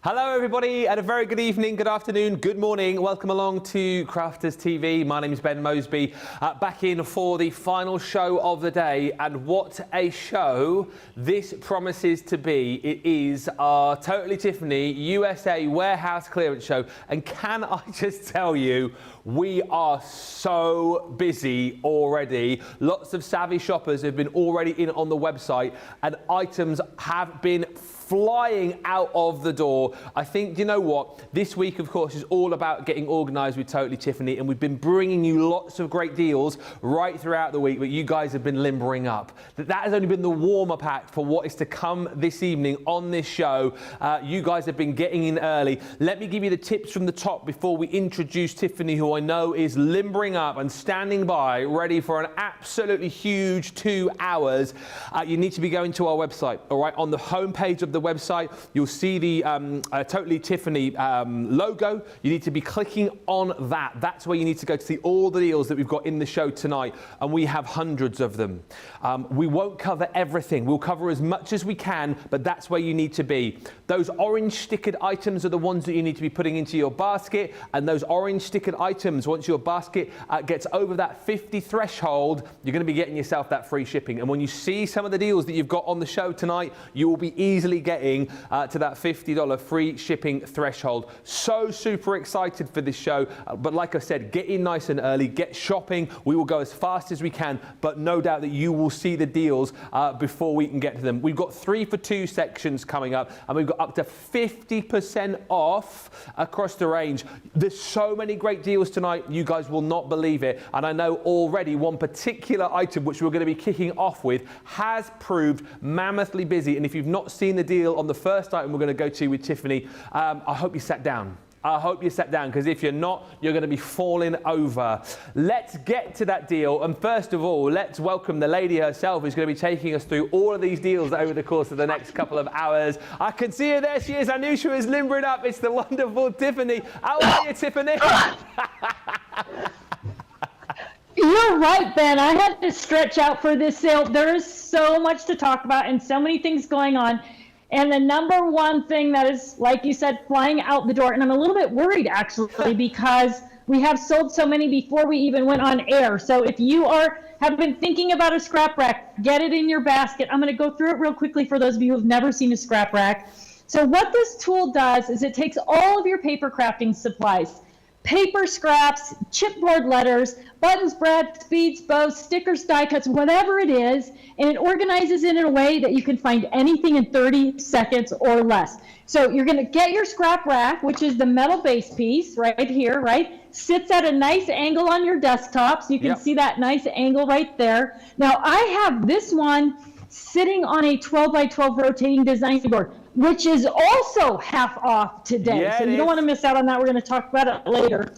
Hello everybody, and a very good evening, good afternoon, good morning. Welcome along to Crafters TV. My name is Ben Moseby, back in for the final show of the day. And what a show this promises to be. It is our Totally Tiffany USA warehouse clearance show. And can I just tell you, we are so busy already. Lots of savvy shoppers have been already in on the website, and items have been flying out of the door. I think, you know what, this week of course is all about getting organised with Totally Tiffany, and we've been bringing you lots of great deals right throughout the week, but you guys have been limbering up. That has only been the warm-up act for what is to come this evening on this show. You guys have been getting in early. Let me give you the tips from the top before we introduce Tiffany, who I know is limbering up and standing by ready for an absolutely huge 2 hours. You need to be going to our website, all right? On the homepage of the website, you'll see the Totally Tiffany logo. You need to be clicking on that. That's where you need to go to see all the deals that we've got in the show tonight, and we have hundreds of them. We won't cover everything. We'll cover as much as we can, but that's where you need to be. Those orange stickered items are the ones that you need to be putting into your basket, and those orange stickered items, once your basket gets over that 50 threshold, you're going to be getting yourself that free shipping. And when you see some of the deals that you've got on the show tonight, you will be easily getting to that $50 free shipping threshold. So super excited for this show, but like I said, get in nice and early, get shopping. We will go as fast as we can, but no doubt that you will see the deals before we can get to them. We've got 3 for 2 sections coming up, and we've got up to 50% off across the range. There's so many great deals tonight, you guys will not believe it. And I know already one particular item which we're going to be kicking off with has proved mammothly busy, and if you've not seen the deal on the first item we're going to go to with Tiffany, I hope you sat down. I hope you sat down, because if you're not, you're going to be falling over. Let's get to that deal. And first of all, let's welcome the lady herself, who's going to be taking us through all of these deals over the course of the next couple of hours. I can see her. There she is. I knew she was limbering up. It's the wonderful Tiffany. How are you, Tiffany? You're right, Ben. I had to stretch out for this sale. There is so much to talk about and so many things going on. And the number one thing that is, like you said, flying out the door, and I'm a little bit worried actually, because we have sold so many before we even went on air. So if you have been thinking about a scrap rack, get it in your basket. I'm going to go through it real quickly for those of you who've never seen a scrap rack. So what this tool does is it takes all of your paper crafting supplies, paper scraps, chipboard letters, buttons, brads, beads, bows, stickers, die cuts, whatever it is, and it organizes it in a way that you can find anything in 30 seconds or less. So you're going to get your scrap rack, which is the metal base piece right here, right? Sits at a nice angle on your desktop, so you can see that nice angle right there. Now I have this one sitting on a 12 by 12 rotating design board, which is also half off today. Yeah, so you don't want to miss out on that. We're going to talk about it later.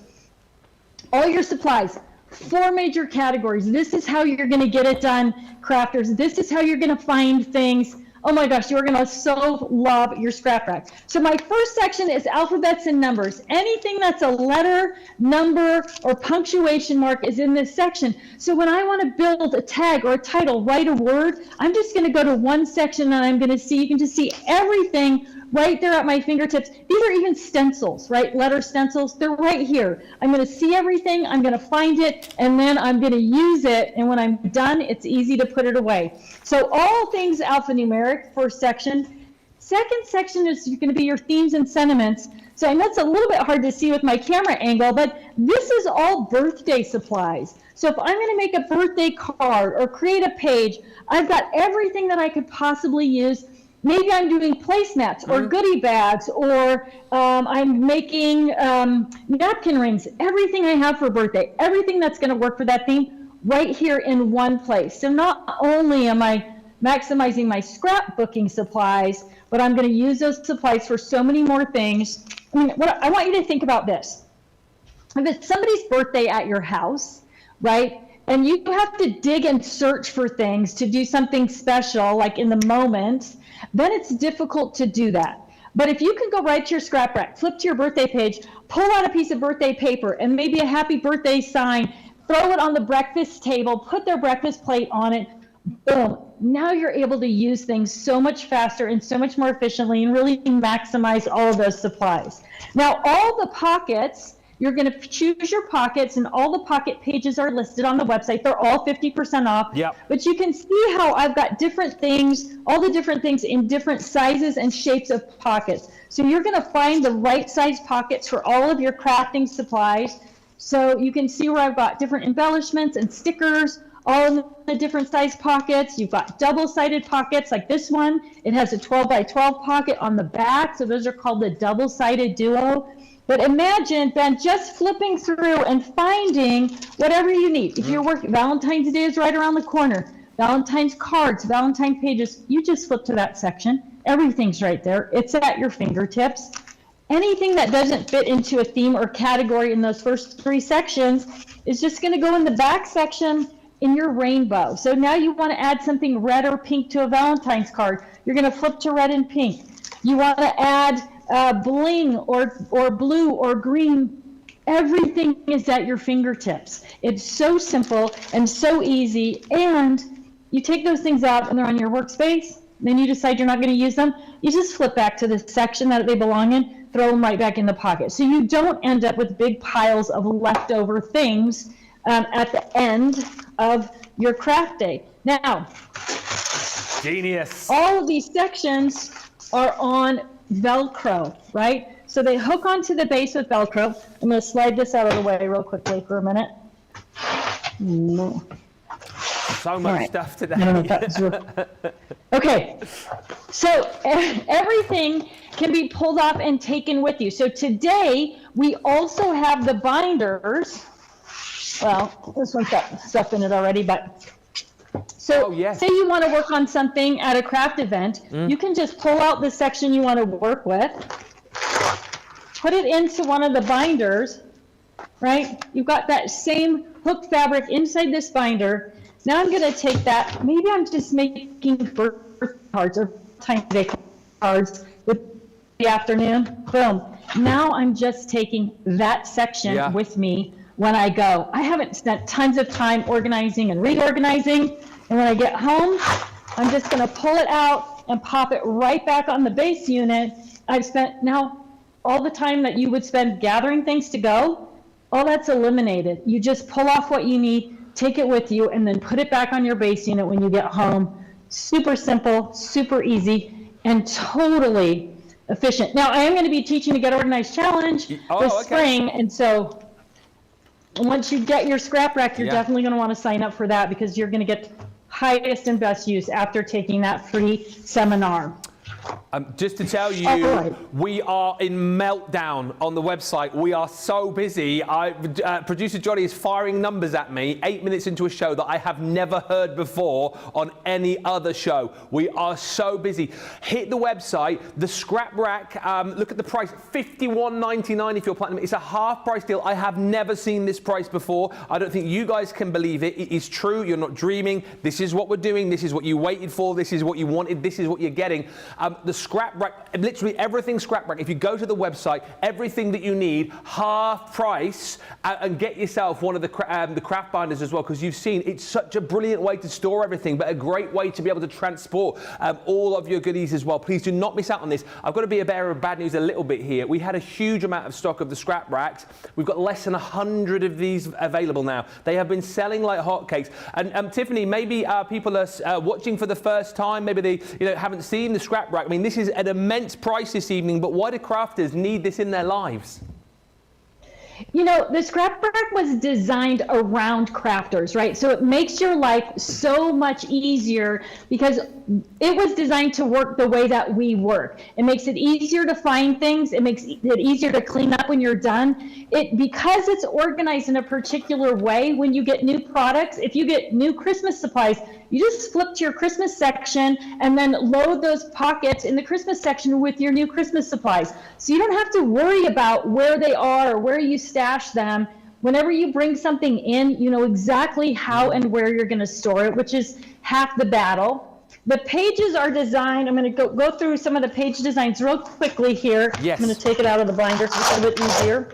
All your supplies, 4 major categories. This is how you're going to get it done, crafters. This is how you're going to find things. Oh my gosh, you're going to so love your scrap rack. So my first section is alphabets and numbers. Anything that's a letter, number, or punctuation mark is in this section. So when I want to build a tag or a title, write a word, I'm just going to go to one section and I'm going to see, you can just see everything right there at my fingertips. These are even stencils, right? Letter stencils, they're right here. I'm going to see everything, I'm going to find it, and then I'm going to use it. And when I'm done, it's easy to put it away. So all things alphanumeric, first section. Second section is going to be your themes and sentiments. So I know it's a little bit hard to see with my camera angle, but this is all birthday supplies. So if I'm going to make a birthday card or create a page, I've got everything that I could possibly use. Maybe I'm doing placemats or goodie bags, or I'm making napkin rings, everything I have for birthday, everything that's going to work for that theme right here in one place. So not only am I maximizing my scrapbooking supplies, but I'm going to use those supplies for so many more things. I mean, I want you to think about this. If it's somebody's birthday at your house, right? And you have to dig and search for things to do something special, like in the moment, then it's difficult to do that. But if you can go right to your scrap rack, flip to your birthday page, pull out a piece of birthday paper and maybe a happy birthday sign, throw it on the breakfast table, put their breakfast plate on it, boom. Now you're able to use things so much faster and so much more efficiently and really maximize all of those supplies. Now, all the pockets, you're going to choose your pockets, and all the pocket pages are listed on the website. They're all 50% off. Yep. But you can see how I've got different things, all the different things in different sizes and shapes of pockets. So you're going to find the right size pockets for all of your crafting supplies. So you can see where I've got different embellishments and stickers, all in the different size pockets. You've got double-sided pockets like this one. It has a 12 by 12 pocket on the back. So those are called the double-sided duo. But imagine, Ben, just flipping through and finding whatever you need. If you're working, Valentine's Day is right around the corner. Valentine's cards, Valentine pages, you just flip to that section. Everything's right there. It's at your fingertips. Anything that doesn't fit into a theme or category in those first 3 sections is just going to go in the back section in your rainbow. So now you want to add something red or pink to a Valentine's card. You're going to flip to red and pink. You want to add bling or blue or green. Everything is at your fingertips. It's so simple and so easy. And you take those things out and they're on your workspace. Then you decide you're not going to use them. You just flip back to the section that they belong in, throw them right back in the pocket. So you don't end up with big piles of leftover things at the end of your craft day. Now, Genius. all of these sections are on Velcro, right? So they hook onto the base with Velcro. I'm going to slide this out of the way real quickly for a minute. No. So much right. stuff today. I don't know if that's okay. So everything can be pulled off and taken with you. So today we also have the binders. Well, this one's got stuff in it already, but so say you want to work on something at a craft event, you can just pull out the section you want to work with, put it into one of the binders, right? You've got that same hook fabric inside this binder. Now I'm going to take that, maybe I'm just making birthday cards or time-day cards with the afternoon, boom. Now I'm just taking that section with me when I go. I haven't spent tons of time organizing and reorganizing, and when I get home, I'm just going to pull it out and pop it right back on the base unit. I've spent now all the time that you would spend gathering things to go, all that's eliminated. You just pull off what you need, take it with you, and then put it back on your base unit when you get home. Super simple, super easy, and totally efficient. Now, I am going to be teaching the Get Organized Challenge this spring, and so once you get your scrap rack, you're definitely going to want to sign up for that because you're going to get highest and best use after taking that free seminar. Just to tell you, we are in meltdown on the website. We are so busy. Producer Johnny is firing numbers at me 8 minutes into a show that I have never heard before on any other show. We are so busy. Hit the website, the scrap rack, look at the price, $51.99 if you're platinum. It's a half price deal. I have never seen this price before. I don't think you guys can believe it. It is true. You're not dreaming. This is what we're doing. This is what you waited for. This is what you wanted. This is what you're getting. The scrap rack, literally everything scrap rack. If you go to the website, everything that you need, half price, and get yourself one of the craft binders as well, because you've seen it's such a brilliant way to store everything, but a great way to be able to transport all of your goodies as well. Please do not miss out on this. I've got to be a bearer of bad news a little bit here. We had a huge amount of stock of the scrap racks. We've got less than 100 of these available now. They have been selling like hotcakes. And Tiffany, maybe people are watching for the first time. Maybe they haven't seen the scrap rack. I mean, this is an immense price this evening, but why do crafters need this in their lives? You know, the scrap rack was designed around crafters, right? So it makes your life so much easier because it was designed to work the way that we work. It makes it easier to find things. It makes it easier to clean up when you're done. Because it's organized in a particular way, when you get new products, if you get new Christmas supplies, you just flip to your Christmas section and then load those pockets in the Christmas section with your new Christmas supplies. So you don't have to worry about where they are or where you stash them. Whenever you bring something in, you know exactly how and where you're going to store it, which is half the battle. The pages are designed, I'm going to go through some of the page designs real quickly here. Yes. I'm going to take it out of the binder so it's a bit easier.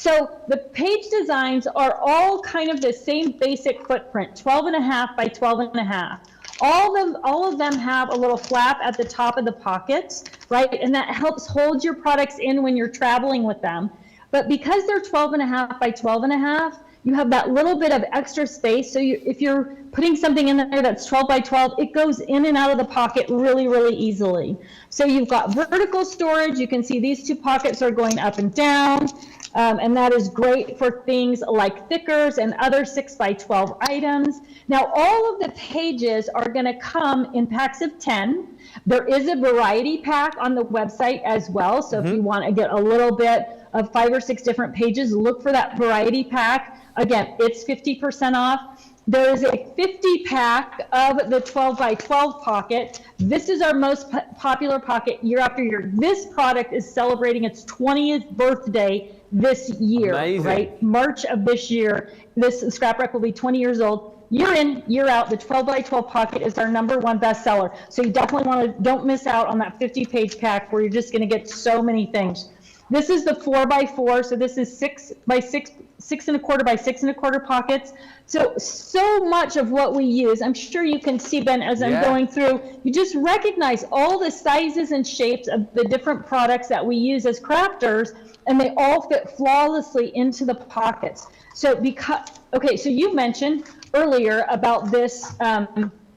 So the page designs are all kind of the same basic footprint, 12.5 by 12.5. All of them have a little flap at the top of the pockets, right? And that helps hold your products in when you're traveling with them. But because they're 12.5 by 12.5, you have that little bit of extra space. So if you're putting something in there that's 12 by 12, it goes in and out of the pocket really, really easily. So you've got vertical storage. You can see these two pockets are going up and down. And that is great for things like thickers and other 6 by 12 items. Now, all of the pages are going to come in packs of 10. There is a variety pack on the website as well. So if you want to get a little bit of 5 or 6 different pages, look for that variety pack. Again, it's 50% off. There is a 50 pack of the 12 by 12 pocket. This is our most popular pocket year after year. This product is celebrating its 20th birthday this year. Amazing. Right? March of this year, this scrap rack will be 20 years old. Year in, year out, the 12 by 12 pocket is our #1 bestseller. So you definitely don't miss out on that 50-page pack where you're just going to get so many things. This is the 4 by 4, so this is 6 by 6, 6.25 by 6.25 pockets. So much of what we use, I'm sure you can see, Ben, as I'm going through, you just recognize all the sizes and shapes of the different products that we use as crafters, and they all fit flawlessly into the pockets. So so you mentioned earlier about this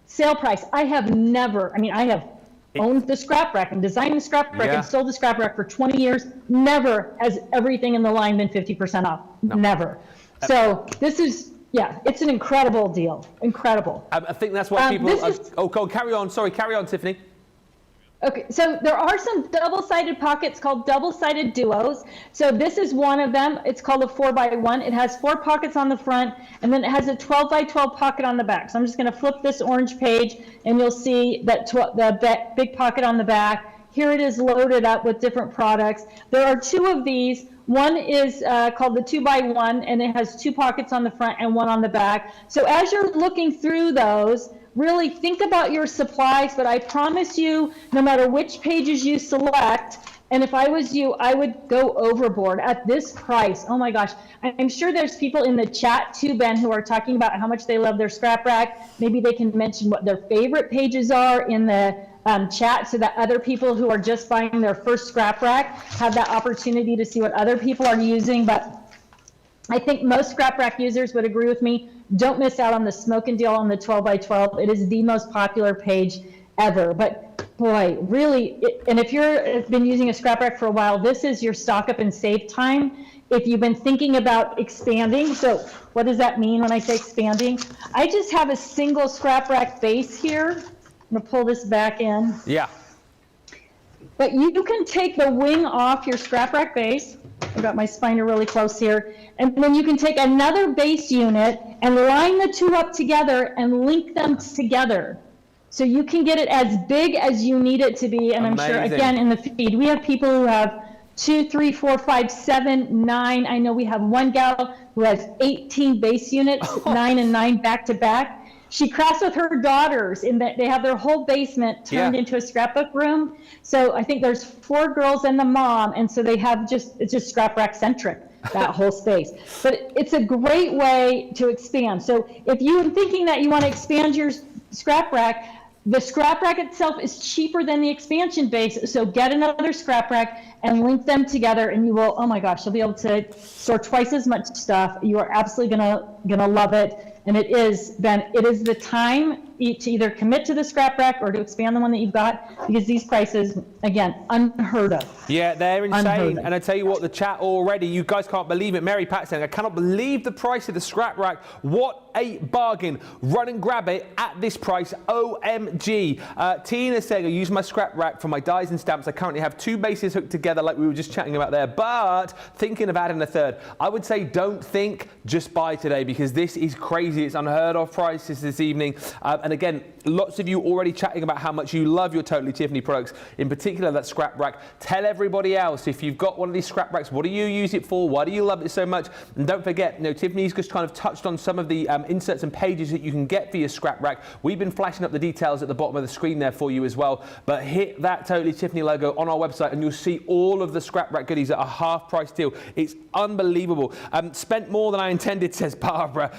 sale price. I have owned the scrap rack and designed the scrap rack and sold the scrap rack for 20 years. Never has everything in the line been 50% off. No. Never. So this is, it's an incredible deal. Incredible. I think that's why people... carry on. Sorry, carry on, Tiffany. Okay, so there are some double-sided pockets called double-sided duos. So this is one of them. It's called a 4 by 1. It has 4 pockets on the front, and then it has a 12 by 12 pocket on the back. So I'm just going to flip this orange page, and you'll see that the big pocket on the back. Here it is loaded up with different products. There are 2 of these. One is called the 2 by 1, and it has 2 pockets on the front and 1 on the back. So as you're looking through those, really think about your supplies, but I promise you, no matter which pages you select, and if I was you, I would go overboard at this price. Oh my gosh. I'm sure there's people in the chat too, Ben, who are talking about how much they love their scrap rack. Maybe they can mention what their favorite pages are in the chat so that other people who are just buying their first scrap rack have that opportunity to see what other people are using. But I think most scrap rack users would agree with me. Don't miss out on the smoking deal on the 12 by 12. It is the most popular page ever. But boy, really, and if you've been using a scrap rack for a while, this is your stock up and save time. If you've been thinking about expanding, so what does that mean when I say expanding? I just have a single scrap rack base here. I'm gonna pull this back in. Yeah. But you can take the wing off your scrap rack base. I've got my spiner really close here. And then you can take another base unit and line the 2 up together and link them together. So you can get it as big as you need it to be. And I'm sure, again, in the feed, we have people who have 2, 3, 4, 5, 7, 9. I know we have one gal who has 18 base units, 9 and 9 back to back. She crafts with her daughters in that they have their whole basement turned into a scrapbook room. So I think there's 4 girls and the mom, and so they have it's just scrap rack centric, that whole space. But it's a great way to expand. So if you're thinking that you want to expand your scrap rack, the scrap rack itself is cheaper than the expansion base. So get another scrap rack and link them together, and you will, oh my gosh, you'll be able to store twice as much stuff. You are absolutely gonna love it. And it is the time to either commit to the scrap rack or to expand the one that you've got, because these prices, again, unheard of. Yeah, they're insane. And I tell you what, the chat already, you guys can't believe it. Mary Pat saying, I cannot believe the price of the scrap rack. What a bargain. Run and grab it at this price. OMG. Tina saying, I use my scrap rack for my dies and stamps. I currently have 2 bases hooked together like we were just chatting about there, but thinking of adding a 3rd. I would say don't think, just buy today, because this is crazy. It's unheard of prices this evening. And And again, lots of you already chatting about how much you love your Totally Tiffany products, in particular that scrap rack. Tell everybody else, if you've got one of these scrap racks, what do you use it for? Why do you love it so much? And don't forget, you know, Tiffany's just kind of touched on some of the inserts and pages that you can get for your scrap rack. We've been flashing up the details at the bottom of the screen there for you as well. But hit that Totally Tiffany logo on our website and you'll see all of the scrap rack goodies at a half price deal. It's unbelievable. Spent more than I intended, says Barbara,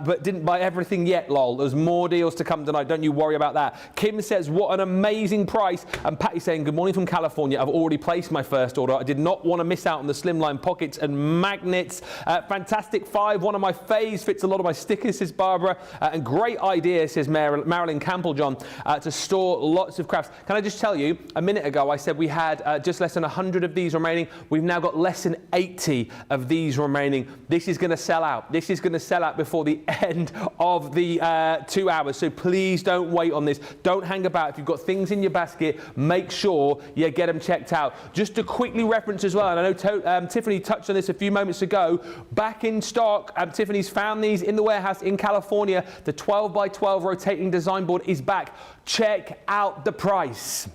but didn't buy everything yet, lol. There's more deals to come tonight. Don't you worry about that. Kim says, what an amazing price. And Patty saying, good morning from California. I've already placed my first order. I did not want to miss out on the slimline pockets and magnets. Fantastic 5. One of my faves, fits a lot of my stickers, says Barbara. And great idea, says Marilyn Campbell John, to store lots of crafts. Can I just tell you, a minute ago I said we had just less than 100 of these remaining. We've now got less than 80 of these remaining. This is going to sell out. This is going to sell out before the end of the 2 hours. So please don't wait on this. Don't hang about. If you've got things in your basket, make sure you get them checked out. Just to quickly reference as well, and I know Tiffany touched on this a few moments ago, back in stock. Tiffany's found these in the warehouse in California. The 12x12 rotating design board is back. Check out the price.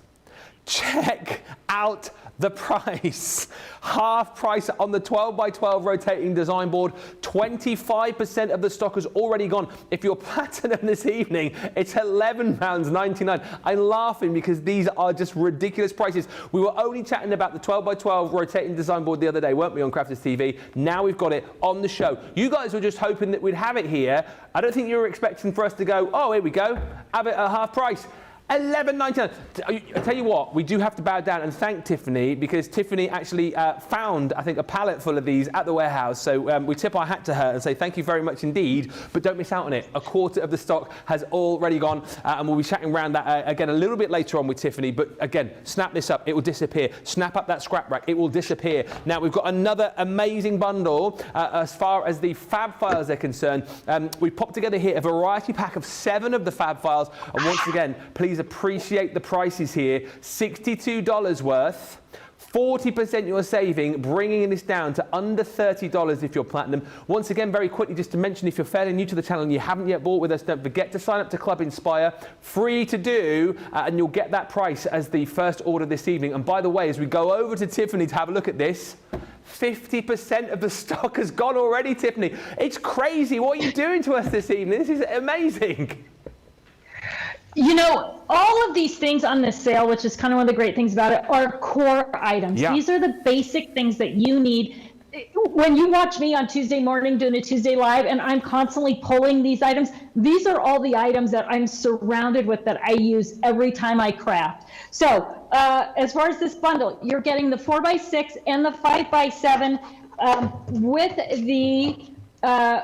Check out the price. Half price on the 12x12 rotating design board. 25% of the stock has already gone. If you're platinum this evening, it's £11.99. I'm laughing because these are just ridiculous prices. We were only chatting about the 12x12 rotating design board the other day, weren't we, on Crafters TV? Now we've got it on the show. You guys were just hoping that we'd have it here. I don't think you were expecting for us to go, oh, here we go, have it at half price. $11.99. I tell you what, we do have to bow down and thank Tiffany, because Tiffany actually found, I think, a pallet full of these at the warehouse. So we tip our hat to her and say thank you very much indeed, but don't miss out on it. A quarter of the stock has already gone, and we'll be chatting around that again a little bit later on with Tiffany. But again, snap this up, it will disappear. Snap up that scrap rack, it will disappear. Now we've got another amazing bundle as far as the fab files are concerned. We popped together here a variety pack of 7 of the fab files, and once again, please appreciate the prices here. $62 worth, 40% you're saving, bringing this down to under $30 if you're platinum. Once again, very quickly, just to mention, if you're fairly new to the channel and you haven't yet bought with us, don't forget to sign up to Club Inspire. Free to do, and you'll get that price as the first order this evening. And by the way, as we go over to Tiffany to have a look at this, 50% of the stock has gone already, Tiffany. It's crazy. What are you doing to us this evening? This is amazing. You know, all of these things on this sale, which is kind of one of the great things about it, are core items. Yeah. These are the basic things that you need. When you watch me on Tuesday morning doing a Tuesday Live and I'm constantly pulling these items, these are all the items that I'm surrounded with that I use every time I craft. So as far as this bundle, you're getting the 4x6 and the 5x7 with the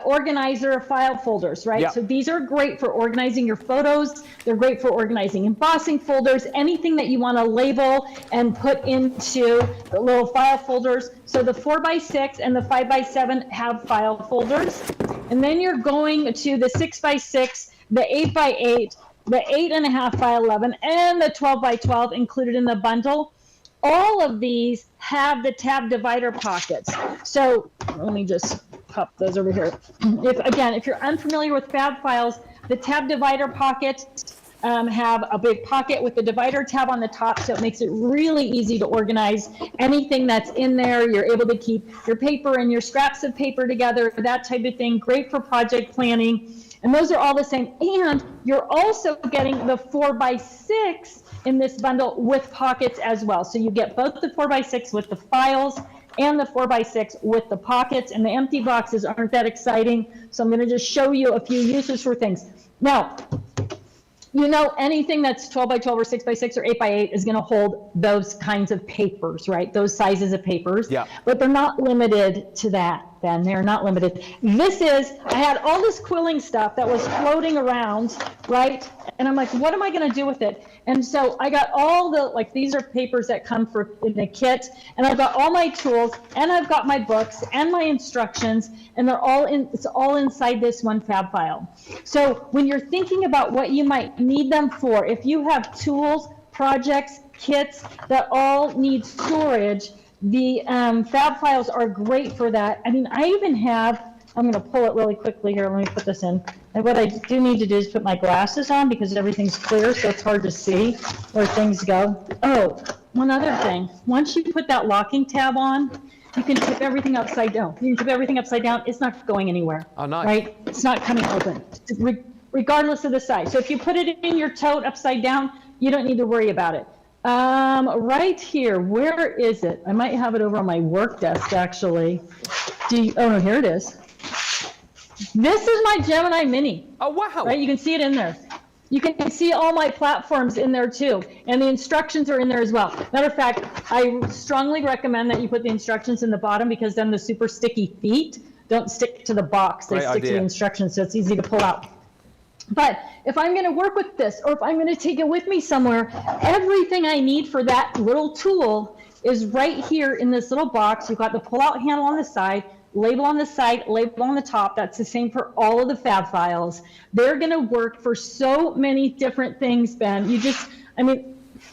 organizer file folders, right? Yeah. So these are great for organizing your photos. They're great for organizing embossing folders, anything that you want to label and put into the little file folders. So the 4x6 and the 5x7 have file folders. And then you're going to the 6x6, the 8x8, the 8.5x11, and the 12x12 included in the bundle. All of these have the tab divider pockets. So let me just pop those over here. If you're unfamiliar with fab files, the tab divider pockets have a big pocket with the divider tab on the top, so it makes it really easy to organize anything that's in there. You're able to keep your paper and your scraps of paper together, that type of thing. Great for project planning. And those are all the same. And you're also getting the 4x6 in this bundle with pockets as well. So you get both the 4x6 with the files and the 4x6 with the pockets, and the empty boxes aren't that exciting. So I'm going to just show you a few uses for things. Now, you know, anything that's 12x12 or 6x6 or 8x8 is going to hold those kinds of papers, right? Those sizes of papers. Yeah. But they're not limited to that, Ben. They're not limited. I had all this quilling stuff that was floating around, right? And I'm like, what am I going to do with it? And so I got all the, these are papers that come in a kit, and I've got all my tools, and I've got my books and my instructions, and it's all inside this one fab file. So when you're thinking about what you might need them for, if you have tools, projects, kits that all need storage, the fab files are great for that. I mean, I even have I'm going to pull it really quickly here. Let me put this in. And what I do need to do is put my glasses on because everything's clear, so it's hard to see where things go. Oh, one other thing. Once you put that locking tab on, you can tip everything upside down. You can tip everything upside down. It's not going anywhere. Oh, nice. Right? It's not coming open, regardless of the size. So if you put it in your tote upside down, you don't need to worry about it. Right here, where is it? I might have it over on my work desk, actually. Oh, no, here it is. This is my Gemini Mini. Oh, wow. Right, you can see it in there. You can see all my platforms in there too, and the instructions are in there as well. Matter of fact, I strongly recommend that you put the instructions in the bottom because then the super sticky feet don't stick to the box. They stick to the instructions, so it's easy to pull out. But if I'm going to work with this, or if I'm going to take it with me somewhere, everything I need for that little tool is right here in this little box. You've got the pull-out handle on the side, label on the side, label on the top. That's the same for all of the fab files. They're going to work for so many different things, Ben.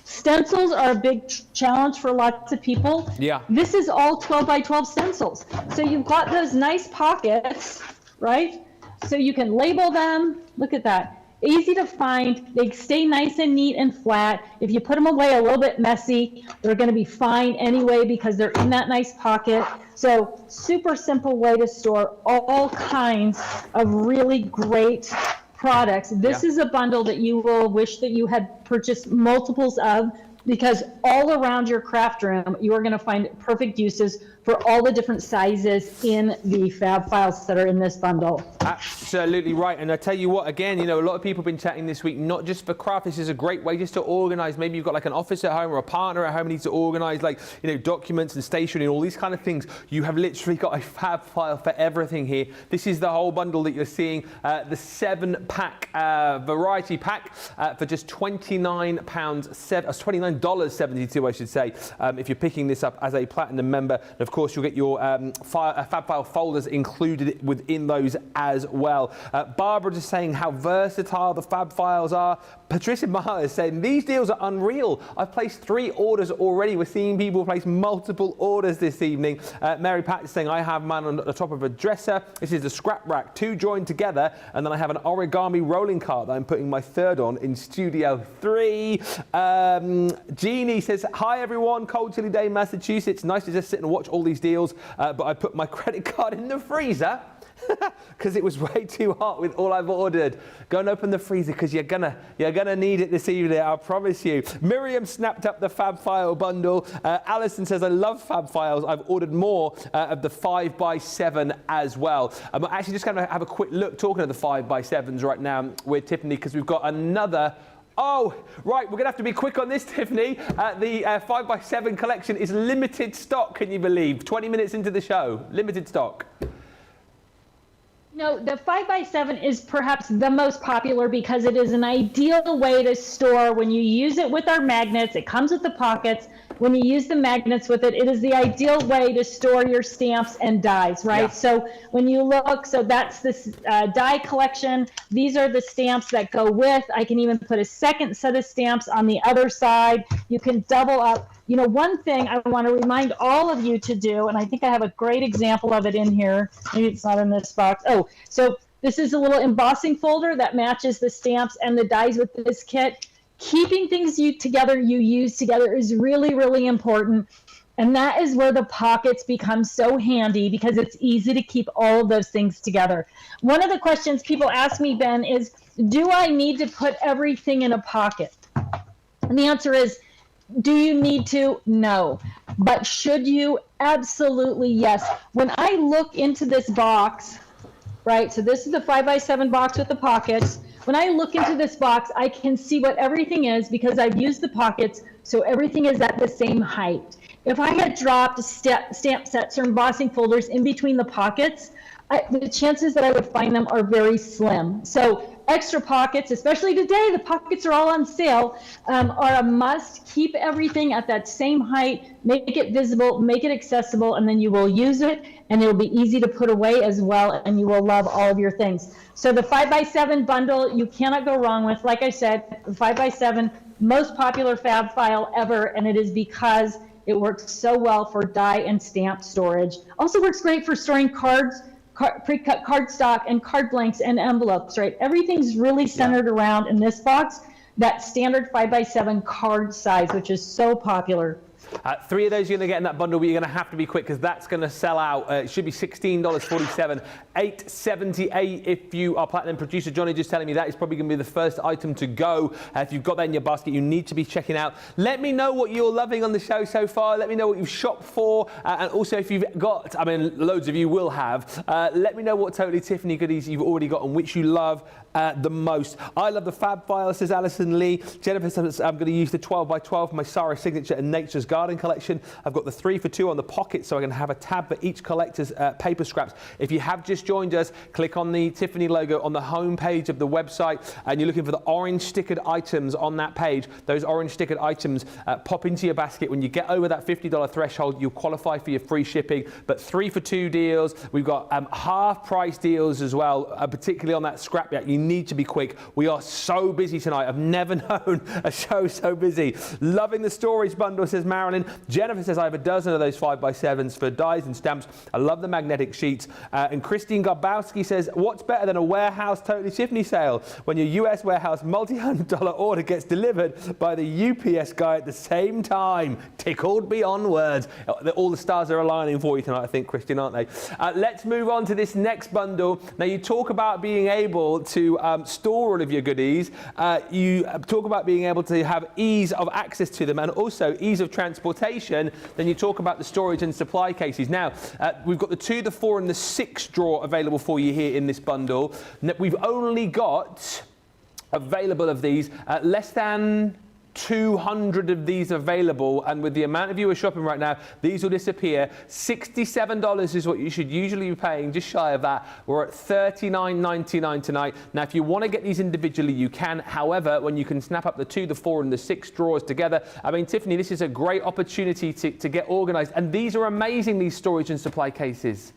Stencils are a big challenge for lots of people. Yeah. This is all 12 by 12 stencils. So you've got those nice pockets, right? So you can label them. Look at that. Easy to find. They stay nice and neat and flat. If you put them away a little bit messy, they're going to be fine anyway because they're in that nice pocket. So super simple way to store all kinds of really great products. This is a bundle that you will wish that you had purchased multiples of, because all around your craft room, you are going to find perfect uses for all the different sizes in the fab files that are in this bundle. Absolutely right. And I tell you what, again, a lot of people have been chatting this week, not just for craft. This is a great way just to organize. Maybe you've got like an office at home or a partner at home who needs to organize documents and stationery and all these kind of things. You have literally got a fab file for everything here. This is the whole bundle that you're seeing, the 7-pack variety pack for just $29.72, I should say, if you're picking this up as a platinum member. And of course, you'll get your fab file folders included within those as well. Barbara just saying how versatile the fab files are. Patricia Maher is saying these deals are unreal. I've placed 3 orders already. We're seeing people place multiple orders this evening. Mary Pat is saying I have mine on the top of a dresser. This is the scrap rack, 2 joined together, and then I have an origami rolling cart that I'm putting my 3rd on in Studio 3. Jeannie says, hi everyone, cold chilly day in Massachusetts. Nice to just sit and watch all these deals, but I put my credit card in the freezer because it was way too hot with all I've ordered. Go and open the freezer because you're gonna need it this evening, I promise you. Miriam snapped up the fab file bundle. Alison says, I love fab files. I've ordered more of the 5x7 as well. I'm actually just gonna have a quick look, talking of the 5x7s right now with Tiffany, because we've got another. Oh, right, we're going to have to be quick on this, Tiffany. The 5x7 collection is limited stock, can you believe? 20 minutes into the show, limited stock. No, the 5x7 is perhaps the most popular because it is an ideal way to store. When you use it with our magnets, it comes with the pockets. When you use the magnets with it, it is the ideal way to store your stamps and dies, right? Yeah. So when you look, so that's this die collection. These are the stamps that go with. I can even put a second set of stamps on the other side. You can double up. One thing I want to remind all of you to do, and I think I have a great example of it in here. Maybe it's not in this box. Oh, so this is a little embossing folder that matches the stamps and the dies with this kit. Keeping things you use together is really, really important. And that is where the pockets become so handy because it's easy to keep all of those things together. One of the questions people ask me, Ben, is, do I need to put everything in a pocket? And the answer is, do you need to? No. But should you? Absolutely yes. When I look into this box, right, so this is the 5x7 box with the pockets. When I look into this box, I can see what everything is because I've used the pockets, so everything is at the same height. If I had dropped stamp sets or embossing folders in between the pockets, the chances that I would find them are very slim. So extra pockets, especially today, the pockets are all on sale, are a must. Keep everything at that same height, make it visible, make it accessible, and then you will use it, and it'll be easy to put away as well, and you will love all of your things. So the 5x7 bundle, you cannot go wrong with. Like I said, the 5x7, most popular fab file ever, and it is because it works so well for die and stamp storage. Also works great for storing cards pre-cut cardstock and card blanks and envelopes, right? Everything's really centered around, in this box, that standard 5x7 card size, which is so popular. 3 of those you're going to get in that bundle, but you're going to have to be quick because that's going to sell out. It should be $16.47, $8.78 if you are platinum. Producer Johnny just telling me that is probably going to be the first item to go. If you've got that in your basket, you need to be checking out. Let me know what you're loving on the show so far. Let me know what you've shopped for. And also if you've got, I mean, loads of you will have, let me know what Totally Tiffany goodies you've already got and which you love the most. I love the Fab File, says Alison Lee. Jennifer says I'm going to use the 12x12 my Sarah Signature and Nature's Garden collection. I've got the 3 for 2 on the pocket, so I can have a tab for each collector's paper scraps. If you have just joined us, click on the Tiffany logo on the home page of the website, and you're looking for the orange stickered items on that page. Those orange stickered items pop into your basket. When you get over that $50 threshold, you'll qualify for your free shipping. But 3 for 2 deals. We've got half price deals as well, particularly on that scrapyard. You need to be quick. We are so busy tonight. I've never known a show so busy. Loving the storage bundle, says Marilyn. Jennifer says I have a dozen of those 5x7s for dies and stamps. I love the magnetic sheets. And Christine Garbowski says, what's better than a warehouse Totally Tiffany sale when your US warehouse multi-$100 order gets delivered by the UPS guy at the same time? Tickled beyond words. All the stars are aligning for you tonight, I think, Christine, aren't they? Let's move on to this next bundle. Now, you talk about being able to store all of your goodies. You talk about being able to have ease of access to them and also ease of transportation. Then you talk about the storage and supply cases. Now, we've got the 2, the 4 and the 6 drawer available for you here in this bundle. We've only got available of these less than 200 of these available, and with the amount of you who are shopping right now, these will disappear. $67 is what you should usually be paying, just shy of that. We're at $39.99 tonight. Now, if you want to get these individually, you can. However, when you can snap up the 2, the 4 and the 6 drawers together, I mean, Tiffany, this is a great opportunity to get organized, and these are amazing, these storage and supply cases.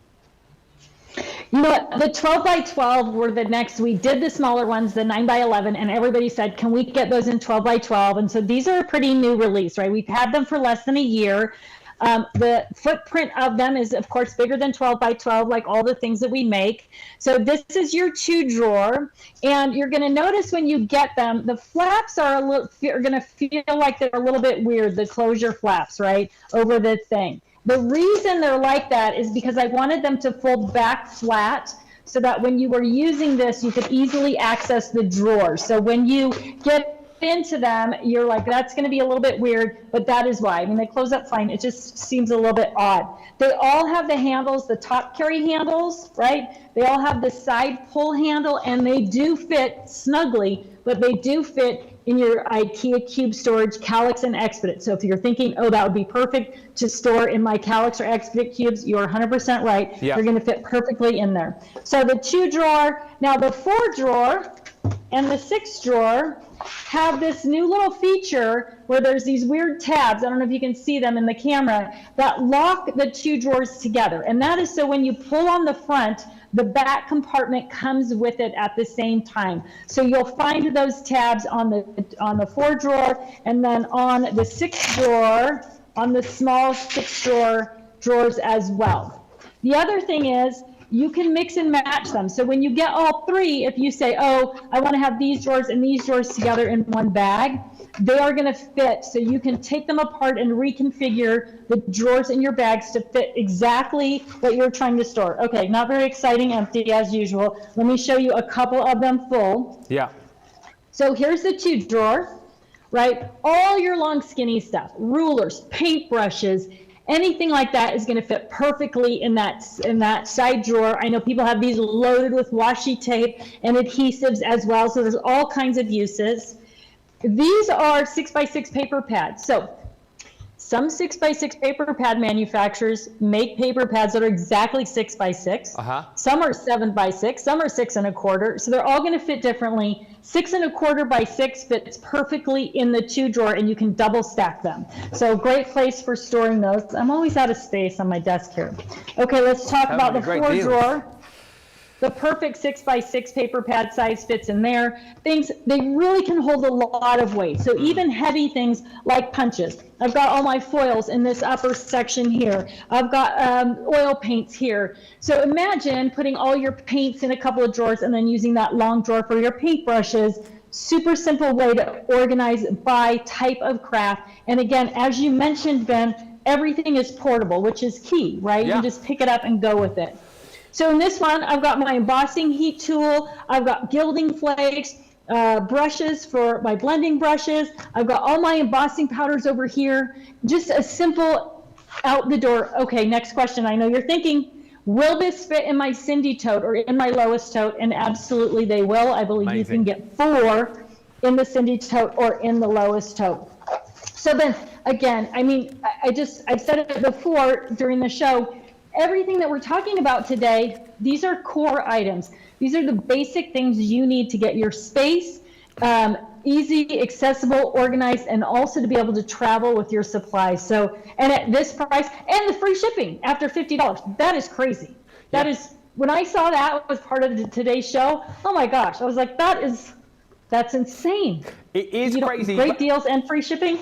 You know what, the 12x12 were the next. We did the smaller ones, the 9x11, and everybody said, can we get those in 12x12? And so these are a pretty new release, right? We've had them for less than a year. The footprint of them is, of course, bigger than 12x12, like all the things that we make. So this is your 2 drawer, and you're going to notice when you get them, the flaps are going to feel like they're a little bit weird, the closure flaps, right, over the thing. The reason they're like that is because I wanted them to fold back flat so that when you were using this, you could easily access the drawers. So when you get into them, you're like, that's going to be a little bit weird, but that is why. I mean, they close up fine. It just seems a little bit odd. They all have the handles, the top carry handles, right? They all have the side pull handle, and they do fit snugly, but they do fit in your IKEA cube storage, Calyx and Expedit. So if you're thinking, oh, that would be perfect to store in my Calyx or Expedit cubes, you're 100% right. Yeah. They're going to fit perfectly in there. So the 2 drawer, now the 4 drawer and the 6 drawer have this new little feature where there's these weird tabs, I don't know if you can see them in the camera, that lock the 2 drawers together. And that is so when you pull on the front, the back compartment comes with it at the same time. So you'll find those tabs on the 4 drawer, and then on the 6 drawer, on the small 6 drawers as well. The other thing is, you can mix and match them. So when you get all 3, if you say, oh, I want to have these drawers and these drawers together in one bag, they are going to fit. So you can take them apart and reconfigure the drawers in your bags to fit exactly what you're trying to store. Okay, not very exciting, empty as usual. Let me show you a couple of them full. Yeah. So here's the 2 drawer, right? All your long skinny stuff, rulers, paintbrushes, anything like that is going to fit perfectly in that side drawer. I know people have these loaded with washi tape and adhesives as well, so there's all kinds of uses. These are 6x6 paper pads. So some 6x6 paper pad manufacturers make paper pads that are exactly 6x6. Some are 7x6, some are 6 1/4. So they're all going to fit differently. 6 1/4 by 6 fits perfectly in the 2 drawer, and you can double stack them. So great place for storing those. I'm always out of space on my desk here. Okay, let's talk about the 4 drawer. The perfect 6x6 paper pad size fits in there. Things, they really can hold a lot of weight. So even heavy things like punches. I've got all my foils in this upper section here. I've got oil paints here. So imagine putting all your paints in a couple of drawers and then using that long drawer for your paintbrushes. Super simple way to organize by type of craft. And again, as you mentioned, Ben, everything is portable, which is key, right? Yeah. You just pick it up and go with it. So in this one, I've got my embossing heat tool. I've got gilding flakes, brushes for my blending brushes. I've got all my embossing powders over here. Just a simple out the door. Okay, next question. I know you're thinking, will this fit in my Cindy tote or in my Lois tote? And absolutely they will. I believe Amazing. You can get 4 in the Cindy tote or in the Lois tote. So then again, I mean, I've said it before during the show, everything that we're talking about today, these are core items. These are the basic things you need to get your space easy, accessible, organized, and also to be able to travel with your supplies. So, and at this price, and the free shipping after $50, that is crazy. That is, when I saw that was part of today's show, oh my gosh, I was like, that's insane. It is crazy. Great deals and free shipping.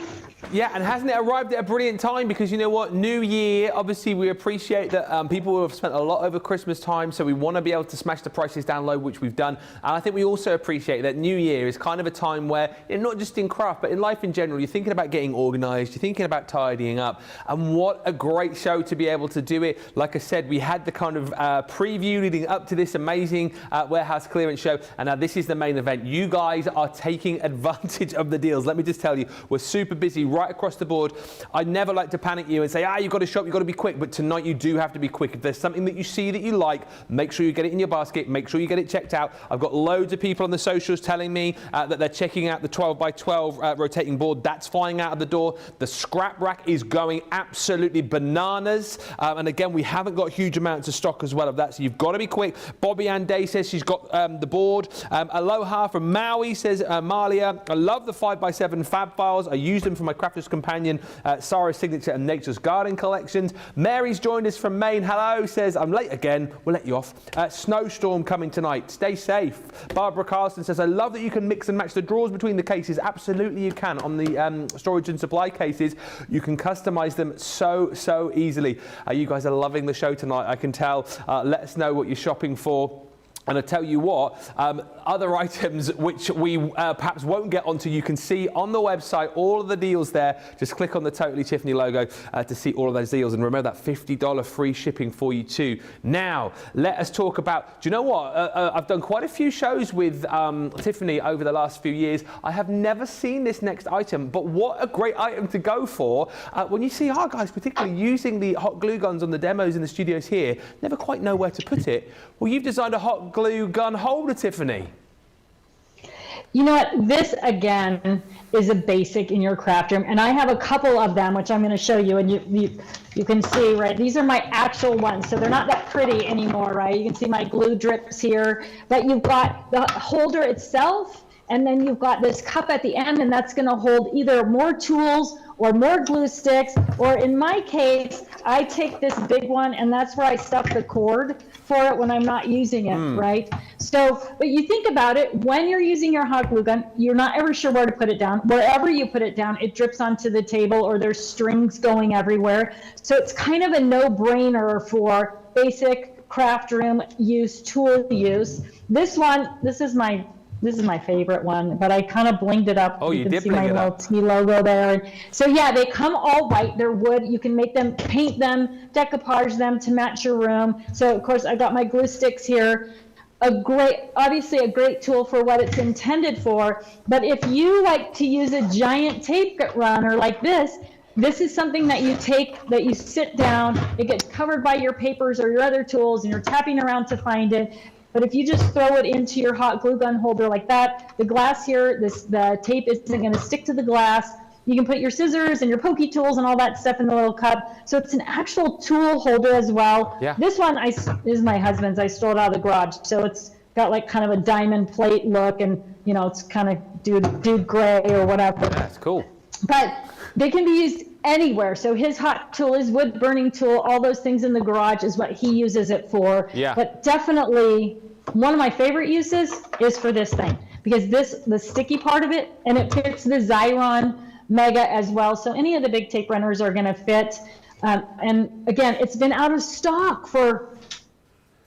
Yeah, and hasn't it arrived at a brilliant time? Because you know what, New Year, obviously we appreciate that people have spent a lot over Christmas time, so we want to be able to smash the prices down low, which we've done. And I think we also appreciate that New Year is kind of a time where, not just in craft, but in life in general, you're thinking about getting organised, you're thinking about tidying up, and what a great show to be able to do it. Like I said, we had the kind of preview leading up to this amazing warehouse clearance show, and now this is the main event. You guys are taking advantage of the deals. Let me just tell you, we're super busy right across the board. I never like to panic you and say, you've got to shop, you've got to be quick, but tonight you do have to be quick. If there's something that you see that you like, make sure you get it in your basket, make sure you get it checked out. I've got loads of people on the socials telling me that they're checking out the 12x12 rotating board. That's flying out of the door. The scrap rack is going absolutely bananas. And again, we haven't got huge amounts of stock as well of that, so you've got to be quick. Bobby Ann Day says she's got the board. Aloha from Maui says, Malia, I love the 5x7 fab files. I use them for my Crafter's Companion, Sarah's Signature and Nature's Garden collections. Mary's joined us from Maine. Hello, says, I'm late again. We'll let you off. Snowstorm coming tonight. Stay safe. Barbara Carlson says, I love that you can mix and match the drawers between the cases. Absolutely you can. On the storage and supply cases, you can customize them so easily. You guys are loving the show tonight, I can tell. Let us know what you're shopping for. And I tell you what, other items which we perhaps won't get onto, you can see on the website all of the deals there. Just click on the Totally Tiffany logo to see all of those deals. And remember that $50 free shipping for you too. Now, let us talk about, do you know what? I've done quite a few shows with Tiffany over the last few years. I have never seen this next item, but what a great item to go for. When you see our guys particularly using the hot glue guns on the demos in the studios here, never quite know where to put it. Well, you've designed a hot glue gun holder, Tiffany. You know what? This again is a basic in your craft room, and I have a couple of them which I'm going to show you, and you can see, right? These are my actual ones, so they're not that pretty anymore, right? You can see my glue drips here, but you've got the holder itself, and then you've got this cup at the end, and that's going to hold either more tools or more glue sticks, or in my case, I take this big one, and that's where I stuff the cord for it when I'm not using it, right? So, but you think about it, when you're using your hot glue gun, you're not ever sure where to put it down. Wherever you put it down, it drips onto the table, or there's strings going everywhere. So it's kind of a no-brainer for basic craft room use, tool use. This is my favorite one, but I kind of blinged it up. Oh, you can did see bling my it little up. T logo there. So yeah, they come all white. They're wood. You can make them, paint them, decoupage them to match your room. So of course I got my glue sticks here. Obviously a great tool for what it's intended for. But if you like to use a giant tape runner like this is something that you take, that you sit down, it gets covered by your papers or your other tools, and you're tapping around to find it. But if you just throw it into your hot glue gun holder like that, the glass here, the tape isn't going to stick to the glass. You can put your scissors and your pokey tools and all that stuff in the little cup. So it's an actual tool holder as well. Yeah. This one is my husband's. I stole it out of the garage. So it's got like kind of a diamond plate look, and it's kind of dude gray or whatever. That's cool. but they can be used anywhere. So his hot tool, his wood burning tool, all those things in the garage is what he uses it for. Yeah. But definitely one of my favorite uses is for this thing, because the sticky part of it, and it fits the Xyron Mega as well. So any of the big tape runners are going to fit. And again, it's been out of stock for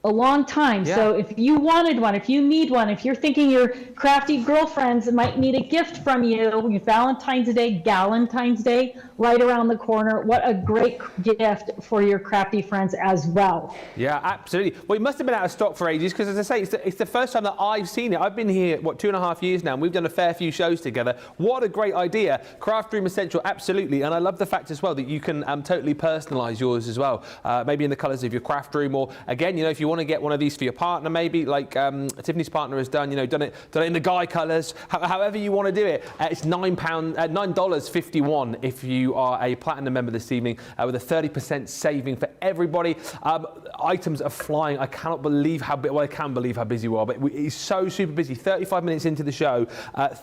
a long time. Yeah. So if you wanted one, if you need one, if you're thinking your crafty girlfriends might need a gift from you, Valentine's Day, Galentine's Day, right around the corner. What a great gift for your crafty friends as well. Yeah, absolutely. Well, it must have been out of stock for ages, because as I say, it's the first time that I've seen it. I've been here, 2.5 years now, and we've done a fair few shows together. What a great idea. Craft Room Essential, absolutely. And I love the fact as well that you can totally personalise yours as well. Maybe in the colours of your craft room, or again, if you want to get one of these for your partner, maybe like Tiffany's partner has done, done it in the guy colours, however you want to do it. It's $9.51 if you are a platinum member this evening, with a 30% saving for everybody. Items are flying. I cannot believe I can believe how busy we are, but it's so super busy. 35 minutes into the show,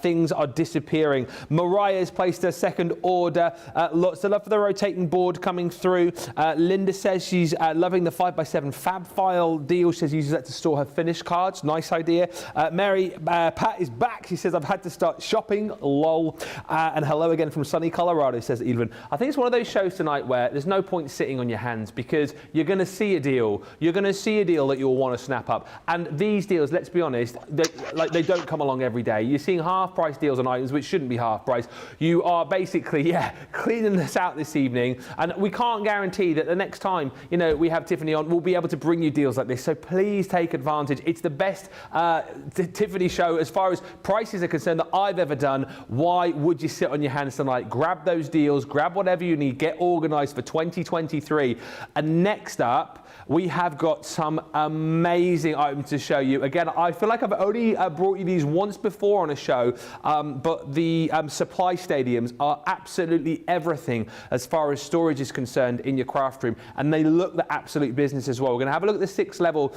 things are disappearing. Mariah's placed her second order. Lots of love for the rotating board coming through. Linda says she's loving the 5x7 fab file deal. She says uses that to store her finished cards. Nice idea. Mary, Pat is back. She says, I've had to start shopping, lol. And hello again from sunny Colorado, says Evelyn. I think it's one of those shows tonight where there's no point sitting on your hands, because you're going to see a deal. You're going to see a deal that you'll want to snap up. And these deals, let's be honest, they don't come along every day. You're seeing half price deals on items which shouldn't be half price. You are basically, cleaning this out this evening. And we can't guarantee that the next time, we have Tiffany on, we'll be able to bring you deals like this. So please take advantage. It's the best Tiffany show as far as prices are concerned that I've ever done. Why would you sit on your hands tonight? Grab those deals, grab whatever you need, get organized for 2023. And next up, we have got some amazing items to show you. Again, I feel like I've only brought you these once before on a show, but the supply stadiums are absolutely everything as far as storage is concerned in your craft room, and they look the absolute business as well. We're going to have a look at the 6th level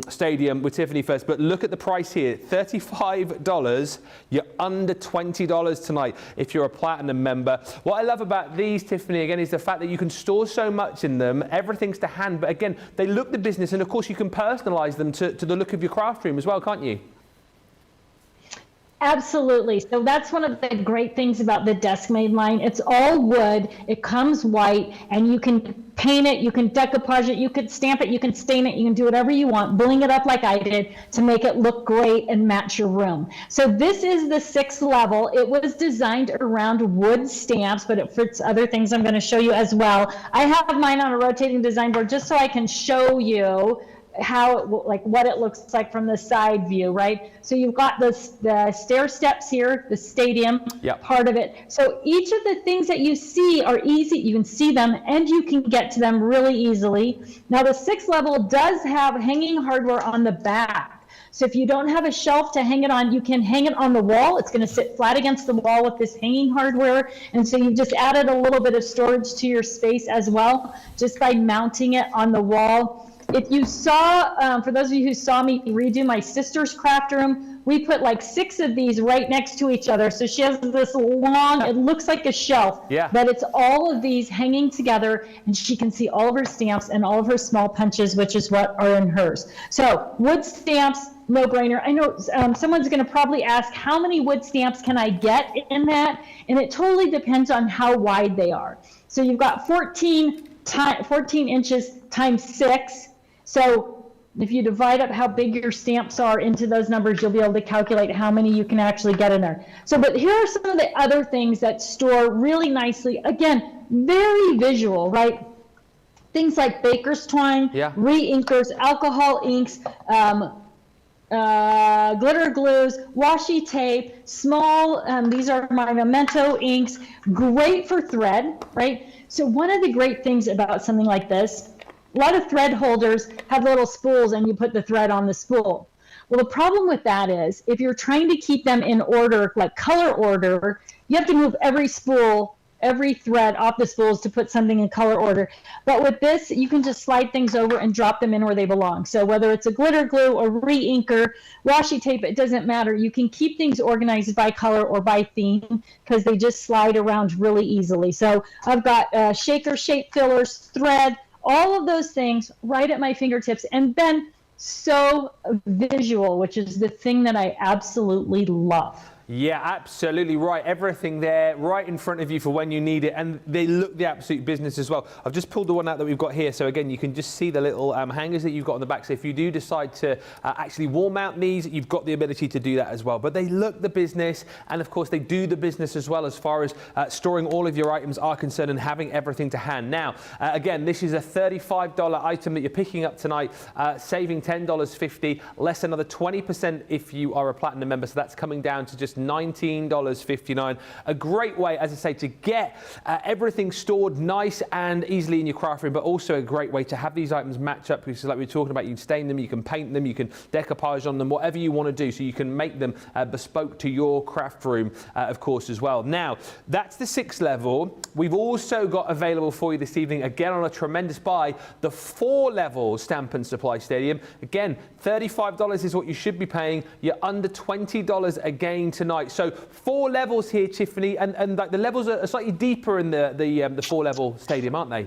stadium with Tiffany first, but look at the price here, $35. You're under $20 tonight if you're a platinum member. What I love about these, Tiffany, again, is the fact that you can store so much in them. Everything's to hand, but again, they look the business, and of course you can personalize them to the look of your craft room as well, can't you? Absolutely. So that's one of the great things about the Deskmade line. It's all wood. It comes white, and you can paint it, you can decoupage it, you can stamp it, you can stain it, you can do whatever you want, bling it up like I did to make it look great and match your room. So this is the 6th level. It was designed around wood stamps, but it fits other things I'm going to show you as well. I have mine on a rotating design board just so I can show you how what it looks like from the side view, right? So you've got the stair steps here, the stadium part of it. So each of the things that you see are easy. You can see them and you can get to them really easily. Now the 6th level does have hanging hardware on the back. So if you don't have a shelf to hang it on, you can hang it on the wall. It's going to sit flat against the wall with this hanging hardware. And so you've just added a little bit of storage to your space as well, just by mounting it on the wall. If you saw, for those of you who saw me redo my sister's craft room, we put like 6 of these right next to each other. So she has this long, it looks like a shelf, but it's all of these hanging together, and she can see all of her stamps and all of her small punches, which is what are in hers. So wood stamps, no brainer. I know someone's going to probably ask, how many wood stamps can I get in that? And it totally depends on how wide they are. So you've got 14 inches times 6. So if you divide up how big your stamps are into those numbers, you'll be able to calculate how many you can actually get in there. So, but here are some of the other things that store really nicely. Again, very visual, right? Things like baker's twine, re-inkers, alcohol inks, glitter glues, washi tape, small, these are my memento inks, great for thread, right? So one of the great things about something like this, a lot of thread holders have little spools and you put the thread on the spool. Well, the problem with that is if you're trying to keep them in order, like color order, you have to move every spool every thread off the spools to put something in color order. But with this, you can just slide things over and drop them in where they belong. So whether it's a glitter glue or re-inker, washi tape, it doesn't matter. You can keep things organized by color or by theme because they just slide around really easily. So I've got shaker shape fillers, thread, all of those things right at my fingertips. And then so visual, which is the thing that I absolutely love. Yeah, absolutely right. Everything there right in front of you for when you need it, and they look the absolute business as well. I've just pulled the one out that we've got here, so again, you can just see the little hangers that you've got on the back. So if you do decide to actually wall mount these, you've got the ability to do that as well. But they look the business, and of course they do the business as well as far as storing all of your items are concerned and having everything to hand. Now, again, this is a $35 item that you're picking up tonight, saving $10.50, less another 20% if you are a platinum member. So that's coming down to just $19.59. A great way, as I say, to get everything stored nice and easily in your craft room, but also a great way to have these items match up, because like we were talking about, you can stain them, you can paint them, you can decoupage on them, whatever you want to do, so you can make them bespoke to your craft room, of course, as well. Now, that's the 6th level. We've also got available for you this evening, again on a tremendous buy, the 4-level Stamp and Supply Stadium. Again, $35 is what you should be paying. You're under $20 again tonight. So 4 levels here, Tiffany, and like the levels are slightly deeper in the 4-level stadium, aren't they?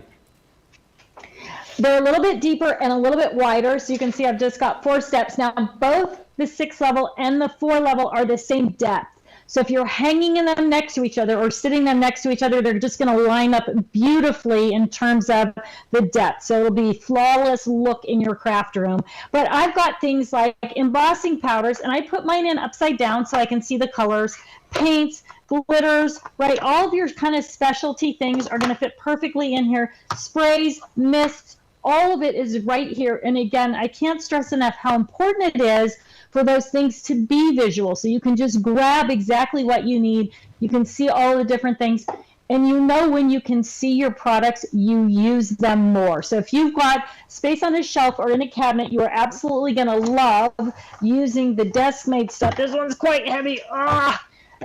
They're a little bit deeper and a little bit wider. So you can see I've just got 4 steps. Now, both the 6th level and the 4 level are the same depth. So if you're hanging in them next to each other or sitting them next to each other, they're just going to line up beautifully in terms of the depth. So it'll be flawless look in your craft room. But I've got things like embossing powders, and I put mine in upside down so I can see the colors, paints, glitters, right? All of your kind of specialty things are going to fit perfectly in here. Sprays, mists, all of it is right here. And again, I can't stress enough how important it is for those things to be visual. So you can just grab exactly what you need. You can see all the different things. And you know when you can see your products, you use them more. So if you've got space on a shelf or in a cabinet, you are absolutely going to love using the desk-made stuff. This one's quite heavy.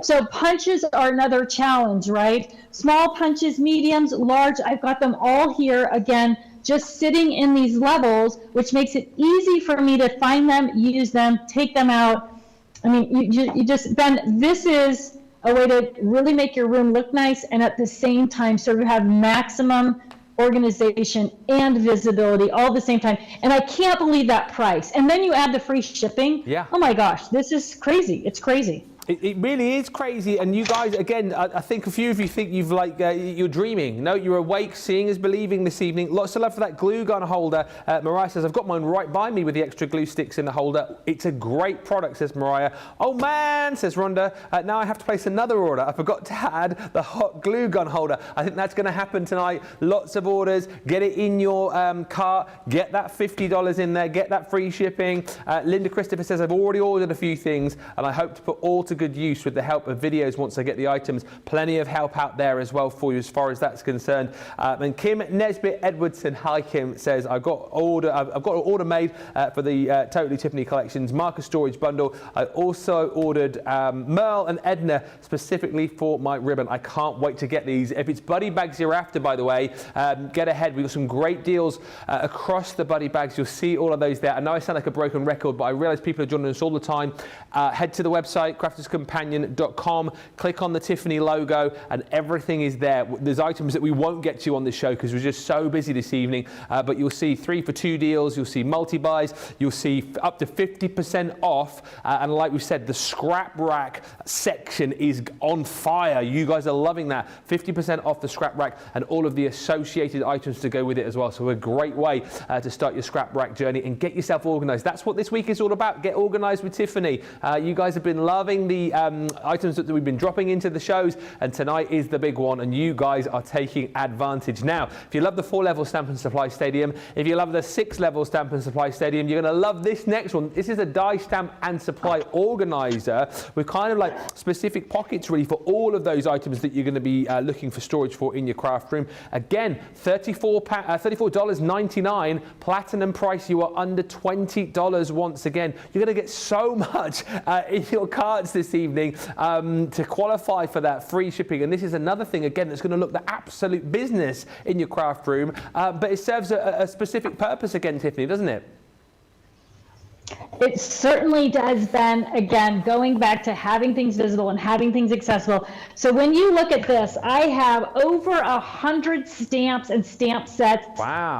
So punches are another challenge, right? Small punches, mediums, large, I've got them all here. Again, just sitting in these levels, which makes it easy for me to find them, use them, take them out. I mean, you just, Ben, this is a way to really make your room look nice and at the same time sort of have maximum organization and visibility all at the same time. And I can't believe that price. And then you add the free shipping. Yeah. Oh my gosh, this is crazy. It's crazy. It really is crazy, and you guys, again, I think a few of you think you've you're dreaming. No, you're awake, seeing is believing this evening. Lots of love for that glue gun holder. Mariah says, I've got mine right by me with the extra glue sticks in the holder. It's a great product, says Mariah. Oh man, says Rhonda, now I have to place another order. I forgot to add the hot glue gun holder. I think that's going to happen tonight. Lots of orders. Get it in your cart. Get that $50 in there. Get that free shipping. Linda Christopher says, I've already ordered a few things, and I hope to put all to good use with the help of videos once I get the items. Plenty of help out there as well for you as far as that's concerned. And Kim Nesbitt Edwardson, hi Kim, says I've got an order made for the Totally Tiffany collections marker storage bundle. I also ordered Merle and Edna specifically for my ribbon. I can't wait to get these. If it's buddy bags you're after, by the way, get ahead. We've got some great deals across the buddy bags. You'll see all of those there. I know I sound like a broken record, but I realize people are joining us all the time. Head to the website, crafterscompanion.com, click on the Tiffany logo, and everything is there. There's items that we won't get to on this show because we're just so busy this evening, but you'll see 3 for 2 deals, you'll see multi-buys, you'll see up to 50% off, and like we said, the scrap rack section is on fire. You guys are loving that. 50% off the scrap rack and all of the associated items to go with it as well. So a great way to start your scrap rack journey and get yourself organized. That's what this week is all about. Get organized with Tiffany. You guys have been loving the items that we've been dropping into the shows, and tonight is the big one, and you guys are taking advantage. Now, if you love the 4-level Stamp and Supply Stadium, if you love the 6-level Stamp and Supply Stadium, you're going to love this next one. This is a die stamp and supply organizer with kind of like specific pockets really for all of those items that you're going to be looking for storage for in your craft room. Again, $34.99 platinum price. You are under $20 once again. You're going to get so much in your carts this evening to qualify for that free shipping. And this is another thing, again, that's going to look the absolute business in your craft room, but it serves a specific purpose again, Tiffany, doesn't it? It certainly does, Ben. Again, going back to having things visible and having things accessible. So when you look at this, I have over 100 stamps and stamp sets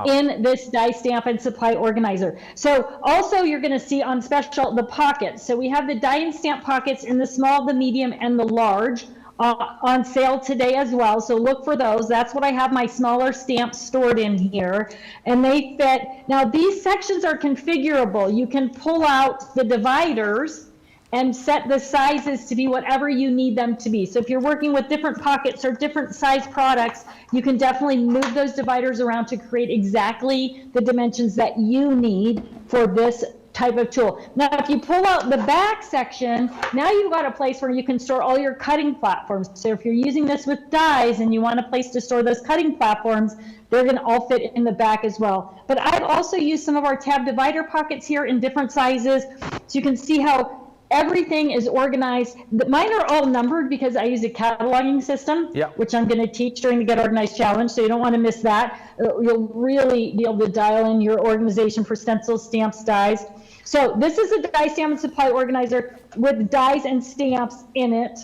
in this die stamp and supply organizer. So also you're going to see on special the pockets. So we have the die and stamp pockets in the small, the medium, and the large. On sale today as well, so look for those. That's what I have my smaller stamps stored in here, and they fit. Now these sections are configurable. You can pull out the dividers and set the sizes to be whatever you need them to be. So if you're working with different pockets or different size products, you can definitely move those dividers around to create exactly the dimensions that you need for this type of tool. Now, if you pull out the back section, now you've got a place where you can store all your cutting platforms. So if you're using this with dies and you want a place to store those cutting platforms, they're going to all fit in the back as well. But I've also used some of our tab divider pockets here in different sizes, so you can see how everything is organized. Mine are all numbered because I use a cataloging system, which I'm going to teach during the Get Organized Challenge, so you don't want to miss that. You'll really be able to dial in your organization for stencils, stamps, dies. So this is a die stamp and supply organizer with dies and stamps in it.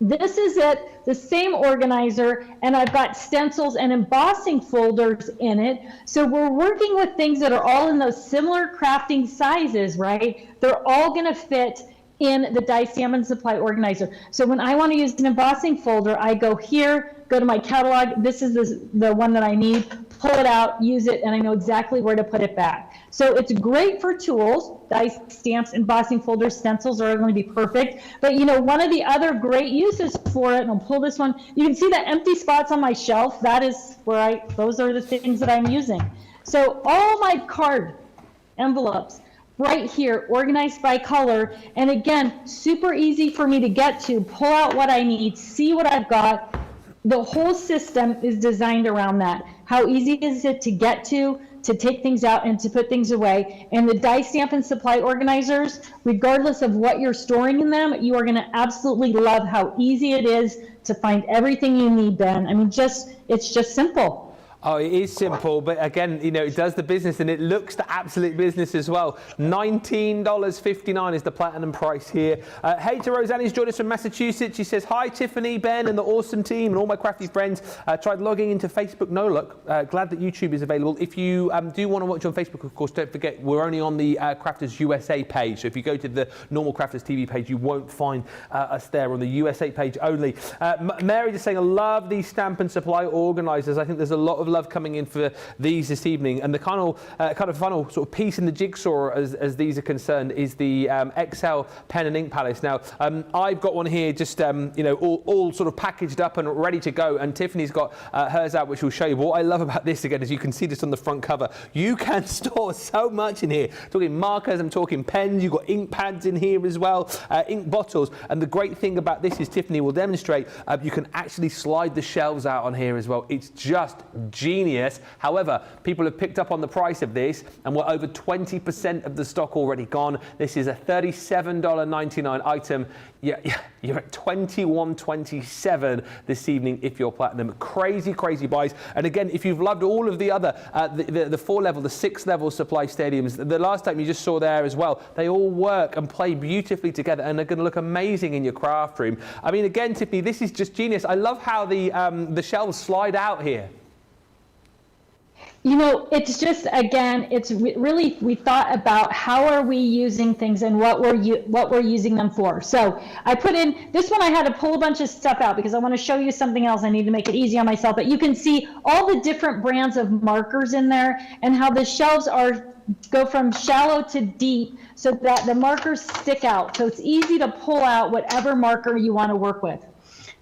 This is it, the same organizer, and I've got stencils and embossing folders in it. So we're working with things that are all in those similar crafting sizes, right? They're all going to fit in the die stamp and supply organizer. So when I want to use an embossing folder, I go here, go to my catalog. This is the one that I need. Pull it out, use it, and I know exactly where to put it back. So it's great for tools. Die stamps, embossing folders, stencils are going to be perfect. But you know, one of the other great uses for it, and I'll pull this one, you can see the empty spots on my shelf. That is where those are the things that I'm using. So all my card envelopes right here, organized by color, and again, super easy for me to get to, pull out what I need, see what I've got. The whole system is designed around that. How easy is it to get to take things out and to put things away? And the die stamp and supply organizers, regardless of what you're storing in them, you are going to absolutely love how easy it is to find everything you need, Ben. I mean, it's just simple. Oh, it is simple, but again, you know, it does the business and it looks the absolute business as well. $19.59 is the platinum price here. Hey to Roseanne, who's joined us from Massachusetts. She says, hi Tiffany, Ben and the awesome team and all my crafty friends. Tried logging into Facebook, no luck. Glad that YouTube is available. If you do want to watch on Facebook, of course, don't forget, we're only on the Crafters USA page. So if you go to the normal Crafters TV page, you won't find us there on the USA page only. Mary just saying, I love these stamp and supply organizers. I think there's a lot of love coming in for these this evening, and the kind of final sort of piece in the jigsaw as these are concerned is the XL pen and ink palettes. Now I've got one here just you know, all sort of packaged up and ready to go, and Tiffany's got hers out, which we'll show you. But what I love about this, again, is you can see this on the front cover, you can store so much in here. I'm talking markers, I'm talking pens, you've got ink pads in here as well, ink bottles, and the great thing about this is Tiffany will demonstrate you can actually slide the shelves out on here as well. It's just genius. However, people have picked up on the price of this, and we're over 20% of the stock already gone. This is a $37.99 item. Yeah, you're at $21.27 this evening if you're platinum. Crazy buys. And again, if you've loved all of the other, the 4-level, the 6-level supply stadiums, the last time you just saw there as well, they all work and play beautifully together, and they're going to look amazing in your craft room. I mean, again, Tiffany, this is just genius. I love how the shelves slide out here. You know, it's just, again, it's really, we thought about how are we using things and what we're using them for. So I put in this one, I had to pull a bunch of stuff out because I want to show you something else. I need to make it easy on myself, but you can see all the different brands of markers in there and how the shelves go from shallow to deep so that the markers stick out. So it's easy to pull out whatever marker you want to work with.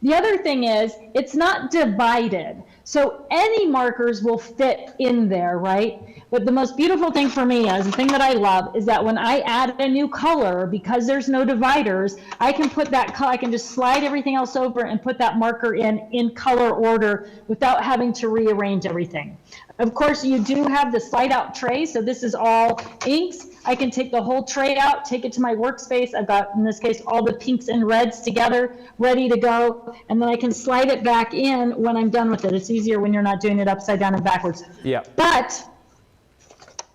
The other thing is, it's not divided. So any markers will fit in there, right? But the most beautiful thing for me is, the thing that I love, is that when I add a new color, because there's no dividers, I can put that, I can just slide everything else over and put that marker in color order without having to rearrange everything. Of course, you do have the slide out tray, so this is all inks. I can take the whole tray out, take it to my workspace. I've got, in this case, all the pinks and reds together, ready to go, and then I can slide it back in when I'm done with it. It's easier when you're not doing it upside down and backwards. Yeah. But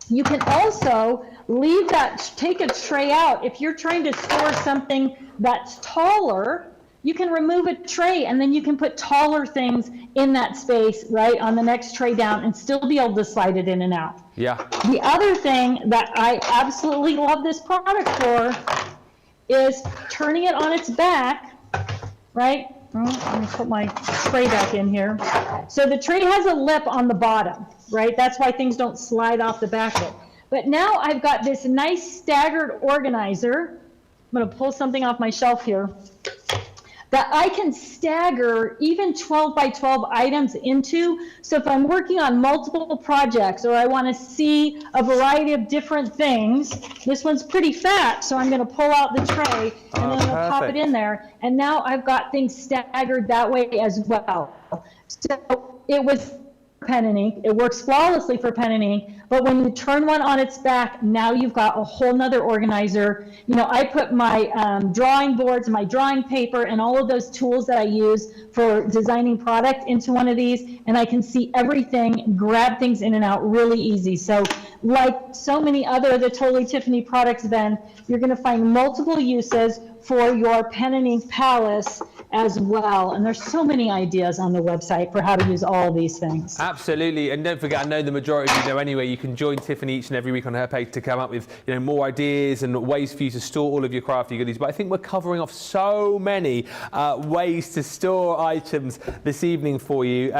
you can also leave that, take a tray out. If you're trying to store something that's taller, you can remove a tray and then you can put taller things in that space, right, on the next tray down, and still be able to slide it in and out. Yeah. The other thing that I absolutely love this product for is turning it on its back, right? Let me put my tray back in here. So the tray has a lip on the bottom, right? That's why things don't slide off the back of it. But now I've got this nice staggered organizer. I'm going to pull something off my shelf here that I can stagger even 12 by 12 items into. So if I'm working on multiple projects or I want to see a variety of different things, this one's pretty fat, so I'm going to pull out the tray and then I'm going to pop it in there. And now I've got things staggered that way as well. So it was pen and ink. It works flawlessly for pen and ink, but when you turn one on its back, now you've got a whole nother organizer. You know, I put my drawing boards, my drawing paper, and all of those tools that I use for designing product into one of these, and I can see everything, grab things in and out really easy. So like so many other the Totally Tiffany products, Ben, you're going to find multiple uses for your pen and ink palettes as well. And there's so many ideas on the website for how to use all these things. Absolutely. And don't forget, I know the majority of you know anyway, you can join Tiffany each and every week on her page to come up with, you know, more ideas and ways for you to store all of your crafty goodies. But I think we're covering off so many ways to store items this evening for you.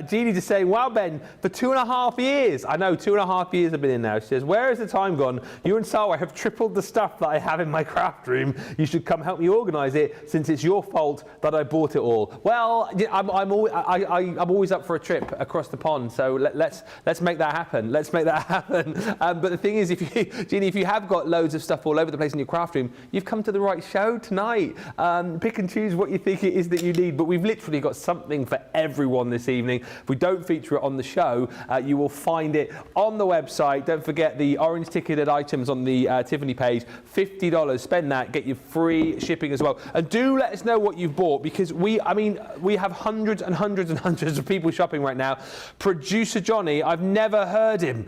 Jeannie just saying, wow, Ben, for 2.5 years. I know, 2.5 years I've been in now. She says, where has the time gone? You and Salwa have tripled the stuff that I have in my craft room. You should come help me organise it, since it's your fault that I bought it all. Well, I'm always up for a trip across the pond, so let's make that happen. Let's make that happen. But the thing is, Jeannie, if you have got loads of stuff all over the place in your craft room, you've come to the right show tonight. Pick and choose what you think it is that you need, but we've literally got something for everyone this evening. If we don't feature it on the show, you will find it on the website. Don't forget the orange ticketed items on the Tiffany page, $50. Spend that, get your free shipping as well. And do let us know what you've bought, because we have hundreds and hundreds and hundreds of people shopping right now. Producer Johnny, I've never heard him.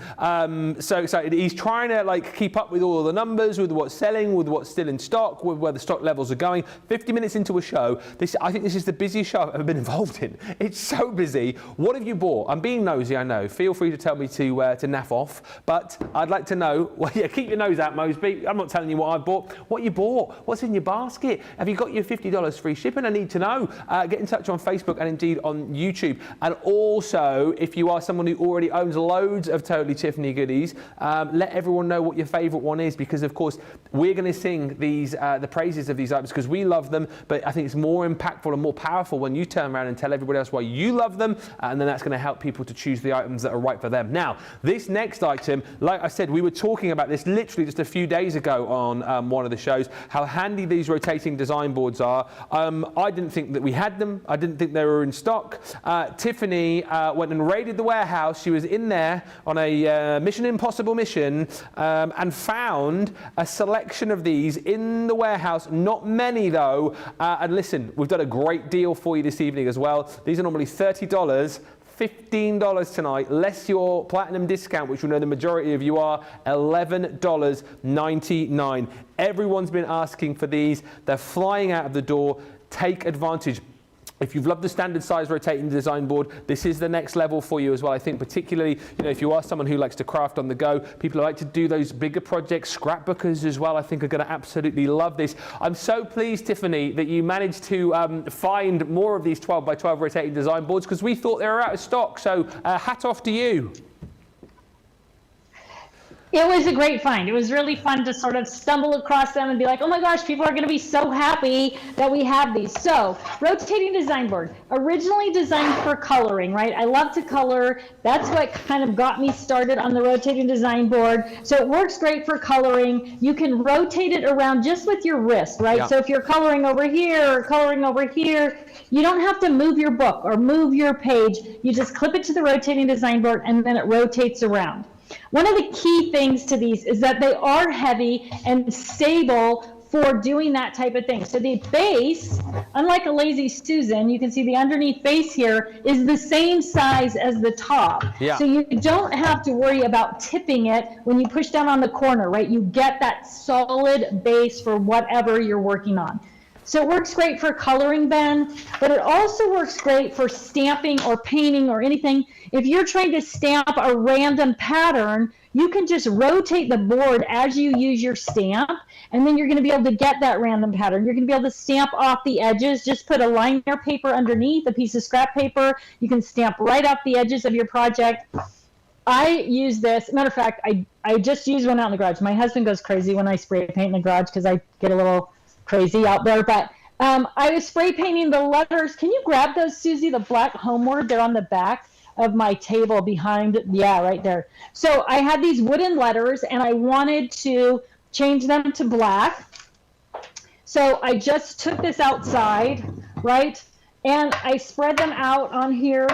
So excited. He's trying to like keep up with all the numbers, with what's selling, with what's still in stock, with where the stock levels are going. 50 minutes into a show, I think this is the busiest show I've ever been involved in. It's so busy. What have you bought? I'm being nosy, I know. Feel free to tell me to naff off, but I'd like to know. Well, yeah, keep your nose out, Moseby. I'm not telling you what I've bought. What you bought? What's in your basket? Have you got your $50 free shipping? I need to know. Get in touch on Facebook and indeed on YouTube. And also, if you are someone who already owns loads of Totally Tiffany goodies, let everyone know what your favourite one is, because of course we're going to sing these the praises of these items because we love them, but I think it's more impactful and more powerful when you turn around and tell everybody else why you love them, and then that's going to help people to choose the items that are right for them. Now, this next item, like I said, we were talking about this literally just a few days ago on one of the shows, how handy these rotating design boards are. I didn't think that we had them. I didn't think they were in stock. Tiffany went and raided the warehouse. She was in there on a Mission Impossible mission and found a selection of these in the warehouse. Not many though. And listen, we've done a great deal for you this evening as well. These are normally $30. $15 tonight, less your platinum discount, which we know the majority of you are, $11.99. Everyone's been asking for these. They're flying out of the door. Take advantage. If you've loved the standard size rotating design board, this is the next level for you as well. I think particularly, you know, if you are someone who likes to craft on the go, people who like to do those bigger projects, scrapbookers as well, I think are going to absolutely love this. I'm so pleased, Tiffany, that you managed to find more of these 12 by 12 rotating design boards, because we thought they were out of stock. So hat off to you. It was a great find. It was really fun to sort of stumble across them and be like, oh my gosh, people are going to be so happy that we have these. So, rotating design board, originally designed for coloring, right? I love to color. That's what kind of got me started on the rotating design board. So it works great for coloring. You can rotate it around just with your wrist, right? Yeah. So if you're coloring over here or coloring over here, you don't have to move your book or move your page. You just clip it to the rotating design board and then it rotates around. One of the key things to these is that they are heavy and stable for doing that type of thing. So the base, unlike a Lazy Susan, you can see the underneath base here is the same size as the top. Yeah. So you don't have to worry about tipping it when you push down on the corner, right? You get that solid base for whatever you're working on. So it works great for coloring, Ben, but it also works great for stamping or painting or anything. If you're trying to stamp a random pattern, you can just rotate the board as you use your stamp, and then you're going to be able to get that random pattern. You're going to be able to stamp off the edges. Just put a liner paper underneath, a piece of scrap paper. You can stamp right off the edges of your project. I use this. Matter of fact, I just used one out in the garage. My husband goes crazy when I spray paint in the garage because I get a little crazy out there, but I was spray painting the letters. Can you grab those, Susie, the black homeward? They're on the back of my table behind, yeah, right there. So I had these wooden letters and I wanted to change them to black. So I just took this outside, right? And I spread them out on here.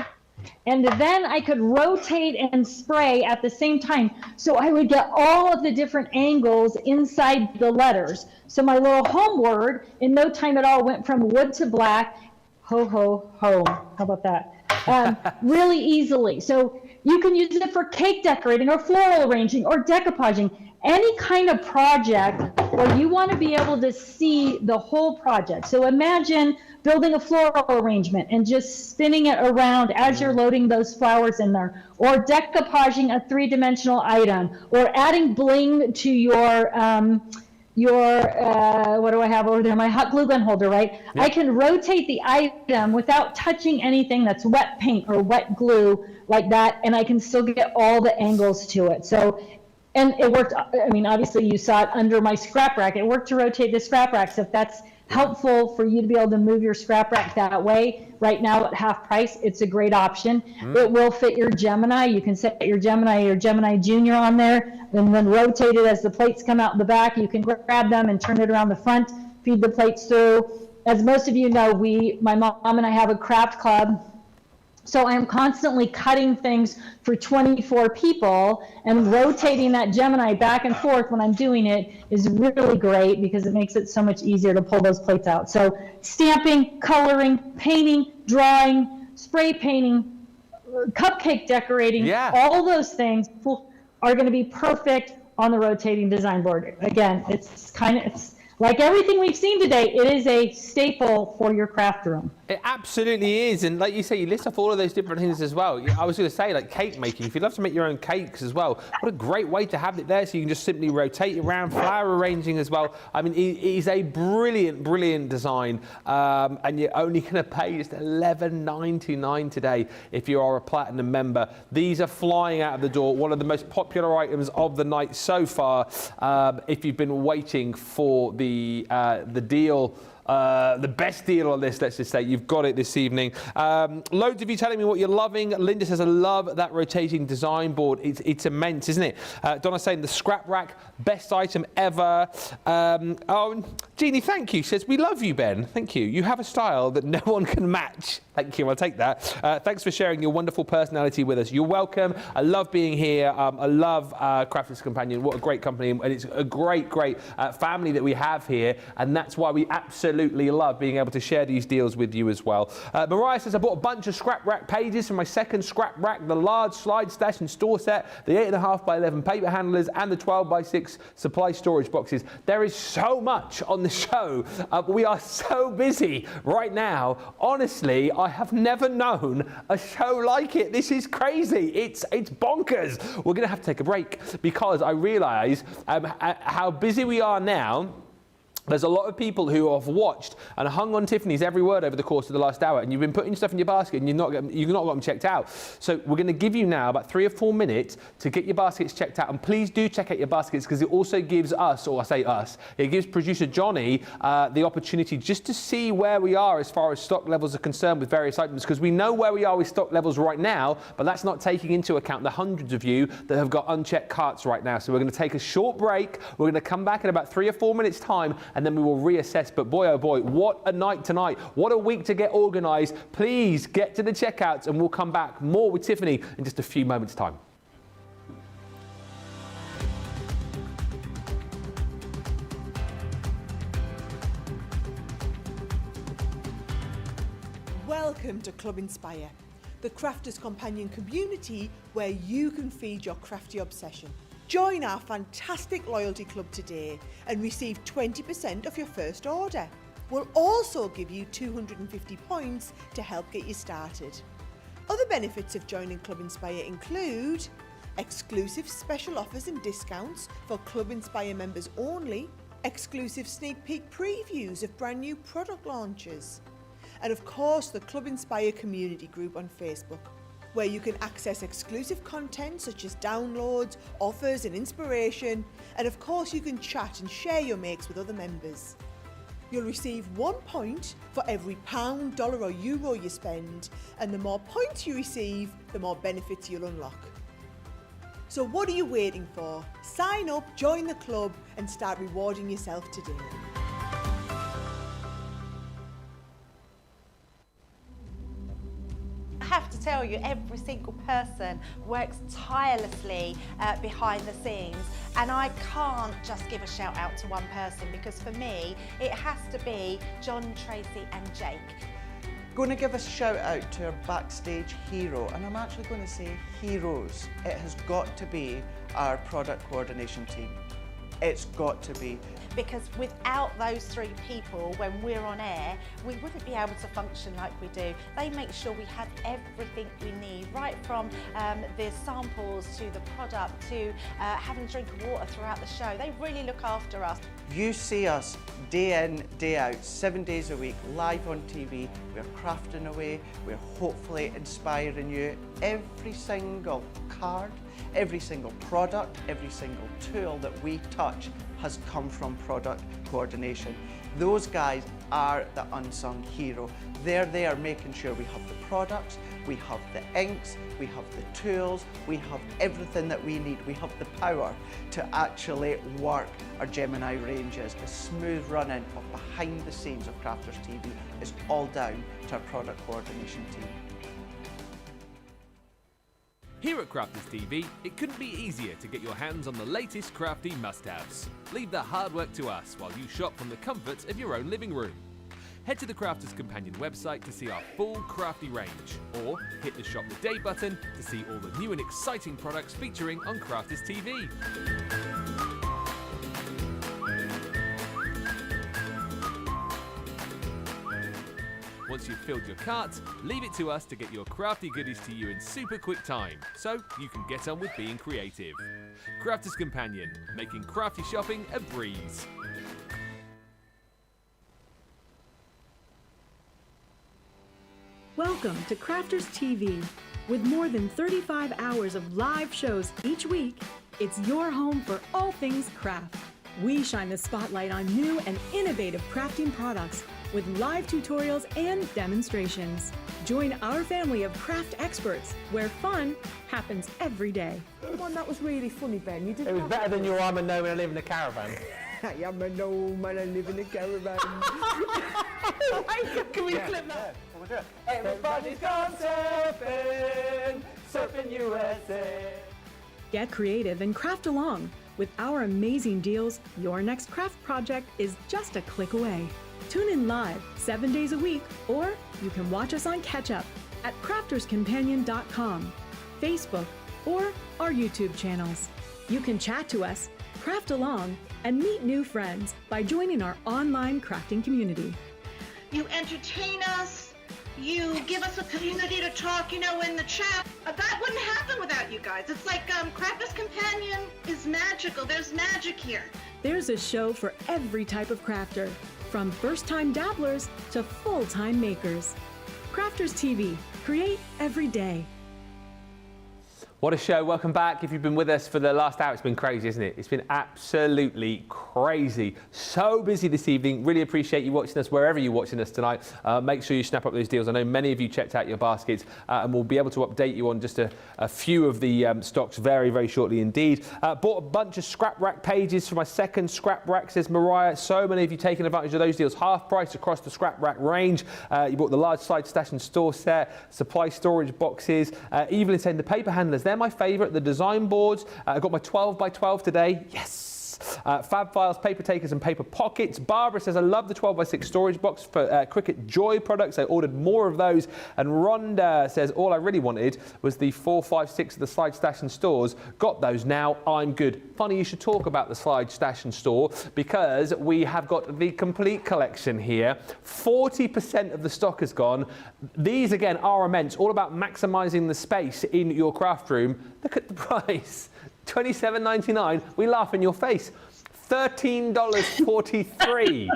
And then I could rotate and spray at the same time. So I would get all of the different angles inside the letters. So my little homeward, in no time at all, went from wood to black, ho, ho, home. How about that? Really easily. So you can use it for cake decorating or floral arranging or decoupaging. Any kind of project where you want to be able to see the whole project. So imagine building a floral arrangement and just spinning it around as you're loading those flowers in there, or decoupaging a three-dimensional item, or adding bling to your what do I have over there? My hot glue gun holder, right? Yep. I can rotate the item without touching anything that's wet paint or wet glue like that, and I can still get all the angles to it. So, and it worked. I mean, obviously you saw it under my scrap rack. It worked to rotate the scrap rack. So if that's helpful for you to be able to move your scrap rack that way, right now at half price, it's a great option. It will fit your Gemini. You can set your Gemini Junior on there and then rotate it as the plates come out the back. You can grab them and turn it around the front, feed the plates through. As most of you know, my mom and I have a craft club. So I'm constantly cutting things for 24 people, and rotating that Gemini back and forth when I'm doing it is really great because it makes it so much easier to pull those plates out. So stamping, coloring, painting, drawing, spray painting, cupcake decorating, all those things are going to be perfect on the rotating design board. Again, it's like everything we've seen today, it is a staple for your craft room. It absolutely is, and like you say, you list off all of those different things as well. I was going to say, like cake making, if you'd love to make your own cakes as well, what a great way to have it there, so you can just simply rotate it around, flower arranging as well. I mean, it is a brilliant, brilliant design, and you're only going to pay just $11.99 today if you are a Platinum member. These are flying out of the door, one of the most popular items of the night so far. If you've been waiting for the deal, the best deal on this, let's just say, you've got it this evening. Loads of you telling me what you're loving. Linda says, I love that rotating design board. It's immense, isn't it? Donna saying the scrap rack, best item ever. Jeannie, thank you. Says, we love you, Ben. Thank you. You have a style that no one can match. Thank you. I'll take that. Thanks for sharing your wonderful personality with us. You're welcome. I love being here. I love Crafter's Companion. What a great company. And it's a great, great family that we have here. And that's why we absolutely love being able to share these deals with you as well. Mariah says, I bought a bunch of scrap rack pages for my second scrap rack, the large slide stash and store set, the 8.5 by 11 paper handlers, and the 12 by 6 supply storage boxes. There is so much on the show. We are so busy right now. Honestly, I have never known a show like it. This is crazy. It's bonkers. We're going to have to take a break because I realize how busy we are now. There's a lot of people who have watched and hung on Tiffany's every word over the course of the last hour, and you've been putting stuff in your basket and you've not got them checked out. So we're going to give you now about 3 or 4 minutes to get your baskets checked out, and please do check out your baskets, because it also gives us, or I say us, it gives producer Johnny the opportunity just to see where we are as far as stock levels are concerned with various items, because we know where we are with stock levels right now, but that's not taking into account the hundreds of you that have got unchecked carts right now. So we're going to take a short break. We're going to come back in about 3 or 4 minutes time, and then we will reassess. But boy, oh boy, what a night tonight. What a week to get organised. Please get to the checkouts, and we'll come back more with Tiffany in just a few moments' time. Welcome to Club Inspire, the crafters companion community where you can feed your crafty obsession. Join our fantastic loyalty club today and receive 20% off your first order. We'll also give you 250 points to help get you started. Other benefits of joining Club Inspire include exclusive special offers and discounts for Club Inspire members only, exclusive sneak peek previews of brand new product launches, and of course the Club Inspire community group on Facebook, where you can access exclusive content such as downloads, offers and inspiration, and of course you can chat and share your makes with other members. You'll receive 1 point for every £1, dollar or euro you spend, and the more points you receive, the more benefits you'll unlock. So what are you waiting for? Sign up, join the club and start rewarding yourself today. I have to tell you, every single person works tirelessly behind the scenes, and I can't just give a shout out to one person, because for me it has to be John, Tracy and Jake. Going to give a shout out to our backstage hero, and I'm actually going to say heroes. It has got to be our product coordination team. It's got to be. Because without those 3 people, when we're on air, we wouldn't be able to function like we do. They make sure we have everything we need, right from the samples to the product to having a drink of water throughout the show. They really look after us. You see us day in, day out, 7 days a week, live on TV. We're crafting away. We're hopefully inspiring you. Every single card, every single product, every single tool that we touch has come from product coordination. Those guys are the unsung hero. They're there making sure we have the products, we have the inks, we have the tools, we have everything that we need. We have the power to actually work our Gemini ranges. The smooth running of behind the scenes of Crafters TV is all down to our product coordination team. Here at Crafters TV, it couldn't be easier to get your hands on the latest crafty must-haves. Leave the hard work to us while you shop from the comforts of your own living room. Head to the Crafters Companion website to see our full crafty range, or hit the Shop the Day button to see all the new and exciting products featuring on Crafters TV. Once you've filled your cart, leave it to us to get your crafty goodies to you in super quick time, so you can get on with being creative. Crafters Companion, making crafty shopping a breeze. Welcome to Crafters TV. With more than 35 hours of live shows each week, it's your home for all things craft. We shine the spotlight on new and innovative crafting products with live tutorials and demonstrations. Join our family of craft experts where fun happens every day. The one that was really funny, Ben, you didn't. It was better than your I'm a gnome and I live in a caravan. I am a gnome and I live in a caravan. Can we clip that? Everybody's gone surfing, surfing USA. Get creative and craft along. With our amazing deals, your next craft project is just a click away. Tune in live 7 days a week, or you can watch us on Catch Up at crafterscompanion.com, Facebook, or our YouTube channels. You can chat to us, craft along, and meet new friends by joining our online crafting community. You entertain us, you give us a community to talk, in the chat. That wouldn't happen without you guys. It's like Crafters Companion is magical. There's magic here. There's a show for every type of crafter, from first-time dabblers to full-time makers. Crafters TV, create every day. What a show. Welcome back. If you've been with us for the last hour, it's been crazy, isn't it? It's been absolutely crazy. So busy this evening. Really appreciate you watching us wherever you're watching us tonight. Make sure you snap up those deals. I know many of you checked out your baskets, and we'll be able to update you on just a few of the stocks very, very shortly indeed. Bought a bunch of scrap rack pages for my second scrap rack, says Mariah. So many of you taking advantage of those deals. Half price across the scrap rack range. You bought the large slide stash and store set, supply storage boxes. Evelyn saying the paper handlers, they're my favourite, the design boards. I got my 12 by 12 today. Yes. Fab Files, paper takers and paper pockets. Barbara says, I love the 12 by 6 storage box for Cricket Joy products. I ordered more of those. And Rhonda says, all I really wanted was the 4, 5, 6 of the slide stash and stores. Got those now. I'm good. Funny you should talk about the slide stash and store, because we have got the complete collection here. 40% of the stock has gone. These again are immense, all about maximising the space in your craft room. Look at the price. $27.99. We laugh in your face. $13.43.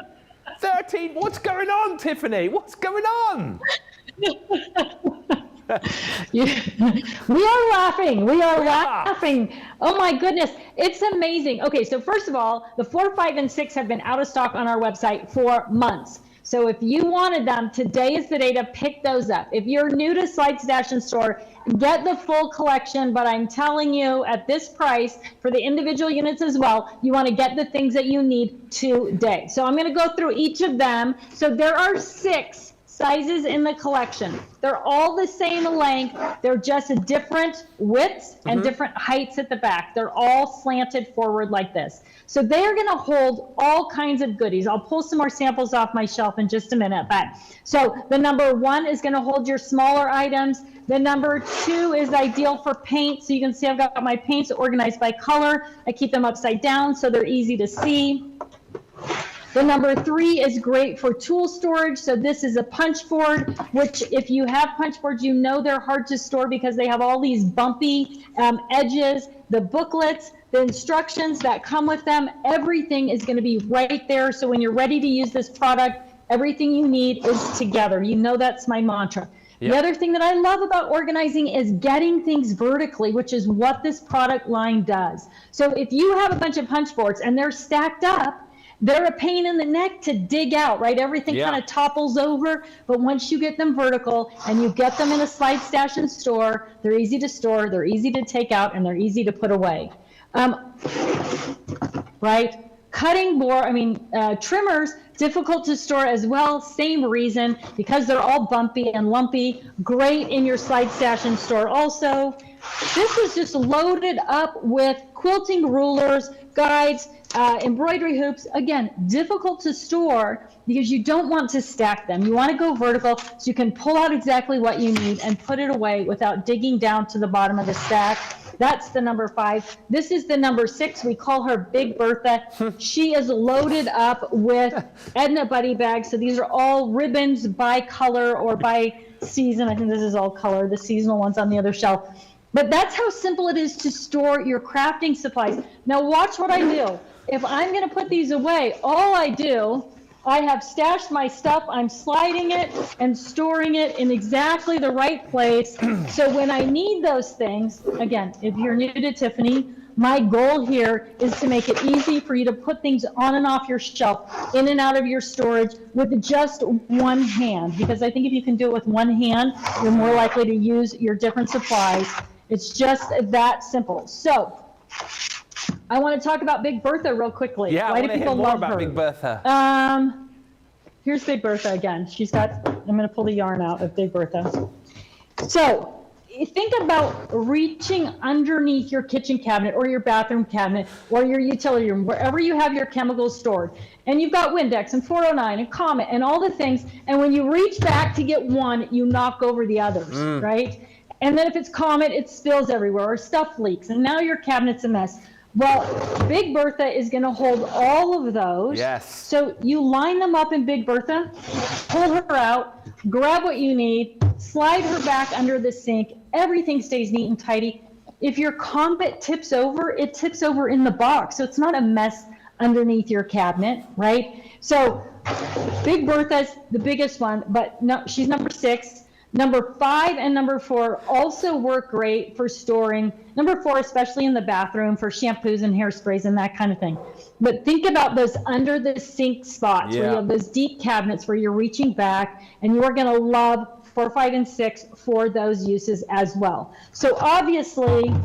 13. What's going on, Tiffany? What's going on? We are laughing. We are laughing. Oh my goodness. It's amazing. Okay, so first of all, the 4, 5, and 6 have been out of stock on our website for months. So if you wanted them, today is the day to pick those up. If you're new to Slide Stash and Store, get the full collection, but I'm telling you, at this price, for the individual units as well, you want to get the things that you need today. So I'm going to go through each of them. So there are 6 sizes in the collection. They're all the same length. They're just different widths and different heights at the back. They're all slanted forward like this. So they're going to hold all kinds of goodies. I'll pull some more samples off my shelf in just a minute. But so the number 1 is going to hold your smaller items. The number 2 is ideal for paint. So you can see I've got my paints organized by color. I keep them upside down so they're easy to see. The number 3 is great for tool storage. So this is a punch board, which if you have punch boards, you know they're hard to store because they have all these bumpy edges. The booklets, the instructions that come with them, everything is going to be right there. So when you're ready to use this product, everything you need is together. You know that's my mantra. Yep. The other thing that I love about organizing is getting things vertically, which is what this product line does. So if you have a bunch of punch boards and they're stacked up, they're a pain in the neck to dig out, right? Everything kind of topples over. But once you get them vertical and you get them in a Slide Stash and Store, they're easy to store, they're easy to take out, and they're easy to put away. Right? Cutting board, trimmers, difficult to store as well. Same reason, because they're all bumpy and lumpy. Great in your Slide Stash and Store also. This is just loaded up with quilting rulers, guides, embroidery hoops. Again, difficult to store because you don't want to stack them. You want to go vertical so you can pull out exactly what you need and put it away without digging down to the bottom of the stack. That's the number 5. This is the number 6. We call her Big Bertha. She is loaded up with Edna Buddy bags. So these are all ribbons by color or by season. I think this is all color, the seasonal ones on the other shelf. But that's how simple it is to store your crafting supplies. Now watch what I do. If I'm going to put these away, all I do, I have stashed my stuff, I'm sliding it and storing it in exactly the right place. So when I need those things, again, if you're new to Tiffany, my goal here is to make it easy for you to put things on and off your shelf, in and out of your storage with just one hand. Because I think if you can do it with one hand, you're more likely to use your different supplies. It's just that simple. So I want to talk about Big Bertha real quickly. Yeah, why I want to hear more about her? Big Bertha. Here's Big Bertha again. She's got, I'm going to pull the yarn out of Big Bertha. So think about reaching underneath your kitchen cabinet or your bathroom cabinet or your utility room, wherever you have your chemicals stored. And you've got Windex and 409 and Comet and all the things. And when you reach back to get one, you knock over the others, right? And then if it's Comet, it spills everywhere or stuff leaks. And now your cabinet's a mess. Well, Big Bertha is going to hold all of those. Yes. So you line them up in Big Bertha, pull her out, grab what you need, slide her back under the sink. Everything stays neat and tidy. If your Comet tips over, it tips over in the box. So it's not a mess underneath your cabinet, right? So Big Bertha's the biggest one, but no, she's number 6. Number 5 and number 4 also work great for storing. Number 4, especially in the bathroom for shampoos and hairsprays and that kind of thing. But think about those under the sink spots where you have those deep cabinets where you're reaching back, and you are going to love 4, 5, and 6 for those uses as well. So obviously,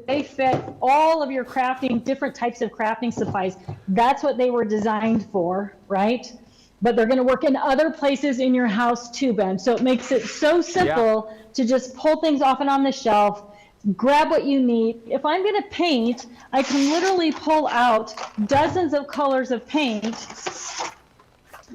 they fit all of your crafting, different types of crafting supplies. That's what they were designed for, right? But they're going to work in other places in your house too, Ben. So it makes it so simple to just pull things off and on the shelf, grab what you need. If I'm going to paint, I can literally pull out dozens of colors of paint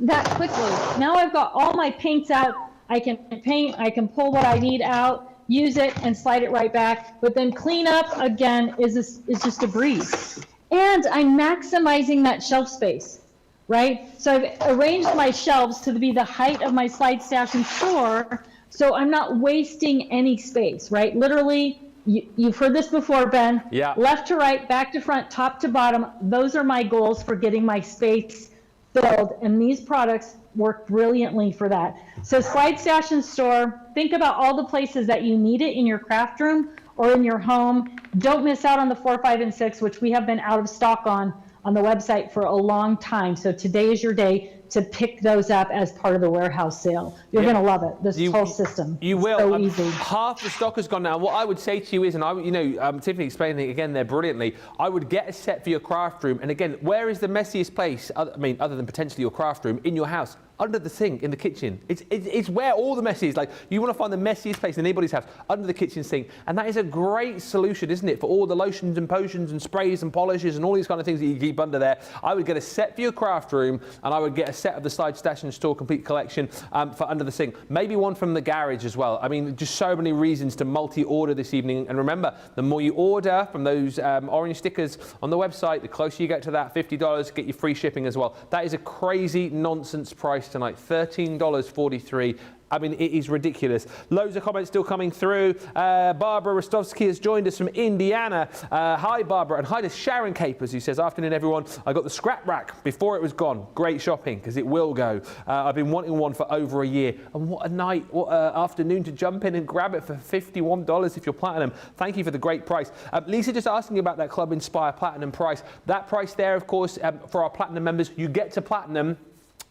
that quickly. Now I've got all my paints out. I can paint, I can pull what I need out, use it, and slide it right back. But then clean up, again, is just a breeze. And I'm maximizing that shelf space. Right? So I've arranged my shelves to be the height of my slide stash and store, so I'm not wasting any space, right? Literally, you've heard this before, Ben. Yeah. Left to right, back to front, top to bottom. Those are my goals for getting my space filled, and these products work brilliantly for that. So slide stash and store, think about all the places that you need it in your craft room or in your home. Don't miss out on the 4, 5, and 6, which we have been out of stock on the website for a long time. So today is your day to pick those up as part of the warehouse sale. You're going to love it. This whole system. You will. So easy. Half the stock has gone now. What I would say to you is, and Tiffany explaining it again there brilliantly, I would get a set for your craft room. And again, where is the messiest place, other than potentially your craft room, in your house? Under the sink in the kitchen. It's where all the mess is. Like, you want to find the messiest place in anybody's house, under the kitchen sink. And that is a great solution, isn't it? For all the lotions and potions and sprays and polishes and all these kind of things that you keep under there. I would get a set for your craft room, and I would get a set of the slide stash and store complete collection for under the sink. Maybe one from the garage as well. I mean, just so many reasons to multi-order this evening. And remember, the more you order from those orange stickers on the website, the closer you get to that $50, get your free shipping as well. That is a crazy nonsense price tonight, $13.43. I mean, it is ridiculous. Loads of comments still coming through. Barbara Rostovsky has joined us from Indiana. Hi, Barbara, and hi to Sharon Capers, who says, afternoon, everyone. I got the scrap rack before it was gone. Great shopping, because it will go. I've been wanting one for over a year. And what a night, what an afternoon to jump in and grab it for $51 if you're platinum. Thank you for the great price. Lisa just asking about that Club Inspire Platinum price. That price there, of course, for our platinum members, you get to platinum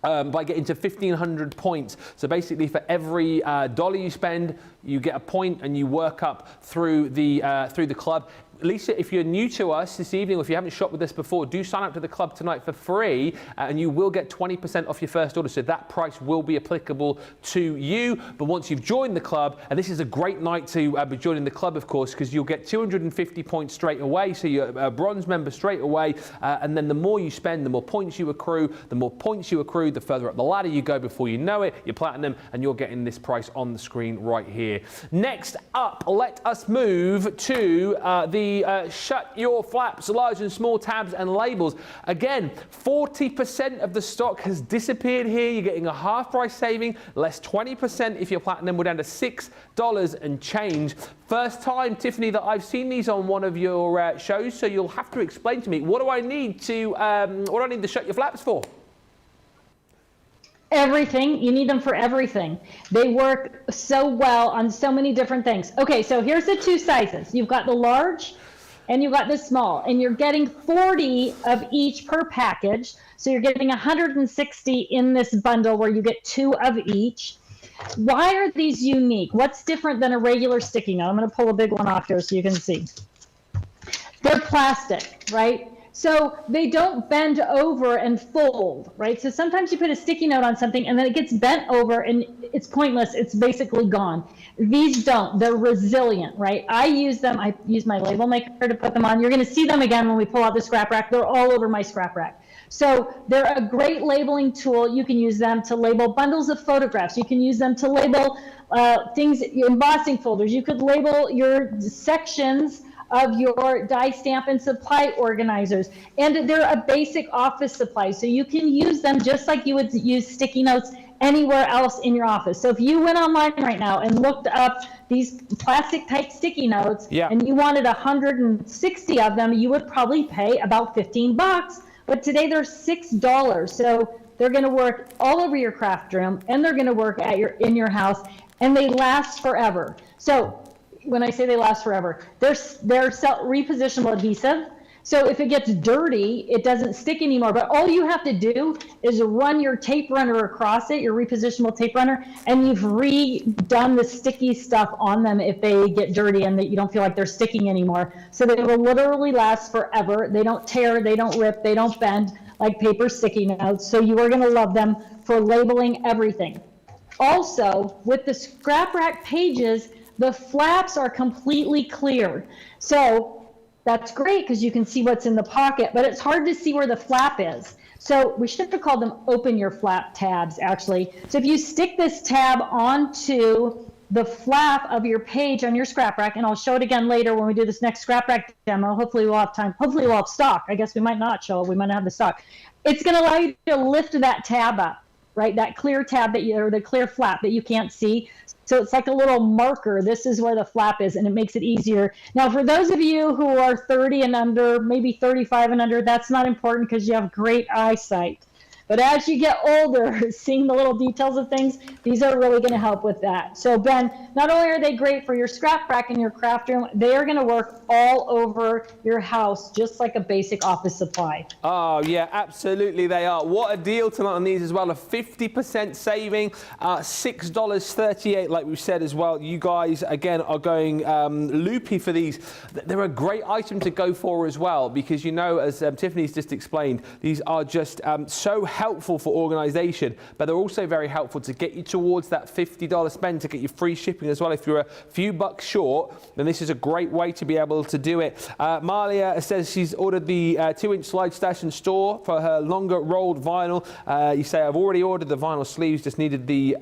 by getting to 1,500 points. So basically, for every dollar you spend, you get a point, and you work up through the club. Lisa, if you're new to us this evening, or if you haven't shopped with us before, do sign up to the club tonight for free, and you will get 20% off your first order. So that price will be applicable to you. But once you've joined the club, and this is a great night to be joining the club, of course, because you'll get 250 points straight away. So you're a bronze member straight away. And then the more you spend, the more points you accrue. The more points you accrue, the further up the ladder you go. Before you know it, you're platinum, and you're getting this price on the screen right here. Next up, let us move to the Shut Your Flaps, large and small tabs and labels. Again, 40% of the stock has disappeared here. You're getting a half price saving, less 20% if you're platinum. We're down to $6 and change. First time, Tiffany, that I've seen these on one of your shows, so you'll have to explain to me, what do I need to Shut Your Flaps for? Everything. You need them for everything. They work so well on so many different things. Okay, so here's the 2 sizes. You've got the large and you've got the small, and you're getting 40 of each per package. So you're getting 160 in this bundle where you get 2 of each. Why are these unique? What's different than a regular sticky note? I'm going to pull a big one off here so you can see. They're plastic, right? So they don't bend over and fold, right? So sometimes you put a sticky note on something and then it gets bent over and it's pointless. It's basically gone. These don't. They're resilient, right? I use them. I use my label maker to put them on. You're going to see them again when we pull out the scrap rack. They're all over my scrap rack. So they're a great labeling tool. You can use them to label bundles of photographs. You can use them to label things, embossing folders. You could label your sections of your die stamp and supply organizers. And they're a basic office supply. So you can use them just like you would use sticky notes anywhere else in your office. So if you went online right now and looked up these plastic type sticky notes and you wanted 160 of them, you would probably pay about $15. but today they're $6. So they're going to work all over your craft room, and they're going to work in your house, and they last forever. So when I say they last forever, they're repositionable adhesive. So if it gets dirty, it doesn't stick anymore. But all you have to do is run your tape runner across it, your repositionable tape runner, and you've redone the sticky stuff on them if they get dirty and that you don't feel like they're sticking anymore. So they will literally last forever. They don't tear, they don't rip, they don't bend like paper sticky notes. So you are going to love them for labeling everything. Also, with the scrap rack pages, the flaps are completely clear. So that's great because you can see what's in the pocket, but it's hard to see where the flap is. So we should have called them open your flap tabs, actually. So if you stick this tab onto the flap of your page on your scrap rack, and I'll show it again later when we do this next scrap rack demo. Hopefully we'll have time. Hopefully we'll have stock. I guess we might not show it. We might not have the stock. It's going to allow you to lift that tab up, right? That clear tab or the clear flap that you can't see. So it's like a little marker. This is where the flap is, and it makes it easier. Now, for those of you who are 30 and under, maybe 35 and under, that's not important because you have great eyesight. But as you get older, seeing the little details of things, these are really going to help with that. So Ben, not only are they great for your scrap rack and your craft room, they are going to work all over your house, just like a basic office supply. Oh yeah, absolutely they are. What a deal tonight on these as well. A 50% saving, $6.38 like we've said as well. You guys, again, are going loopy for these. They're a great item to go for as well because, you know, as Tiffany's just explained, these are just so helpful for organization, but they're also very helpful to get you towards that $50 spend to get you free shipping as well. If you're a few bucks short, then this is a great way to be able to do it. Malia says she's ordered the 2-inch slide stash and store for her longer rolled vinyl. You say, I've already ordered the vinyl sleeves, just needed the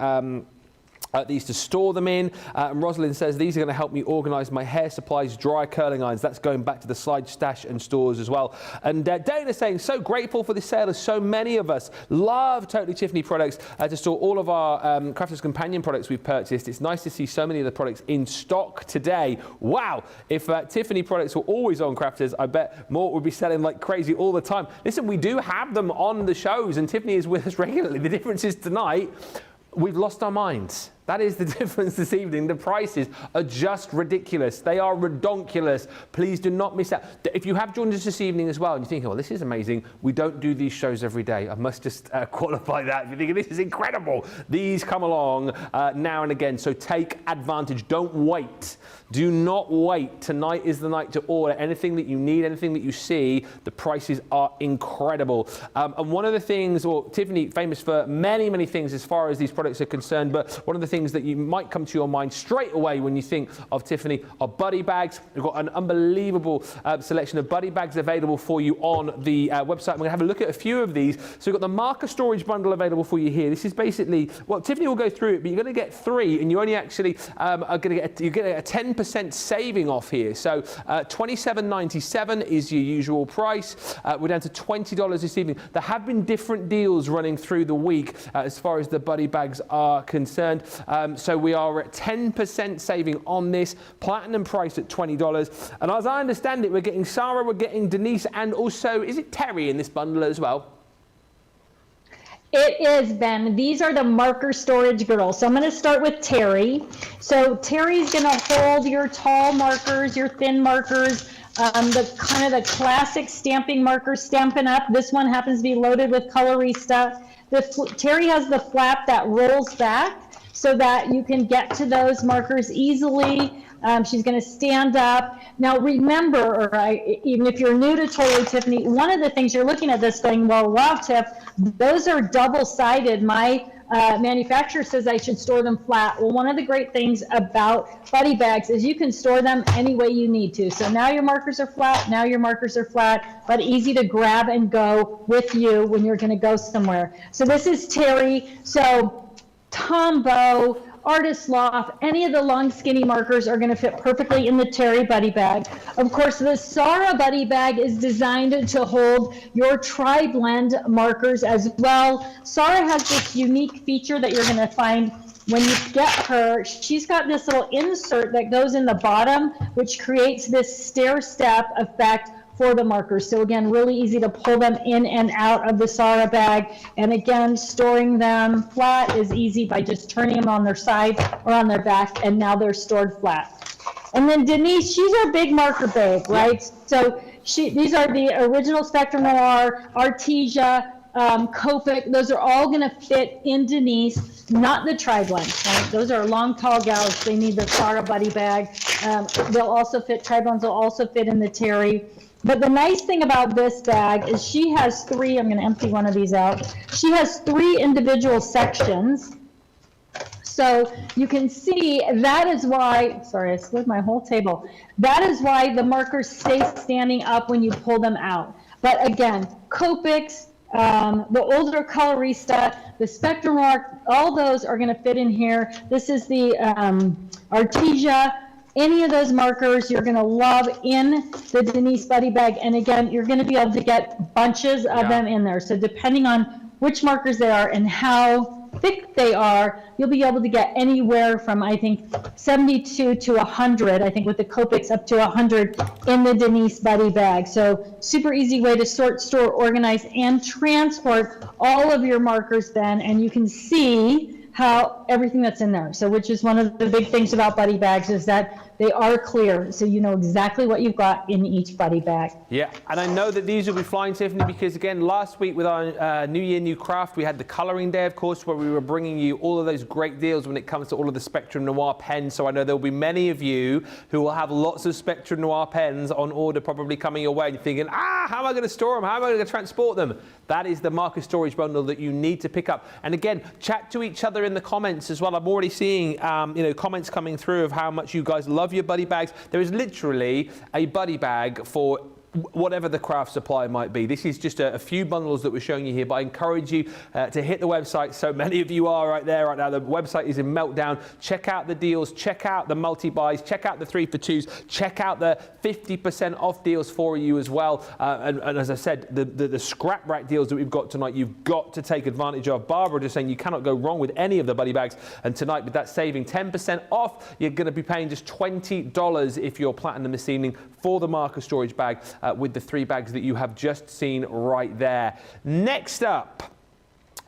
these to store them in. And Rosalind says these are going to help me organize my hair supplies, dry curling irons. That's going back to the slide stash and stores as well. And Dana saying, so grateful for this sale as so many of us love Totally Tiffany products to store all of our Crafters Companion products we've purchased. It's nice to see so many of the products in stock today. Wow, if Tiffany products were always on Crafters, I bet Mort would be selling like crazy all the time. Listen, we do have them on the shows and Tiffany is with us regularly. The difference is tonight, we've lost our minds. That is the difference this evening. The prices are just ridiculous. They are redonkulous. Please do not miss out. If you have joined us this evening as well and you're thinking, well, this is amazing, we don't do these shows every day. I must just qualify that. If you're thinking, this is incredible, these come along now and again. So take advantage. Don't wait. Do not wait. Tonight is the night to order anything that you need, anything that you see. The prices are incredible. And one of the things, well, Tiffany, famous for many, many things as far as these products are concerned, but one of the things that you might come to your mind straight away when you think of Tiffany are buddy bags. We've got an unbelievable selection of buddy bags available for you on the website. We're going to have a look at a few of these. So we've got the marker storage bundle available for you here. This is basically, well, Tiffany will go through it, but you're going to get 3 and you only actually are going to get a 10% saving off here. So $27.97 is your usual price. We're down to $20 this evening. There have been different deals running through the week as far as the buddy bags are concerned. So we are at 10% saving on this, platinum price at $20. And as I understand it, we're getting Sarah, we're getting Denise, and also, is it Terry in this bundle as well? It is, Ben. These are the marker storage girls. So I'm going to start with Terry. So Terry's going to hold your tall markers, your thin markers, the kind of the classic stamping markers, Stampin' Up. This one happens to be loaded with Colorista. Terry has the flap that rolls back so that you can get to those markers easily. She's going to stand up. Now remember, even if you're new to Totally Tiffany, one of the things you're looking at this thing, well, wow, Tiff, those are double-sided. My manufacturer says I should store them flat. Well, one of the great things about buddy bags is you can store them any way you need to. So now your markers are flat, now your markers are flat, but easy to grab and go with you when you're going to go somewhere. So this is Terry. So Tombow, Artist Loft, any of the long skinny markers are going to fit perfectly in the Terry buddy bag. Of course, the Sarah buddy bag is designed to hold your tri-blend markers as well. Sarah has this unique feature that you're going to find when you get her. She's got this little insert that goes in the bottom, which creates this stair step effect for the markers. So again, really easy to pull them in and out of the Sarah bag. And again, storing them flat is easy by just turning them on their side or on their back, and now they're stored flat. And then Denise, she's our big marker bag, right? So these are the original Spectrum Noir, Artesia, Copic. Those are all going to fit in Denise, not the tri-blends, right? Those are long, tall gals. They need the Sarah Buddy bag. They'll also fit, tri-blends will also fit in the Terry. But the nice thing about this bag is she has 3, I'm going to empty one of these out. She has 3 individual sections. So you can see that is why, sorry, I slid my whole table. That is why the markers stay standing up when you pull them out. But again, Copics, the older Colorista, the Spectrum Rock, all those are going to fit in here. This is the Artesia. Any of those markers you're going to love in the Denise Buddy bag. And again, you're going to be able to get bunches of them in there. So depending on which markers they are and how thick they are, you'll be able to get anywhere from, I think, 72 to 100, I think with the Copics up to 100 in the Denise Buddy bag. So super easy way to sort, store, organize, and transport all of your markers then, and you can see how everything that's in there. So which is one of the big things about buddy bags is that they are clear, so you know exactly what you've got in each buddy bag. Yeah, and I know that these will be flying, Tiffany, because again, last week with our New Year, New Craft, we had the colouring day, of course, where we were bringing you all of those great deals when it comes to all of the Spectrum Noir pens. So I know there'll be many of you who will have lots of Spectrum Noir pens on order probably coming your way, and you're thinking, how am I going to store them? How am I going to transport them? That is the marker storage bundle that you need to pick up. And again, chat to each other in the comments as well. I'm already seeing comments coming through of how much you guys love your buddy bags. There is literally a buddy bag for whatever the craft supply might be. This is just a few bundles that we're showing you here, but I encourage you to hit the website. So many of you are right there right now. The website is in meltdown. Check out the deals, check out the multi-buys, check out the 3 for 2s, check out the 50% off deals for you as well. And as I said, the scrap rack deals that we've got tonight, you've got to take advantage of. Barbara just saying you cannot go wrong with any of the buddy bags. And tonight with that saving 10% off, you're going to be paying just $20 if you're platinum this evening for the marker storage bag. With the 3 bags that you have just seen right there. Next up,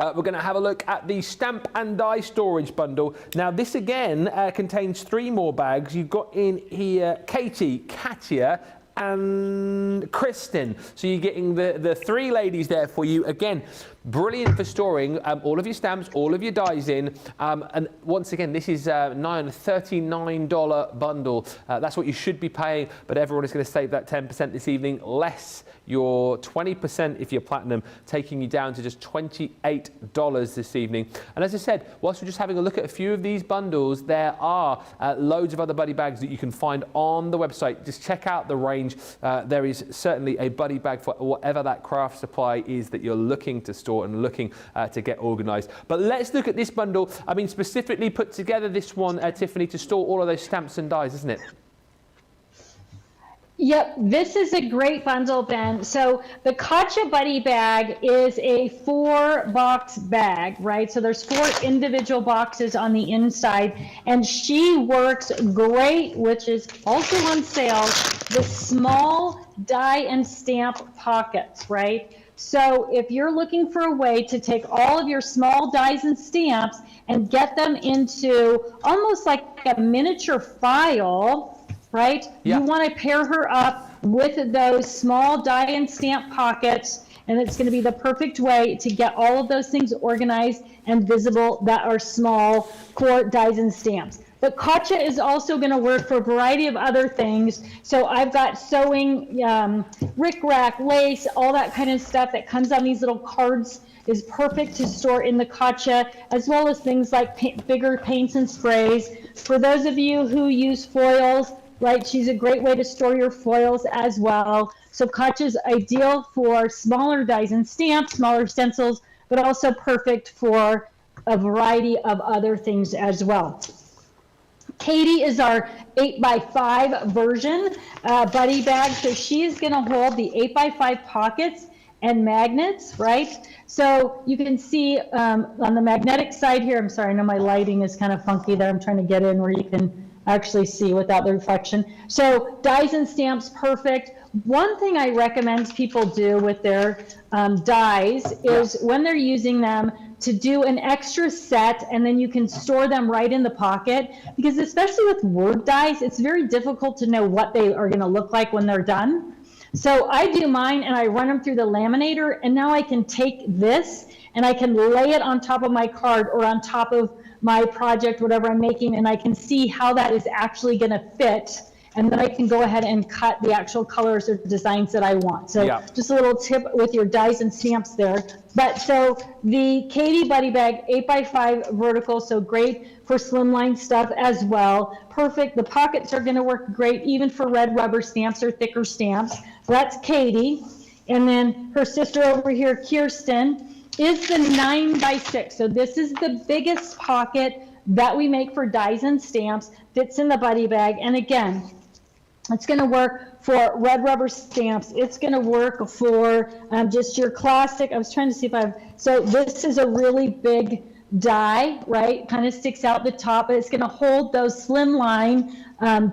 we're going to have a look at the stamp and die storage bundle. Now this again contains 3 more bags. You've got in here Katie, Katia, and Kristen. So you're getting the 3 ladies there for you. Again, brilliant for storing all of your stamps, all of your dies in. And once again, this is nigh on a $39 bundle. That's what you should be paying, but everyone is going to save that 10% this evening, less your 20% if you're platinum, taking you down to just $28 this evening. And as I said, whilst we're just having a look at a few of these bundles, there are loads of other buddy bags that you can find on the website. Just check out the range. There is certainly a buddy bag for whatever that craft supply is that you're looking to store and looking to get organized. But let's look at this bundle. I mean, specifically put together this one, Tiffany, to store all of those stamps and dies, isn't it? Yep, this is a great bundle, Ben. So the Katja Buddy bag is a 4-box bag, right? So there's 4 individual boxes on the inside, and she works great, which is also on sale, the small die and stamp pockets, right? So if you're looking for a way to take all of your small dies and stamps and get them into almost like a miniature file, right? Yeah. You want to pair her up with those small die and stamp pockets, and it's going to be the perfect way to get all of those things organized and visible that are small for dies and stamps. But Katja is also going to work for a variety of other things. So I've got sewing, rickrack, lace, all that kind of stuff that comes on these little cards is perfect to store in the Katja, as well as things like bigger paints and sprays. For those of you who use foils, right, she's a great way to store your foils as well. So Katja's ideal for smaller dies and stamps, smaller stencils, but also perfect for a variety of other things as well. Katie is our 8x5 version buddy bag. So she's going to hold the 8x5 pockets and magnets, right? So you can see on the magnetic side here, I'm sorry, I know my lighting is kind of funky there. I'm trying to get in where you can actually see without the reflection. So dies and stamps, perfect. One thing I recommend people do with their dies is when they're using them to do an extra set, and then you can store them right in the pocket, because especially with word dies, it's very difficult to know what they are going to look like when they're done. So I do mine and I run them through the laminator, and now I can take this and I can lay it on top of my card or on top of my project, whatever I'm making, and I can see how that is actually going to fit. And then I can go ahead and cut the actual colors or designs that I want. So just a little tip with your dies and stamps there. But so the Katie Buddy Bag 8x5 vertical, so great for slimline stuff as well. Perfect. The pockets are going to work great even for red rubber stamps or thicker stamps. So that's Katie. And then her sister over here, Kirsten, is the 9x6. So this is the biggest pocket that we make for dies and stamps. Fits in the buddy bag. And again, it's going to work for red rubber stamps. It's going to work for just your classic. I was trying to see if so this is a really big die, right? Kind of sticks out the top, but it's going to hold those slim line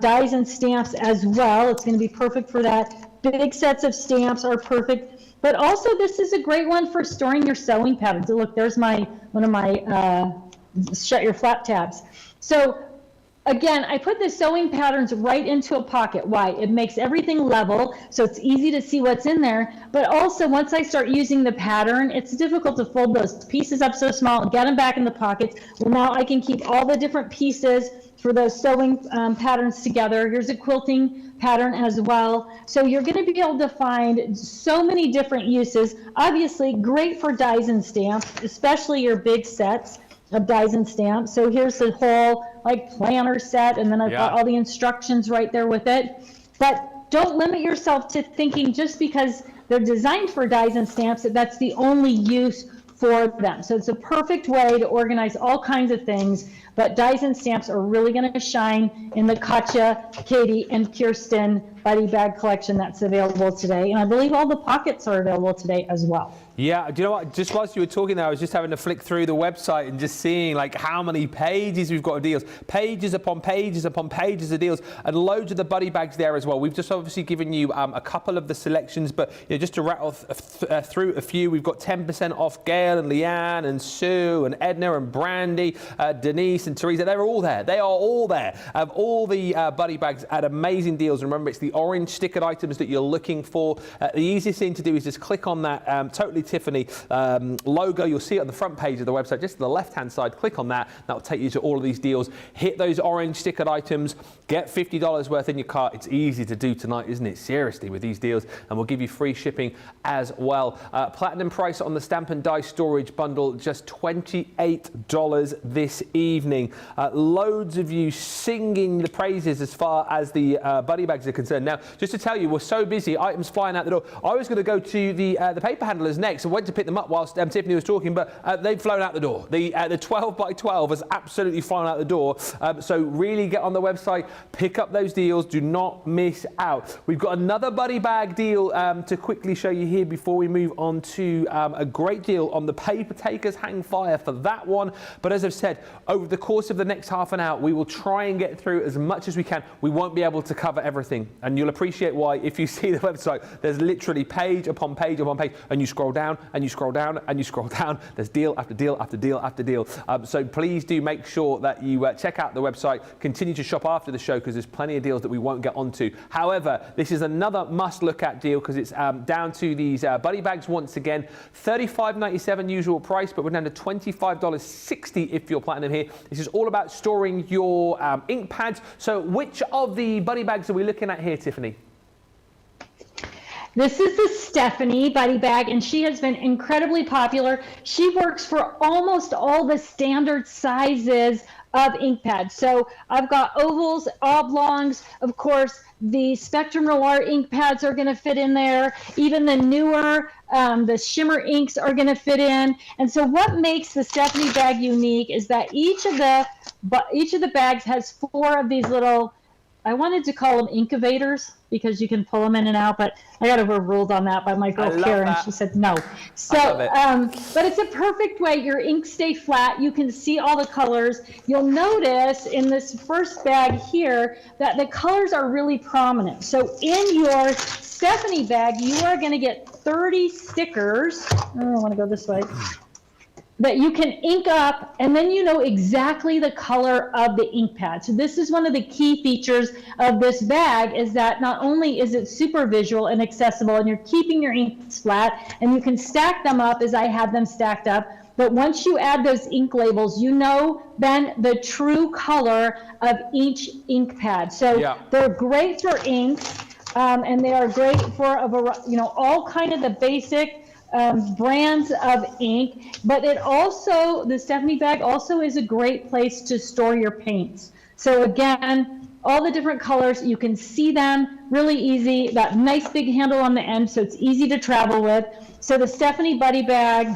dies and stamps as well. It's going to be perfect for that. Big sets of stamps are perfect. But also this is a great one for storing your sewing patterns. Look, there's one of my shut your flap tabs. So again, I put the sewing patterns right into a pocket. Why? It makes everything level, so it's easy to see what's in there. But also, once I start using the pattern, it's difficult to fold those pieces up so small and get them back in the pockets. Well, now I can keep all the different pieces for those sewing patterns together. Here's a quilting pattern as well. So you're going to be able to find so many different uses. Obviously, great for dies and stamps, especially your big sets of dies and stamps. So here's the whole planner set, and then I've got all the instructions right there with it. But don't limit yourself to thinking just because they're designed for dies and stamps that that's the only use for them. So it's a perfect way to organize all kinds of things, but dies and stamps are really going to shine in the Katja, Katie, and Kirsten buddy bag collection that's available today. And I believe all the pockets are available today as well. Yeah, do you know what? Just whilst you were talking there, I was just having to flick through the website and just seeing how many pages we've got of deals. Pages upon pages upon pages of deals, and loads of the buddy bags there as well. We've just obviously given you a couple of the selections, but just to rattle through a few, we've got 10% off Gail and Leanne and Sue and Edna and Brandy, Denise and Teresa. They're all there. They are all there. All the buddy bags at amazing deals. And remember, it's the orange stickered items that you're looking for. The easiest thing to do is just click on that Totally Tiffany logo. You'll see it on the front page of the website, just to the left-hand side. Click on that. That will take you to all of these deals. Hit those orange stickered items. Get $50 worth in your cart. It's easy to do tonight, isn't it? Seriously, with these deals. And we'll give you free shipping as well. Platinum price on the stamp and die storage bundle, just $28 this evening. Loads of you singing the praises as far as the buddy bags are concerned. Now, just to tell you, we're so busy, items flying out the door. I was going to go to the paper handlers next. I went to pick them up whilst Tiffany was talking, but they've flown out the door. The 12x12 has absolutely flown out the door. So really get on the website, pick up those deals. Do not miss out. We've got another buddy bag deal to quickly show you here before we move on to a great deal on the paper takers. Hang fire for that one. But as I've said, over the course of the next half an hour, we will try and get through as much as we can. We won't be able to cover everything, and you'll appreciate why if you see the website. There's literally page upon page upon page, and you scroll down and you scroll down and you scroll down. There's deal after deal after deal after deal. So please do make sure that you check out the website. Continue to shop after the show, because there's plenty of deals that we won't get onto. However, this is another must look at deal, because it's down to these buddy bags once again. $35.97 usual price, but we're down to $25.60 if you're platinum here. This is all about storing your ink pads. So which of the buddy bags are we looking at here, Tiffany? This is the Stephanie buddy bag, and she has been incredibly popular. She works for almost all the standard sizes of ink pads. So I've got ovals, oblongs, of course, the Spectrum Noir ink pads are going to fit in there. Even the newer, the shimmer inks are going to fit in. And so what makes the Stephanie bag unique is that each of the bags has 4 of these little I wanted to call them incubators because you can pull them in and out, but I got overruled on that by my girl Karen. that. She said no. So, but it's a perfect way. Your inks stay flat. You can see all the colors. You'll notice in this first bag here that the colors are really prominent. So in your Stephanie bag, you are going to get 30 stickers. I want to go this way. That you can ink up, and then you know exactly the color of the ink pad. So this is one of the key features of this bag, is that not only is it super visual and accessible, and you're keeping your inks flat, and you can stack them up as I have them stacked up, but once you add those ink labels, you know, Ben, the true color of each ink pad. So they're great for inks, and they are great for all kind of the basic brands of ink, but it also, the Stephanie bag also is a great place to store your paints. So again, all the different colors, you can see them really easy, that nice big handle on the end, so it's easy to travel with. So the Stephanie Buddy bag,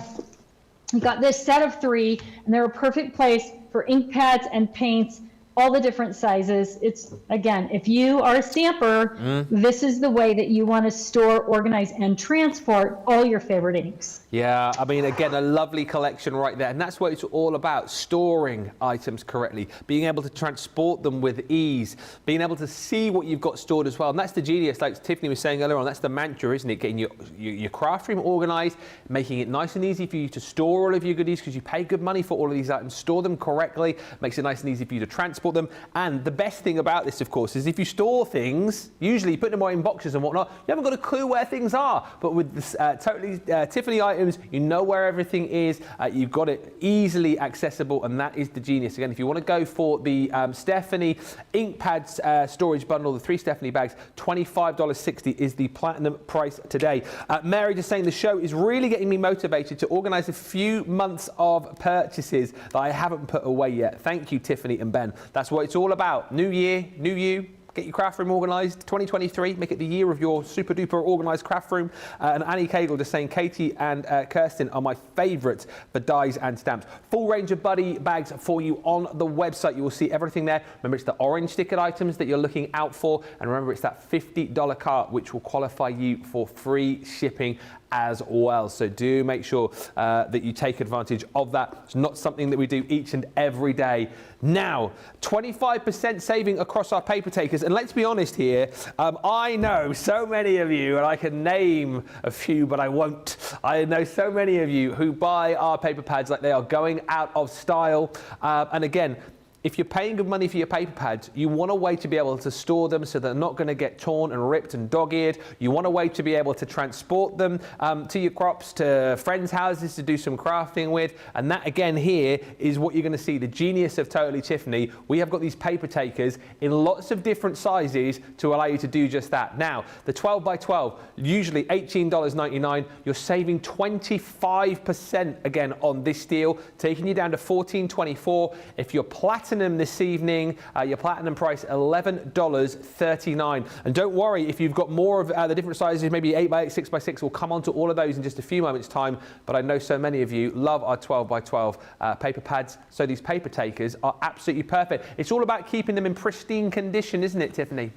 you got this set of 3, and they're a perfect place for ink pads and paints, all the different sizes. It's, again, if you are a stamper, this is the way that you want to store, organize, and transport all your favorite inks. Yeah, I mean, again, a lovely collection right there. And that's what it's all about, storing items correctly, being able to transport them with ease, being able to see what you've got stored as well. And that's the genius, like Tiffany was saying earlier on, that's the mantra, isn't it? Getting your craft room organized, making it nice and easy for you to store all of your goodies, because you pay good money for all of these items. Store them correctly, makes it nice and easy for you to transport them. And the best thing about this, of course, is if you store things, usually you put them away in boxes and whatnot, you haven't got a clue where things are. But with this Totally Tiffany items, you know where everything is, you've got it easily accessible, and that is the genius. Again, if you want to go for the Stephanie ink pads storage bundle, the 3 Stephanie bags, $25.60 is the platinum price today. Mary just saying the show is really getting me motivated to organize a few months of purchases that I haven't put away yet. Thank you, Tiffany and Ben. That's what it's all about. New year, new you. Get your craft room organised. 2023, make it the year of your super duper organised craft room. And Annie Cagle just saying Katie and Kirsten are my favourites for dies and stamps. Full range of Buddy bags for you on the website. You will see everything there. Remember, it's the orange stickered items that you're looking out for. And remember, it's that $50 cart which will qualify you for free shipping as well. So do make sure that you take advantage of that. It's not something that we do each and every day. Now, 25% saving across our paper takers. And let's be honest here, I know so many of you, and I can name a few, but I won't. I know so many of you who buy our paper pads like they are going out of style. And again, if you're paying good money for your paper pads, you want a way to be able to store them so they're not going to get torn and ripped and dog-eared. You want a way to be able to transport them to your crops, to friends' houses to do some crafting with. And that, again, here is what you're going to see, the genius of Totally Tiffany. We have got these paper takers in lots of different sizes to allow you to do just that. Now, the 12 by 12, usually $18.99. You're saving 25% again on this deal, taking you down to $14.24. If you're platinum this evening, your platinum price $11.39. And don't worry if you've got more of the different sizes, maybe 8x8, 6x6. We'll come on to all of those in just a few moments time, but I know so many of you love our 12 by 12 paper pads, so these paper takers are absolutely perfect. It's all about keeping them in pristine condition, isn't it, Tiffany?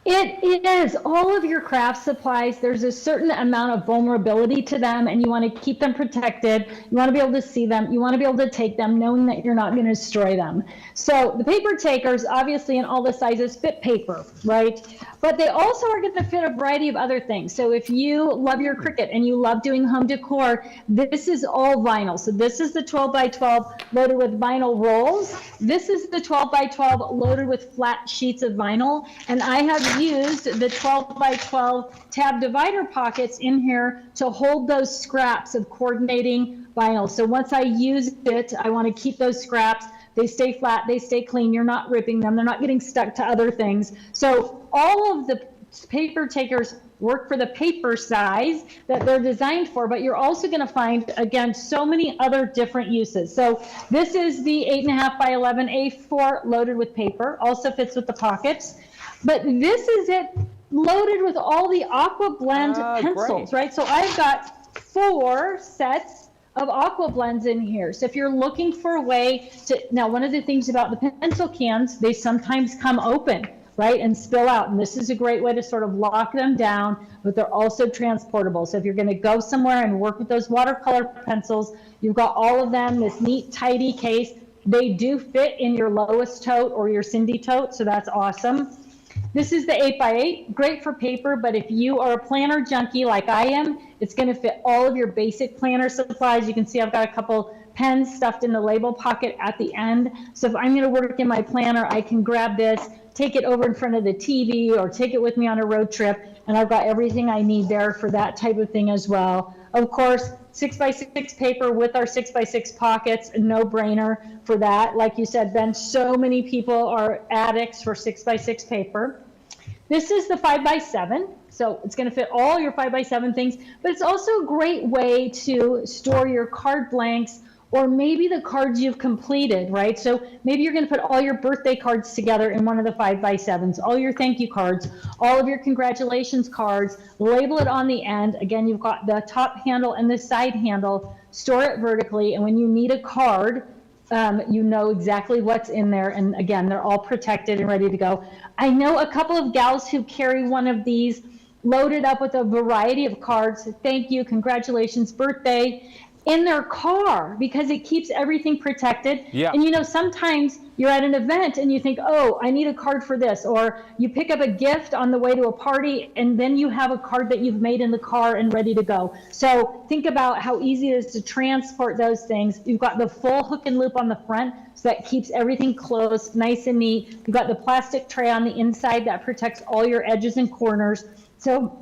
It is. All of your craft supplies, there's a certain amount of vulnerability to them, and you want to keep them protected. You want to be able to see them. You want to be able to take them knowing that you're not going to destroy them. So the paper takers, obviously in all the sizes, fit paper, right? But they also are going to fit a variety of other things. So if you love your Cricut and you love doing home decor, this is all vinyl. So this is the 12 by 12 loaded with vinyl rolls. This is the 12 by 12 loaded with flat sheets of vinyl. And I have used the 12 by 12 tab divider pockets in here to hold those scraps of coordinating vinyl. So once I use it, I want to keep those scraps. They stay flat, they stay clean, you're not ripping them, they're not getting stuck to other things. So all of the paper takers work for the paper size that they're designed for, but you're also going to find, again, so many other different uses. So this is the 8.5 by 11 A4 loaded with paper, also fits with the pockets. But this is it loaded with all the Aqua Blend pencils, right? So I've got 4 sets of aqua blends in here. So if you're looking for a way to, now one of the things about the pencil cans, they sometimes come open, right, and spill out. And this is a great way to sort of lock them down, but they're also transportable. So if you're going to go somewhere and work with those watercolor pencils, you've got all of them, this neat, tidy case. They do fit in your Lois tote or your Cindy tote, so that's awesome. This is the 8x8, great for paper, but if you are a planner junkie like I am, it's going to fit all of your basic planner supplies. You can see I've got a couple pens stuffed in the label pocket at the end. So if I'm going to work in my planner, I can grab this, take it over in front of the TV, or take it with me on a road trip, and I've got everything I need there for that type of thing as well. Of course, 6x6 paper with our 6x6 pockets, a no-brainer for that. Like you said, Ben, so many people are addicts for 6x6 paper. This is the 5x7, so it's going to fit all your 5x7 things, but it's also a great way to store your card blanks, or maybe the cards you've completed, right? So maybe you're going to put all your birthday cards together in one of the 5x7s, all your thank you cards, all of your congratulations cards, label it on the end. Again, you've got the top handle and the side handle, store it vertically, and when you need a card, you know exactly what's in there. And again, they're all protected and ready to go. I know a couple of gals who carry one of these loaded up with a variety of cards, thank you, congratulations, birthday, in their car, because it keeps everything protected. Yeah. And you know, sometimes you're at an event and you think, oh, I need a card for this, or you pick up a gift on the way to a party and then you have a card that you've made in the car and ready to go. So think about how easy it is to transport those things. You've got the full hook and loop on the front, so that keeps everything closed, nice and neat. You've got the plastic tray on the inside that protects all your edges and corners. So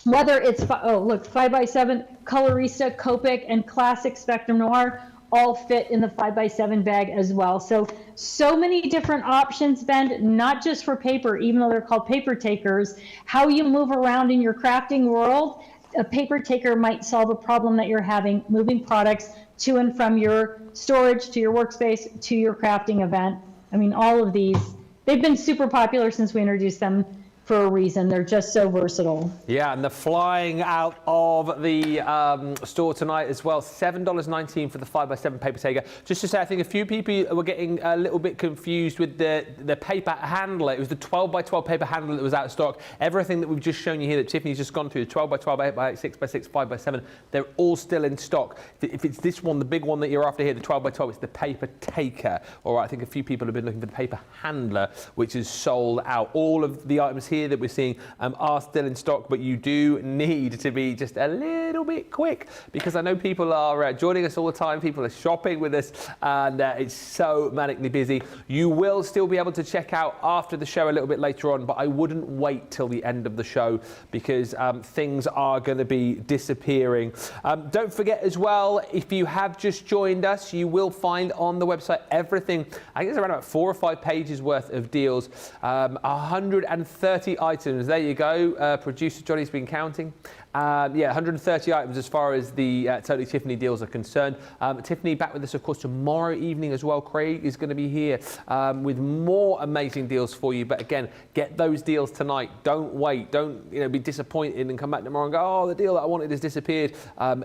whether it's, oh look, 5x7, Colorista, Copic, and Classic Spectrum Noir all fit in the 5x7 bag as well. So many different options, Ben, not just for paper, even though they're called paper takers. How you move around in your crafting world, a paper taker might solve a problem that you're having moving products to and from your storage, to your workspace, to your crafting event. I mean, all of these, they've been super popular since we introduced them for a reason. They're just so versatile. Yeah, and they're flying out of the store tonight as well. $7.19 for the 5x7 paper taker. Just to say, I think a few people were getting a little bit confused with the paper handler. It was the 12x12 paper handler that was out of stock. Everything that we've just shown you here that Tiffany's just gone through, the 12x12, 8x8, 6x6, 5x7, they're all still in stock. If it's this one, the big one that you're after here, the 12x12, it's the paper taker. All right, I think a few people have been looking for the paper handler, which is sold out. All of the items here that we're seeing are still in stock, but you do need to be just a little bit quick, because I know people are joining us all the time. People are shopping with us, and it's so manically busy. You will still be able to check out after the show a little bit later on, but I wouldn't wait till the end of the show, because things are going to be disappearing. Don't forget as well, if you have just joined us, you will find on the website everything. I think it's around about 4 or 5 pages worth of deals, 130 items. There you go. Producer Johnny's been counting. Yeah, 130 items as far as the Totally Tiffany deals are concerned. Tiffany back with us, of course, tomorrow evening as well. Craig is going to be here with more amazing deals for you. But again, get those deals tonight. Don't wait. Don't be disappointed and come back tomorrow and go, oh, the deal that I wanted has disappeared,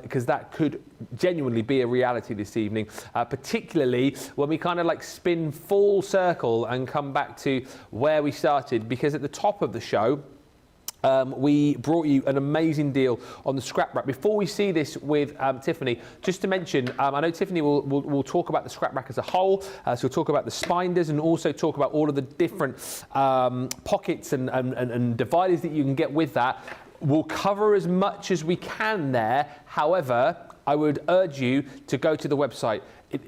because that could genuinely be a reality this evening, particularly when we kind of like spin full circle and come back to where we started, because at the top of the show, we brought you an amazing deal on the scrap rack. Before we see this with Tiffany, just to mention, I know Tiffany will talk about the scrap rack as a whole, so we'll talk about the spinders and also talk about all of the different pockets and dividers that you can get with that. We'll cover as much as we can there. However, I would urge you to go to the website.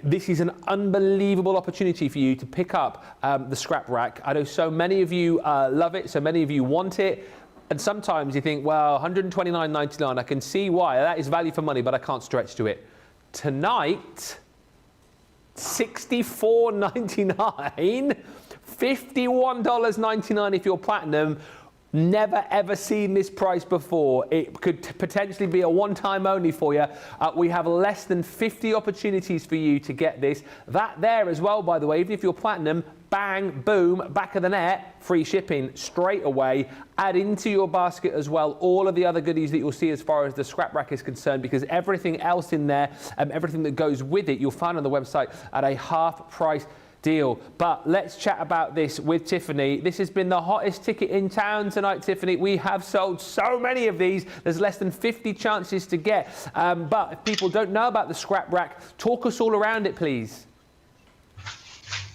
This is an unbelievable opportunity for you to pick up the scrap rack. I know so many of you love it, so many of you want it. And sometimes you think, well, $129.99, I can see why. That is value for money, but I can't stretch to it. Tonight, $64.99, $51.99 if you're platinum. Never ever seen this price before. It could potentially be a one-time only for you. We have less than 50 opportunities for you to get this. That there as well, by the way, even if you're platinum, bang, boom, back of the net, free shipping straight away. Add into your basket as well all of the other goodies that you'll see as far as the scrap rack is concerned, because everything else in there, everything that goes with it, you'll find on the website at a half price deal. But let's chat about this with Tiffany. This has been the hottest ticket in town tonight, Tiffany. We have sold so many of these. There's less than 50 chances to get. But if people don't know about the scrap rack, talk us all around it, please.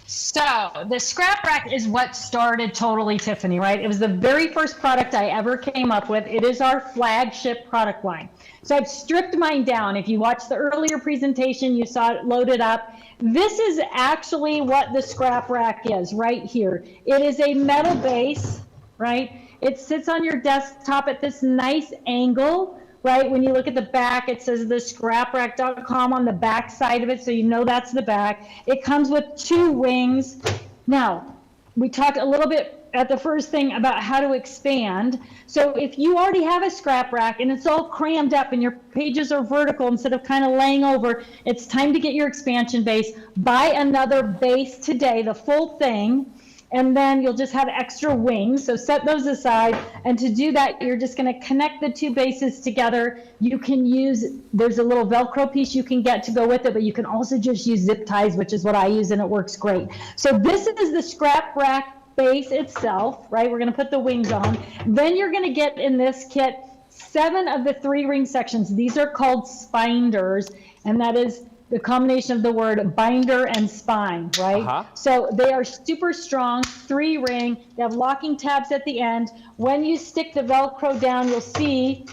So the scrap rack is what started Totally Tiffany, right? It was the very first product I ever came up with. It is our flagship product line. So I've stripped mine down. If you watched the earlier presentation, you saw it loaded up. This is actually what the scrap rack is right here. It is a metal base, right? It sits on your desktop at this nice angle, right? When you look at the back, it says thescraprack.com on the back side of it, so you know that's the back. It comes with 2 wings. Now, we talked a little bit at the first thing about how to expand. So if you already have a scrap rack and it's all crammed up and your pages are vertical instead of kind of laying over, it's time to get your expansion base. Buy another base today, the full thing, and then you'll just have extra wings. So set those aside. And to do that, you're just going to connect the 2 bases together. You can use, there's a little Velcro piece you can get to go with it, but you can also just use zip ties, which is what I use, and it works great. So this is the scrap rack base itself, right? We're going to put the wings on. Then you're going to get in this kit 7 of the 3 ring sections. These are called spinders, and that is the combination of the word binder and spine, right? So they are super strong, 3 ring. They have locking tabs at the end. When you stick the Velcro down, you'll see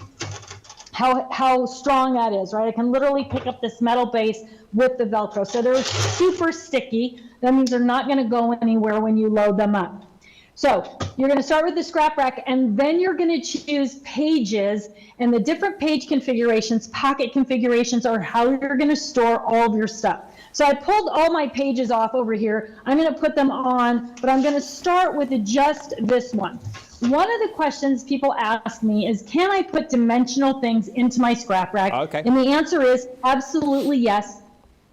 how strong that is, right? I can literally pick up this metal base with the Velcro. So they're super sticky. That means they're not going to go anywhere when you load them up. So you're going to start with the scrap rack, and then you're going to choose pages, and the different page configurations, pocket configurations, are how you're going to store all of your stuff. So I pulled all my pages off over here. I'm going to put them on, but I'm going to start with just this one. One of the questions people ask me is, can I put dimensional things into my scrap rack? Okay. And the answer is absolutely yes.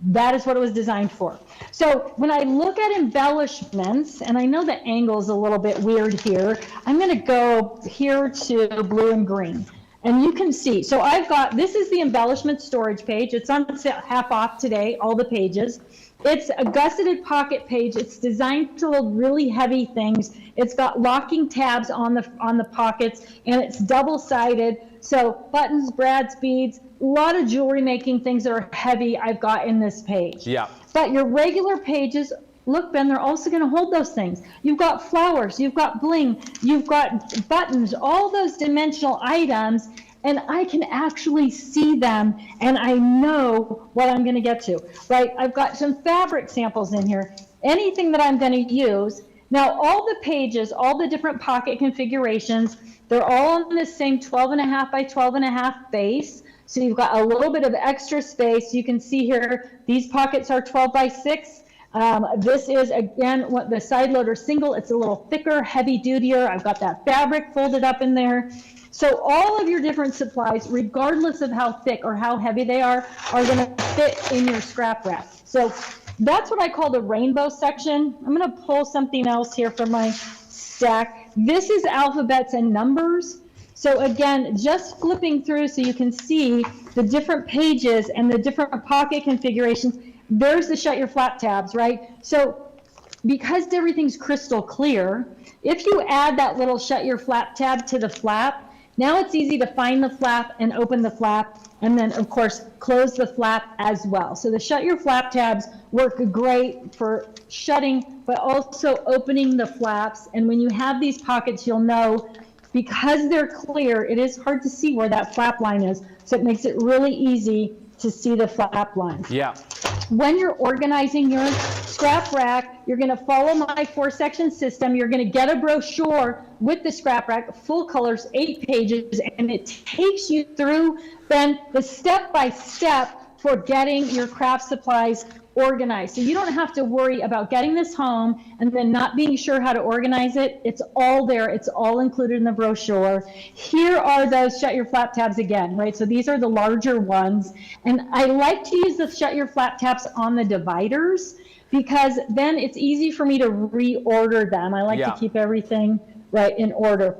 That is what it was designed for. So when I look at embellishments, and I know the angle is a little bit weird here, I'm going to go here to blue and green. And you can see, so I've got, this is the embellishment storage page. It's on half off today, all the pages. It's a gusseted pocket page. It's designed to hold really heavy things. It's got locking tabs on the pockets, and it's double-sided. So buttons, brads, beads, a lot of jewelry making things that are heavy I've got in this page. Yeah. But your regular pages, look, Ben, they're also going to hold those things. You've got flowers, you've got bling, you've got buttons, all those dimensional items, and I can actually see them, and I know what I'm going to get to, right? I've got some fabric samples in here, anything that I'm going to use. Now, all the pages, all the different pocket configurations, they're all on this same 12.5 by 12.5 base. So you've got a little bit of extra space. You can see here, these pockets are 12 by 6. This is, again, what the side loader single. It's a little thicker, heavy dutier. I've got that fabric folded up in there. So all of your different supplies, regardless of how thick or how heavy they are going to fit in your scrap rack. So that's what I call the rainbow section. I'm going to pull something else here from my stack. This is alphabets and numbers. So again, just flipping through so you can see the different pages and the different pocket configurations. There's the shut your flap tabs, right? So because everything's crystal clear, if you add that little shut your flap tab to the flap, now it's easy to find the flap and open the flap, and then of course close the flap as well. So the shut your flap tabs work great for shutting, but also opening the flaps. And when you have these pockets, you'll know, because they're clear, it is hard to see where that flap line is. So it makes it really easy to see the flap lines. Yeah. When you're organizing your scrap rack, you're going to follow my 4-section system. You're going to get a brochure with the scrap rack, full colors, 8 pages, and it takes you through then the step-by-step for getting your craft supplies organized. So you don't have to worry about getting this home and then not being sure how to organize it. It's all there. It's all included in the brochure. Here are those shut your flap tabs again, right? So these are the larger ones. And I like to use the shut your flap tabs on the dividers because then it's easy for me to reorder them. I like to keep everything right in order.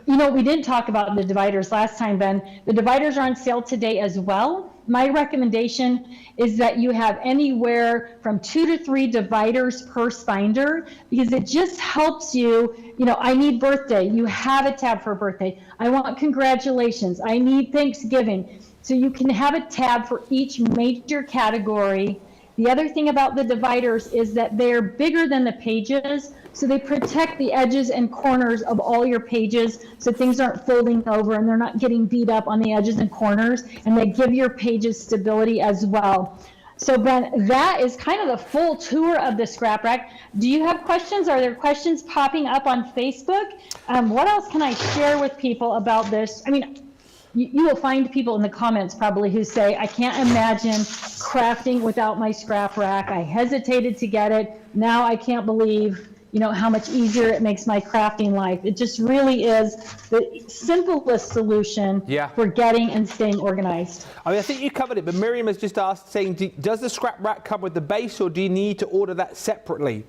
You know, we didn't talk about the dividers last time, Ben. The dividers are on sale today as well. My recommendation is that you have anywhere from 2 to 3 dividers per binder, because it just helps you. You know, I need birthday. You have a tab for birthday. I want congratulations. I need Thanksgiving. So you can have a tab for each major category. The other thing about the dividers is that they're bigger than the pages, so they protect the edges and corners of all your pages so things aren't folding over and they're not getting beat up on the edges and corners, and they give your pages stability as well. So Ben, that is kind of the full tour of the scrap rack. Do you have questions? Are there questions popping up on Facebook? What else can I share with people about this? I mean, you will find people in the comments probably who say, I can't imagine crafting without my scrap rack. I hesitated to get it. Now I can't believe, you know, how much easier it makes my crafting life. It just really is the simplest solution for getting and staying organized. I mean, I think you covered it, but Miriam has just asked, saying, does the scrap rack come with the base, or do you need to order that separately?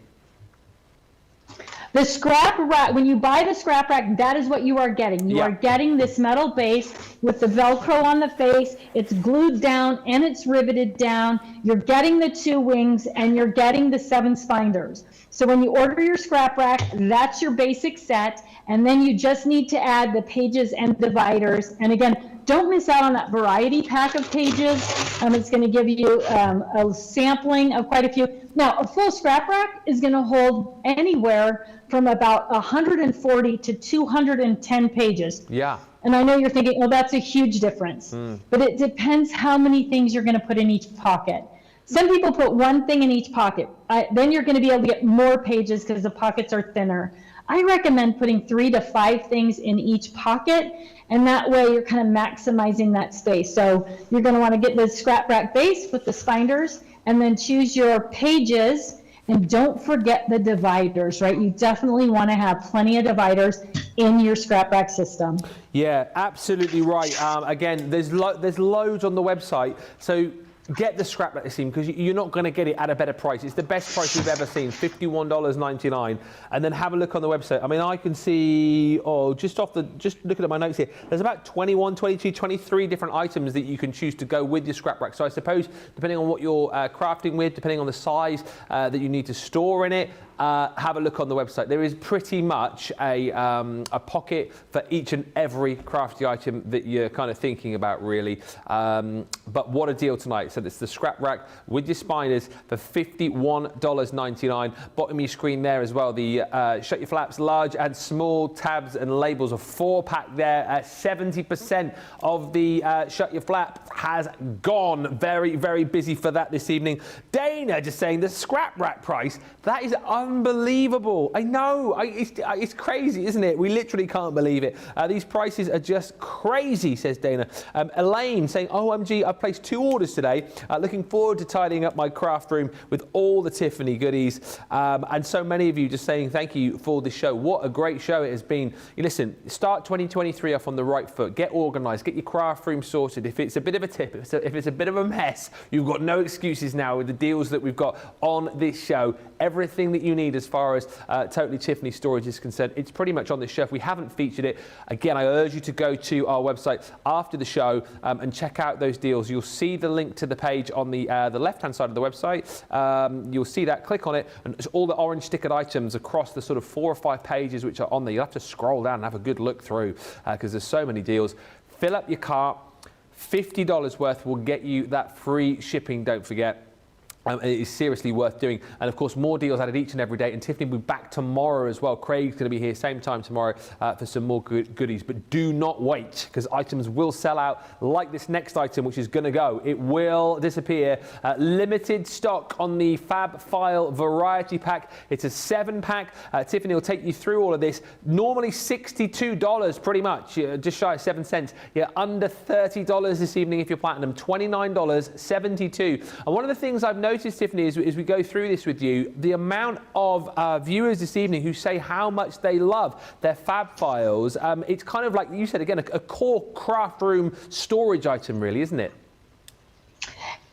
The scrap rack, when you buy the scrap rack, that is what you are getting. You are getting this metal base with the Velcro on the face. It's glued down and it's riveted down. You're getting the 2 wings and you're getting the 7 spinders. So when you order your scrap rack, that's your basic set. And then you just need to add the pages and dividers. And again, don't miss out on that variety pack of pages. It's going to give you a sampling of quite a few. Now, a full scrap rack is going to hold anywhere from about 140 to 210 pages. Yeah. And I know you're thinking, well, that's a huge difference. But it depends how many things you're going to put in each pocket. Some people put 1 thing in each pocket. Then you're going to be able to get more pages because the pockets are thinner. I recommend putting 3 to 5 things in each pocket, and that way you're kind of maximizing that space. So you're going to want to get the scrap rack base with the spinders, and then choose your pages, and don't forget the dividers, right? You definitely want to have plenty of dividers in your scrap rack system. Yeah, absolutely right. Again, there's loads on the website, so get the scrap rack this evening, because you're not going to get it at a better price. It's the best price we've ever seen, $51.99. And then have a look on the website. I mean, I can see, just looking at my notes here, there's about 21, 22, 23 different items that you can choose to go with your scrap rack. So I suppose, depending on what you're crafting with, depending on the size that you need to store in it, have a look on the website. There is pretty much a pocket for each and every crafty item that you're kind of thinking about, really. But what a deal tonight. So it's the scrap rack with your spiders for $51.99. Bottom of your screen there as well, the shut your flaps large and small tabs and labels, a 4-pack there. 70% of the shut your flap has gone. Very, very busy for that this evening. Dana just saying the scrap rack price, that is unbelievable. I know, it's crazy, isn't it? We literally can't believe it. These prices are just crazy, says Dana. Elaine saying, OMG, I placed 2 orders today. Looking forward to tidying up my craft room with all the Tiffany goodies. And so many of you just saying thank you for the show. What a great show it has been. You listen, start 2023 off on the right foot. Get organised. Get your craft room sorted. If it's a bit of a tip, if it's a bit of a mess, you've got no excuses now with the deals that we've got on this show. Everything that you need as far as Totally Tiffany storage is concerned, it's pretty much on the shelf. We haven't featured it. Again, I urge you to go to our website after the show and check out those deals. You'll see the link to the page on the left-hand side of the website. You'll see that. Click on it, and it's all the orange stickered items across the sort of 4 or 5 pages which are on there. You'll have to scroll down and have a good look through because there's so many deals. Fill up your cart. $50 worth will get you that free shipping, don't forget. It is seriously worth doing. And of course, more deals added each and every day. And Tiffany will be back tomorrow as well. Craig's going to be here same time tomorrow for some more goodies. But do not wait, because items will sell out like this next item, which is going to go. It will disappear. Limited stock on the Fab File Variety Pack. It's a 7-pack. Tiffany will take you through all of this. Normally $62 pretty much, just shy of 7 cents. You're under $30 this evening if you're platinum. $29.72. And one of the things I've noticed, Tiffany, as we go through this with you, the amount of viewers this evening who say how much they love their Fab Files. It's kind of like you said, again, a core craft room storage item, really, isn't it?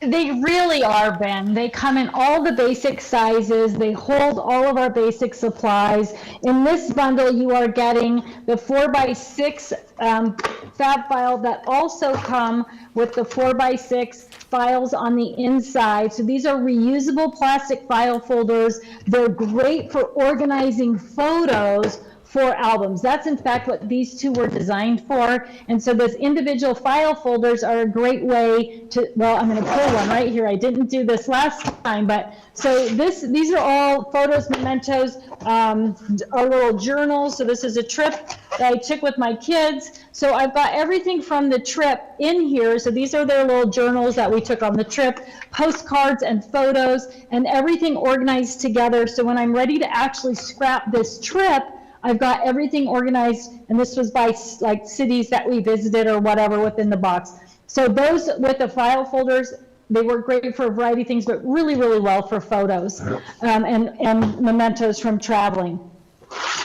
They really are, Ben. They come in all the basic sizes. They hold all of our basic supplies. In this bundle, you are getting the 4x6 fab file that also come with the 4x6 files on the inside. So these are reusable plastic file folders. They're great for organizing photos for albums. That's in fact what these two were designed for. And so those individual file folders are a great way to, well, I'm going to pull one right here. I didn't do this last time, but so these are all photos, mementos, our little journals. So this is a trip that I took with my kids. So I've got everything from the trip in here. So these are their little journals that we took on the trip, postcards and photos, and everything organized together. So when I'm ready to actually scrap this trip, I've got everything organized, and this was by like cities that we visited or whatever within the box. So those with the file folders, they work great for a variety of things, but really, really well for photos and mementos from traveling.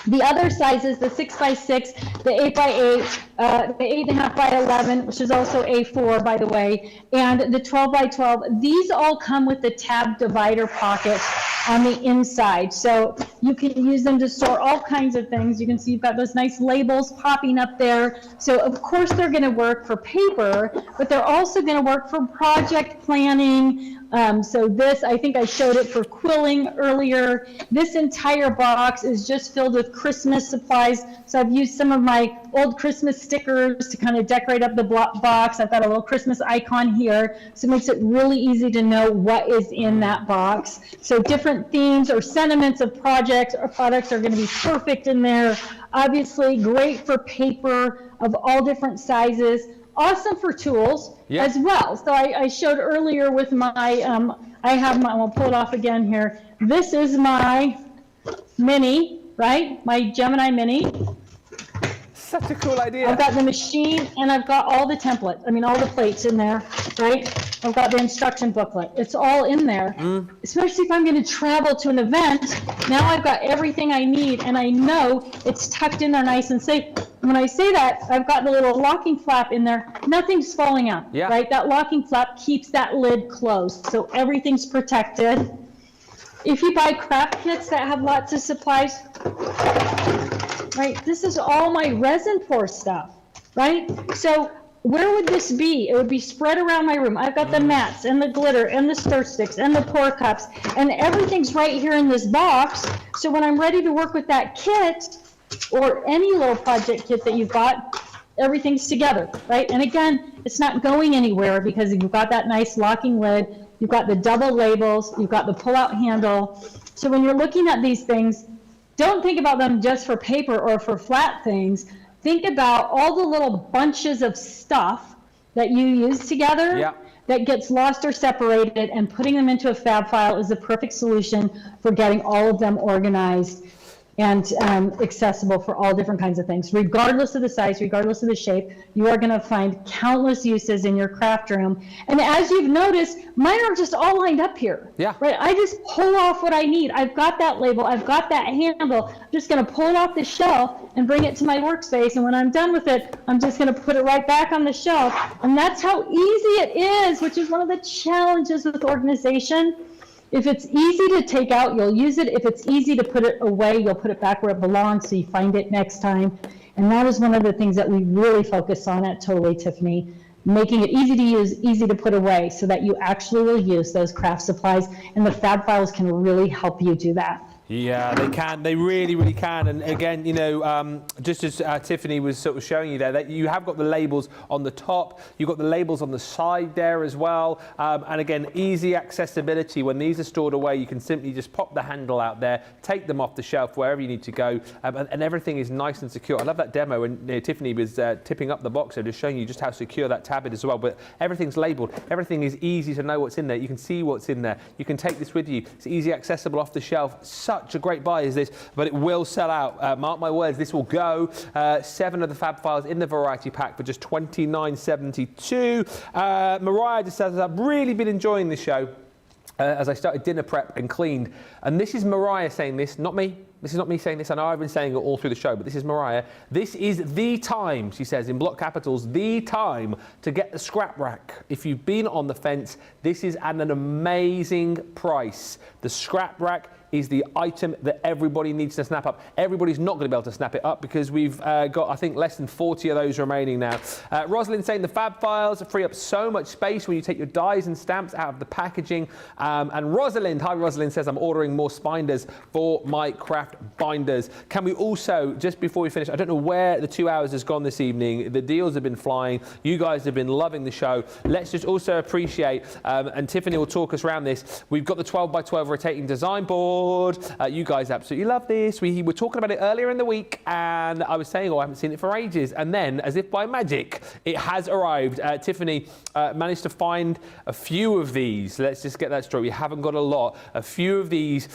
The other sizes, the 6x6, the 8x8, the 8.5x11, which is also A4, by the way, and the 12x12, these all come with the tab divider pockets on the inside. So you can use them to store all kinds of things. You can see you've got those nice labels popping up there. So of course they're going to work for paper, but they're also going to work for project planning. So this, I think I showed it for quilling earlier. This entire box is just filled with Christmas supplies. So I've used some of my old Christmas stickers to kind of decorate up the box. I've got a little Christmas icon here. So it makes it really easy to know what is in that box. So different themes or sentiments of projects or products are going to be perfect in there. Obviously great for paper of all different sizes. Awesome for tools as well. So I showed earlier with my, I have my, I'll pull it off again here. This is my Mini, right? My Gemini Mini. Such a cool idea. I've got the machine and I've got all the templates. I mean, all the plates in there, right? I've got the instruction booklet. It's all in there, especially if I'm going to travel to an event. Now I've got everything I need and I know it's tucked in there nice and safe. When I say that, I've got the little locking flap in there. Nothing's falling out, right? That locking flap keeps that lid closed, so everything's protected. If you buy craft kits that have lots of supplies, right, this is all my resin pour stuff, right? So where would this be? It would be spread around my room. I've got the mats and the glitter and the stir sticks and the pour cups, and everything's right here in this box. So when I'm ready to work with that kit, or any little project kit that you've got, everything's together, right? And again, it's not going anywhere because you've got that nice locking lid, you've got the double labels, you've got the pull-out handle. So when you're looking at these things, don't think about them just for paper or for flat things. Think about all the little bunches of stuff that you use together that gets lost or separated, and putting them into a fab file is the perfect solution for getting all of them organized and accessible for all different kinds of things. Regardless of the size, regardless of the shape, you are going to find countless uses in your craft room. And as you've noticed, mine are just all lined up here. Right? I just pull off what I need. I've got that label, I've got that handle. I'm just going to pull it off the shelf and bring it to my workspace. And when I'm done with it, I'm just going to put it right back on the shelf. And that's how easy it is, which is one of the challenges with organization. If it's easy to take out, you'll use it. If it's easy to put it away, you'll put it back where it belongs so you find it next time. And that is one of the things that we really focus on at Totally Tiffany, making it easy to use, easy to put away so that you actually will use those craft supplies, and the fab files can really help you do that. Yeah, they can. They really, really can. And again, you know, just as Tiffany was sort of showing you there, that you have got the labels on the top, you've got the labels on the side there as well. And again, easy accessibility. When these are stored away, you can simply just pop the handle out there, take them off the shelf wherever you need to go, and everything is nice and secure. I love that demo, and Tiffany was tipping up the box there, just showing you just how secure that tab is as well. But everything's labeled. Everything is easy to know what's in there. You can see what's in there. You can take this with you. It's easy accessible off the shelf. Such a great buy is this, but it will sell out. Mark my words, this will go. 7 of the fab files in the variety pack for just $29.72. Mariah just says, I've really been enjoying this show as I started dinner prep and cleaned. And this is Mariah saying this, not me. this is not me saying this, I know I've been saying it all through the show, but this is Mariah. This is the time, she says in block capitals, the time to get the scrap rack. If you've been on the fence, this is at an amazing price. The scrap rack is the item that everybody needs to snap up. Everybody's not going to be able to snap it up because we've got, I think, less than 40 of those remaining now. Rosalind saying the fab files free up so much space when you take your dies and stamps out of the packaging. And Rosalind, hi Rosalind, says I'm ordering more spinders for my craft binders. Can we also, just before we finish, I don't know where the 2 hours has gone this evening. The deals have been flying. You guys have been loving the show. Let's just also appreciate, and Tiffany will talk us around this, we've got the 12x12 rotating design board. You guys absolutely love this. We were talking about it earlier in the week and I was saying, oh, I haven't seen it for ages. And then, as if by magic, it has arrived. Tiffany managed to find a few of these. Let's just get that straight. We haven't got a lot. A few of these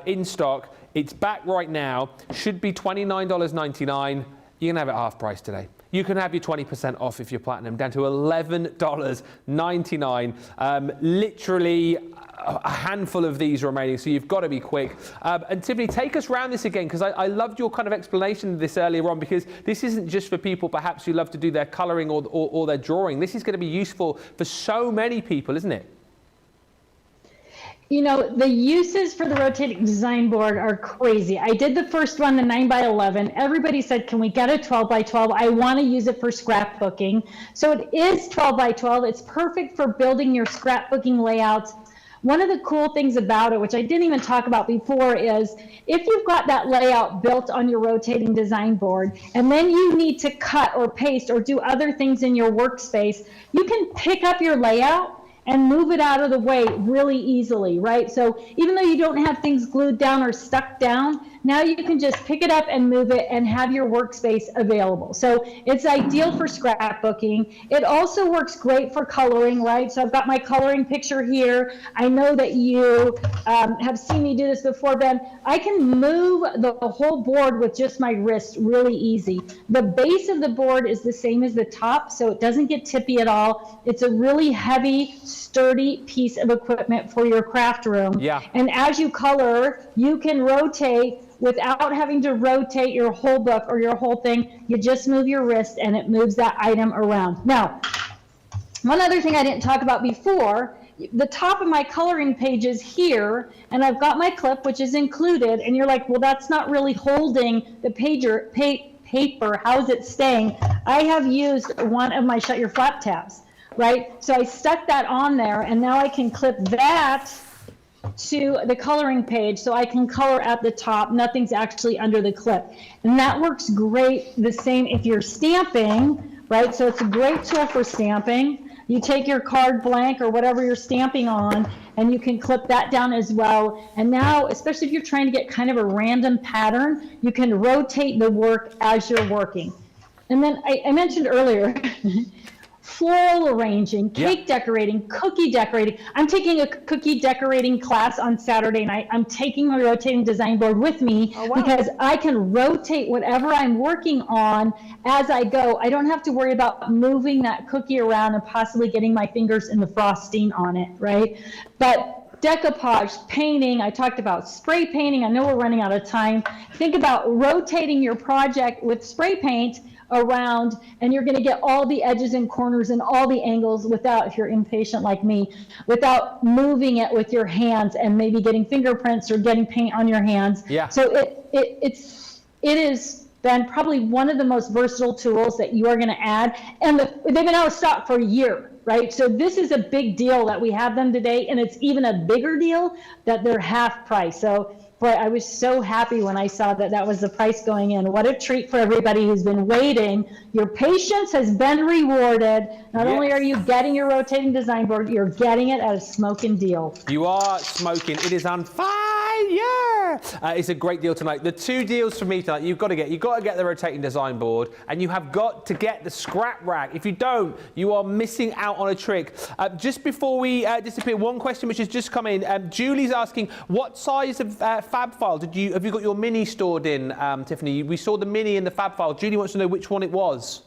in stock. It's back right now. Should be $29.99. You can have it half price today. You can have your 20% off if you're platinum, down to $11.99. Literally a handful of these remaining, so you've got to be quick. And Tiffany, take us around this again, because I loved your kind of explanation of this earlier on, because this isn't just for people perhaps who love to do their colouring or their drawing. This is going to be useful for so many people, isn't it? You know, the uses for the rotating design board are crazy. I did the first one, the 9x11. Everybody said, can we get a 12x12? I want to use it for scrapbooking. So it is 12x12. It's perfect for building your scrapbooking layouts. One of the cool things about it, which I didn't even talk about before, is if you've got that layout built on your rotating design board, and then you need to cut or paste or do other things in your workspace, you can pick up your layout and move it out of the way really easily, right? So even though you don't have things glued down or stuck down, now you can just pick it up and move it and have your workspace available. So it's ideal for scrapbooking. It also works great for coloring, right? So I've got my coloring picture here. I know that you have seen me do this before, Ben. I can move the whole board with just my wrist really easy. The base of the board is the same as the top, so it doesn't get tippy at all. It's a really heavy, sturdy piece of equipment for your craft room. Yeah. And as you color, you can rotate without having to rotate your whole book or your whole thing. You just move your wrist and it moves that item around. Now, one other thing I didn't talk about before, the top of my coloring page is here, and I've got my clip, which is included, and you're like, well, that's not really holding the paper. How's it staying? I have used one of my Shut Your Flap tabs, right? So I stuck that on there, and now I can clip that to the coloring page, so I can color at the top. Nothing's actually under the clip, and that works great. The same if you're stamping, right? So it's a great tool for stamping. You take your card blank or whatever you're stamping on, and you can clip that down as well. And now, especially if you're trying to get kind of a random pattern, you can rotate the work as you're working. And then I mentioned earlier floral arranging, cake decorating, cookie decorating. I'm taking a cookie decorating class on Saturday night. I'm taking my rotating design board with me because I can rotate whatever I'm working on as I go. I don't have to worry about moving that cookie around and possibly getting my fingers in the frosting on it, right? But decoupage, painting, I talked about spray painting. I know we're running out of time. Think about rotating your project with spray paint around, and you're going to get all the edges and corners and all the angles without, if you're impatient like me, without moving it with your hands and maybe getting fingerprints or getting paint on your hands. Yeah. So it is been probably one of the most versatile tools that you are going to add, and they've been out of stock for a year, right? So this is a big deal that we have them today, and it's even a bigger deal that they're half price. So boy, I was so happy when I saw that that was the price going in. What a treat for everybody who's been waiting. Your patience has been rewarded. Not only are you getting your rotating design board, you're getting it at a smoking deal. You are smoking. It is on fire. It's a great deal tonight. The two deals for me tonight, you've got to get the rotating design board, and you have got to get the scrap rack. If you don't, you are missing out on a trick. Just before we disappear, one question which has just come in. Julie's asking, what size of fab file have you got your mini stored in, Tiffany? We saw the mini in the fab file. Julie wants to know which one it was.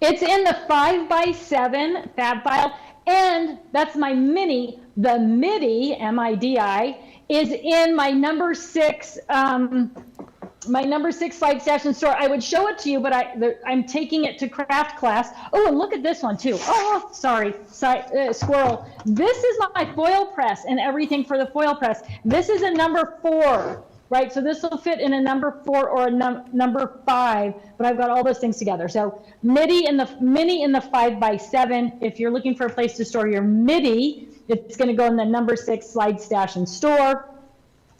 It's in the 5x7 fab file, and that's my mini. The MIDI, M-I-D-I, is in my number 6, my number 6 slide station store. I would show it to you, but I'm taking it to craft class. Oh, and look at this one too. Oh, sorry, squirrel. This is my foil press and everything for the foil press. This is a number 4, right? So this will fit in a number 4 or a number 5, but I've got all those things together. So mini in the 5x7. If you're looking for a place to store your midi, it's going to go in the number 6 slide stash and store.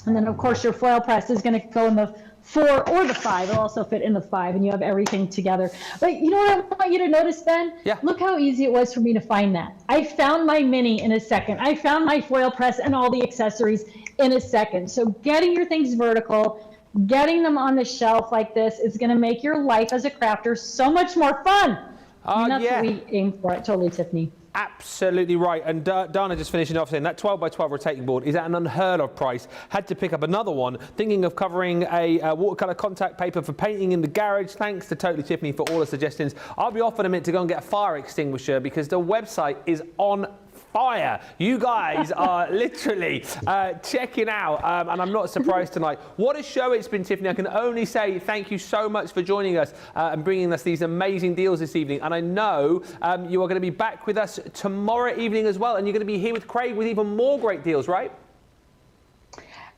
And then of course your foil press is going to go in the 4 or the 5. It'll also fit in the 5, and you have everything together. But you know what I want you to notice, Ben? Yeah. Look how easy it was for me to find that. I found my mini in a second. I found my foil press and all the accessories in a second. So getting your things vertical, getting them on the shelf like this is going to make your life as a crafter so much more fun. And that's what we aim for at Totally Tiffany. Absolutely right. And Dana just finishing off saying that 12x12 rotating board is at an unheard of price. Had to pick up another one. Thinking of covering a watercolor contact paper for painting in the garage. Thanks to Totally Tiffany for all the suggestions. I'll be off in a minute to go and get a fire extinguisher because the website is on fire. You guys are literally checking out, and I'm not surprised tonight. What a show it's been, Tiffany. I can only say thank you so much for joining us and bringing us these amazing deals this evening. And I know you are going to be back with us tomorrow evening as well, and you're going to be here with Craig with even more great deals, right?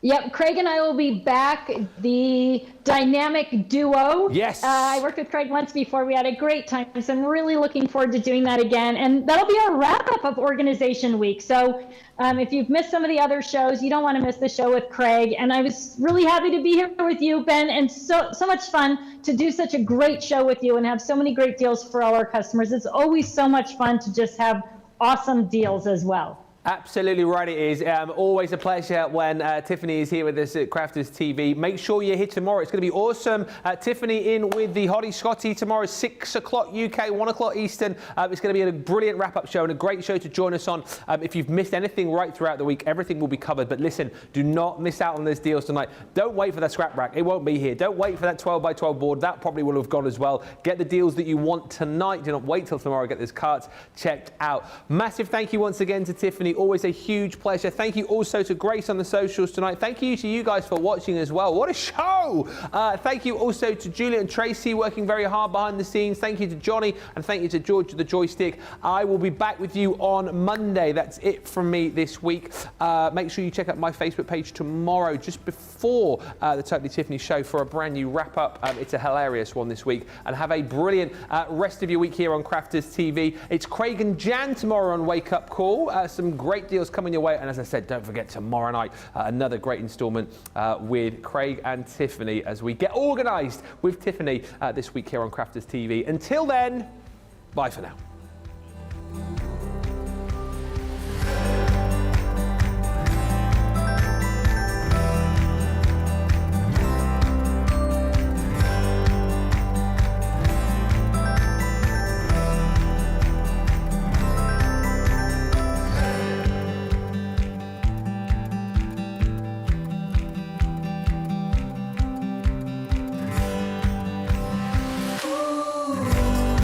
Yep, Craig and I will be back, the dynamic duo. Yes. I worked with Craig once before. We had a great time, so I'm really looking forward to doing that again. And that'll be our wrap-up of Organization Week. So if you've missed some of the other shows, you don't want to miss the show with Craig. And I was really happy to be here with you, Ben, and so much fun to do such a great show with you and have so many great deals for all our customers. It's always so much fun to just have awesome deals as well. Absolutely right it is. Always a pleasure when Tiffany is here with us at Crafters TV. Make sure you're here tomorrow. It's going to be awesome. Tiffany in with the Hottie Scotty tomorrow, 6 o'clock UK, 1 o'clock Eastern. It's going to be a brilliant wrap-up show and a great show to join us on. If you've missed anything right throughout the week, everything will be covered. But listen, do not miss out on those deals tonight. Don't wait for that scrap rack. It won't be here. Don't wait for that 12x12 board. That probably will have gone as well. Get the deals that you want tonight. Do not wait till tomorrow. Get those carts checked out. Massive thank you once again to Tiffany. Always a huge pleasure. Thank you also to Grace on the socials tonight. Thank you to you guys for watching as well. What a show! Thank you also to Julia and Tracy working very hard behind the scenes. Thank you to Johnny and thank you to George the joystick. I will be back with you on Monday. That's it from me this week. Make sure you check out my Facebook page tomorrow just before the Totally Tiffany show for a brand new wrap up. It's a hilarious one this week. And have a brilliant rest of your week here on Crafters TV. It's Craig and Jan tomorrow on Wake Up Call. Some great deals coming your way, and as I said, don't forget tomorrow night another great instalment with Craig and Tiffany as we get organised with Tiffany this week here on Crafters TV. Until then, bye for now.